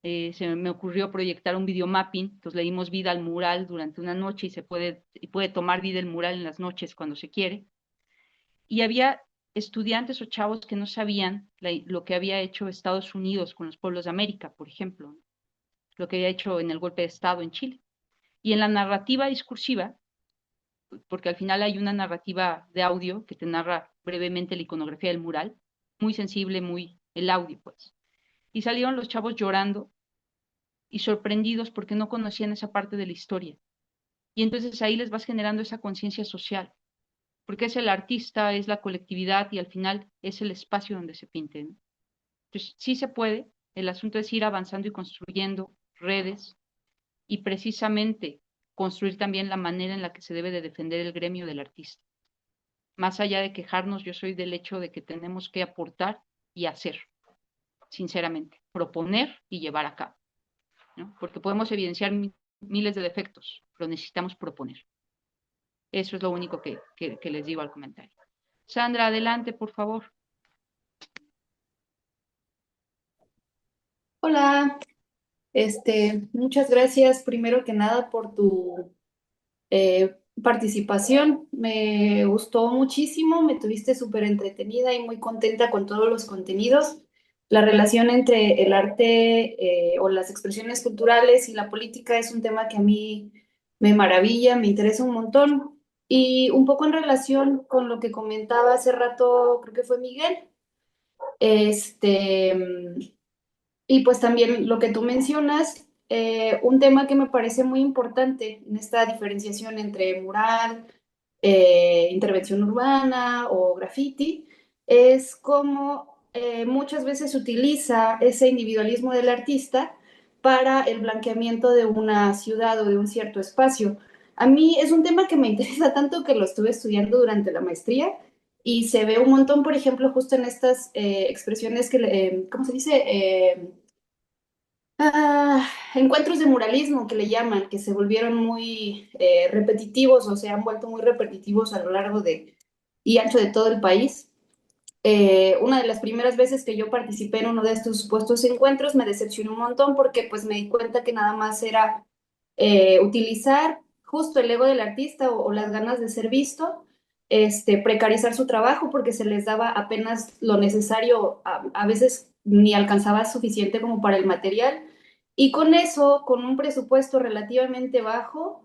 Se me ocurrió proyectar un videomapping, entonces le dimos vida al mural durante una noche y puede tomar vida el mural en las noches cuando se quiere. Y había estudiantes o chavos que no sabían lo que había hecho Estados Unidos con los pueblos de América, por ejemplo, lo que había hecho en el golpe de Estado en Chile. Y en la narrativa discursiva, porque al final hay una narrativa de audio que te narra brevemente la iconografía del mural, muy sensible, muy el audio, pues. Y salieron los chavos llorando y sorprendidos porque no conocían esa parte de la historia. Y entonces ahí les vas generando esa conciencia social, porque es el artista, es la colectividad y al final es el espacio donde se pinte, ¿no? Entonces, sí se puede, el asunto es ir avanzando y construyendo redes y precisamente construir también la manera en la que se debe de defender el gremio del artista. Más allá de quejarnos, yo soy del hecho de que tenemos que aportar y hacer, sinceramente, proponer y llevar a cabo, ¿no? Porque podemos evidenciar miles de defectos, pero necesitamos proponer. Eso es lo único que les digo al comentario. Sandra, adelante, por favor. Hola, muchas gracias primero que nada por tu participación. Me gustó muchísimo, me tuviste súper entretenida y muy contenta con todos los contenidos. La relación entre el arte o las expresiones culturales y la política es un tema que a mí me maravilla, me interesa un montón. Y un poco en relación con lo que comentaba hace rato, creo que fue Miguel, este, y pues también lo que tú mencionas, un tema que me parece muy importante en esta diferenciación entre mural, intervención urbana o graffiti, es cómo muchas veces se utiliza ese individualismo del artista para el blanqueamiento de una ciudad o de un cierto espacio. A mí es un tema que me interesa tanto que lo estuve estudiando durante la maestría y se ve un montón, por ejemplo, justo en estas expresiones que, ¿cómo se dice? Encuentros de muralismo que le llaman, que se volvieron muy repetitivos o se han vuelto muy repetitivos a lo largo y ancho de todo el país. Una de las primeras veces que yo participé en uno de estos supuestos encuentros me decepcionó un montón porque pues me di cuenta que nada más era utilizar justo el ego del artista o las ganas de ser visto, precarizar su trabajo porque se les daba apenas lo necesario, a veces ni alcanzaba suficiente como para el material, y con eso, con un presupuesto relativamente bajo,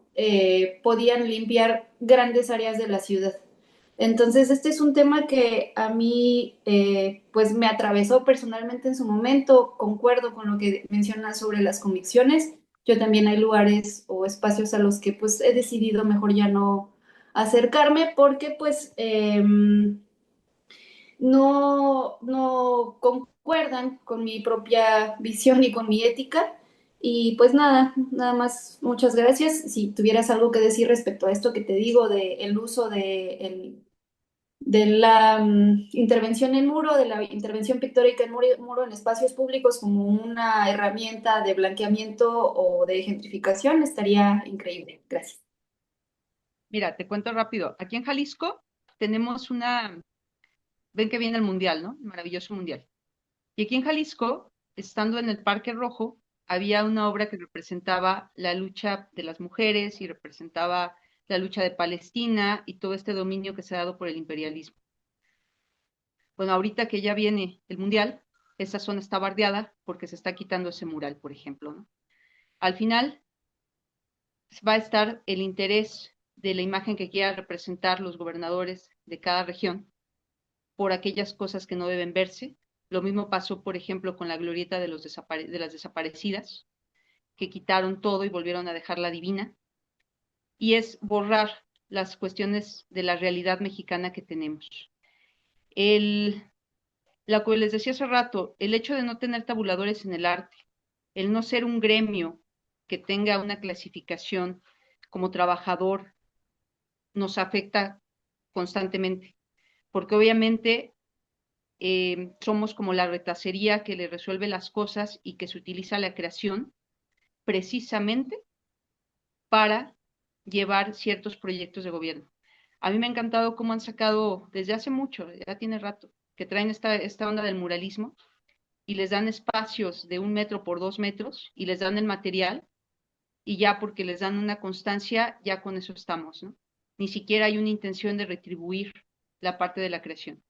podían limpiar grandes áreas de la ciudad. Entonces, este es un tema que a mí, pues, me atravesó personalmente en su momento. Concuerdo con lo que mencionas sobre las convicciones. Yo también hay lugares o espacios a los que, pues, he decidido mejor ya no acercarme porque, pues, no concuerdan con mi propia visión y con mi ética. Y pues nada más, muchas gracias. Si tuvieras algo que decir respecto a esto que te digo del uso de la intervención en muro, de la intervención pictórica en muro en espacios públicos como una herramienta de blanqueamiento o de gentrificación, estaría increíble. Gracias. Mira, te cuento rápido. Aquí en Jalisco tenemos ven que viene el mundial, ¿no? El maravilloso mundial. Y aquí en Jalisco, estando en el Parque Rojo, había una obra que representaba la lucha de las mujeres y representaba la lucha de Palestina y todo este dominio que se ha dado por el imperialismo. Bueno, ahorita que ya viene el mundial, esa zona está bardeada porque se está quitando ese mural, por ejemplo, ¿no? Al final va a estar el interés de la imagen que quieran representar los gobernadores de cada región por aquellas cosas que no deben verse. Lo mismo pasó, por ejemplo, con la glorieta de las desaparecidas, que quitaron todo y volvieron a dejarla divina. Y es borrar las cuestiones de la realidad mexicana que tenemos. Lo que les decía hace rato, el hecho de no tener tabuladores en el arte, el no ser un gremio que tenga una clasificación como trabajador, nos afecta constantemente, porque obviamente somos como la retacería que le resuelve las cosas y que se utiliza la creación precisamente para llevar ciertos proyectos de gobierno. A mí me ha encantado cómo han sacado desde hace mucho, ya tiene rato, que traen esta onda del muralismo y les dan espacios de 1 metro por 2 metros y les dan el material y ya porque les dan una constancia, ya con eso estamos, ¿no? Ni siquiera hay una intención de retribuir la parte de la creación.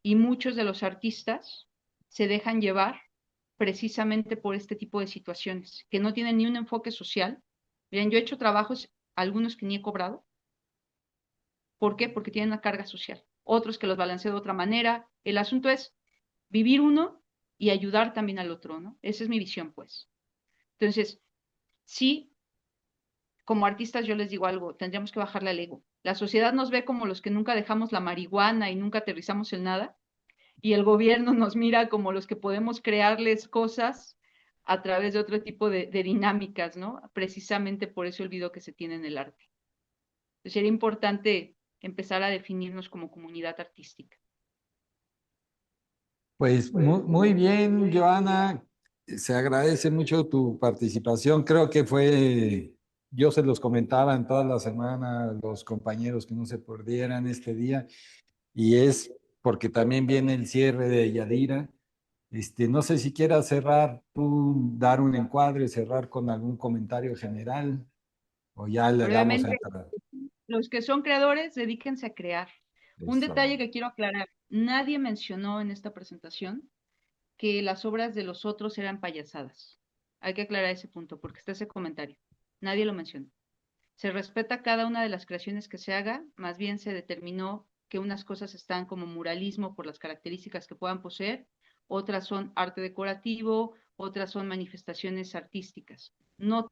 Y muchos de los artistas se dejan llevar precisamente por este tipo de situaciones, que no tienen ni un enfoque social. Miren, yo he hecho trabajos, algunos que ni he cobrado. ¿Por qué? Porque tienen una carga social. Otros que los balanceo de otra manera. El asunto es vivir uno y ayudar también al otro, ¿no? Esa es mi visión, pues. Entonces, sí, como artistas yo les digo algo, tendríamos que bajarle al ego. La sociedad nos ve como los que nunca dejamos la marihuana y nunca aterrizamos en nada, y el gobierno nos mira como los que podemos crearles cosas a través de otro tipo de dinámicas, ¿no? Precisamente por ese olvido que se tiene en el arte. Entonces, sería importante empezar a definirnos como comunidad artística. Pues muy bien, Joana. Se agradece mucho tu participación. Creo que yo se los comentaba en toda la semana a los compañeros que no se perdieran este día, y es porque también viene el cierre de Yadira. No sé si quieras cerrar, tú dar un encuadre, cerrar con algún comentario general, o ya le damos a Brevemente, entrar. los que son creadores, dedíquense a crear. Un Eso. detalle que quiero aclarar, nadie mencionó en esta presentación que las obras de los otros eran payasadas. Hay que aclarar ese punto porque está ese comentario. Nadie lo mencionó. Se respeta cada una de las creaciones que se haga, más bien se determinó que unas cosas están como muralismo por las características que puedan poseer, otras son arte decorativo, otras son manifestaciones artísticas. No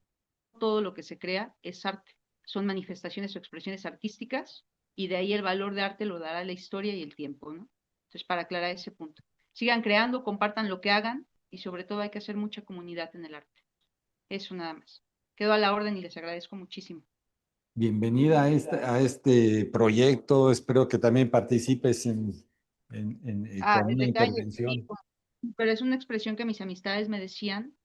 todo lo que se crea es arte, son manifestaciones o expresiones artísticas y de ahí el valor de arte lo dará la historia y el tiempo, ¿no? Entonces, para aclarar ese punto. Sigan creando, compartan lo que hagan y sobre todo hay que hacer mucha comunidad en el arte. Eso nada más. Quedo a la orden y les agradezco muchísimo. Bienvenida a este proyecto. Espero que también participes con El una detalle, sí, intervención. pero es una expresión que mis amistades me decían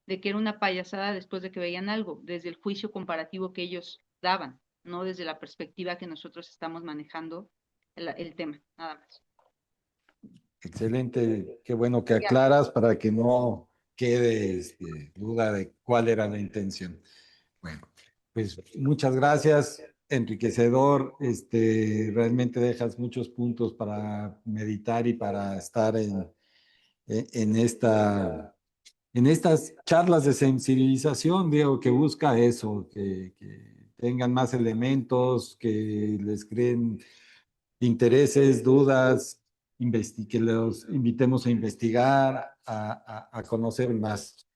de que era una payasada después de que veían algo, desde el juicio comparativo que ellos daban, no desde la perspectiva que nosotros estamos manejando el tema, nada más. Excelente, qué bueno que aclaras para que no quede duda de cuál era la intención. Bueno, pues muchas gracias, enriquecedor. Realmente dejas muchos puntos para meditar y para estar en en estas charlas de sensibilización, digo, que busca eso, que tengan más elementos, que les creen intereses, dudas, que los invitemos a investigar, a conocer más.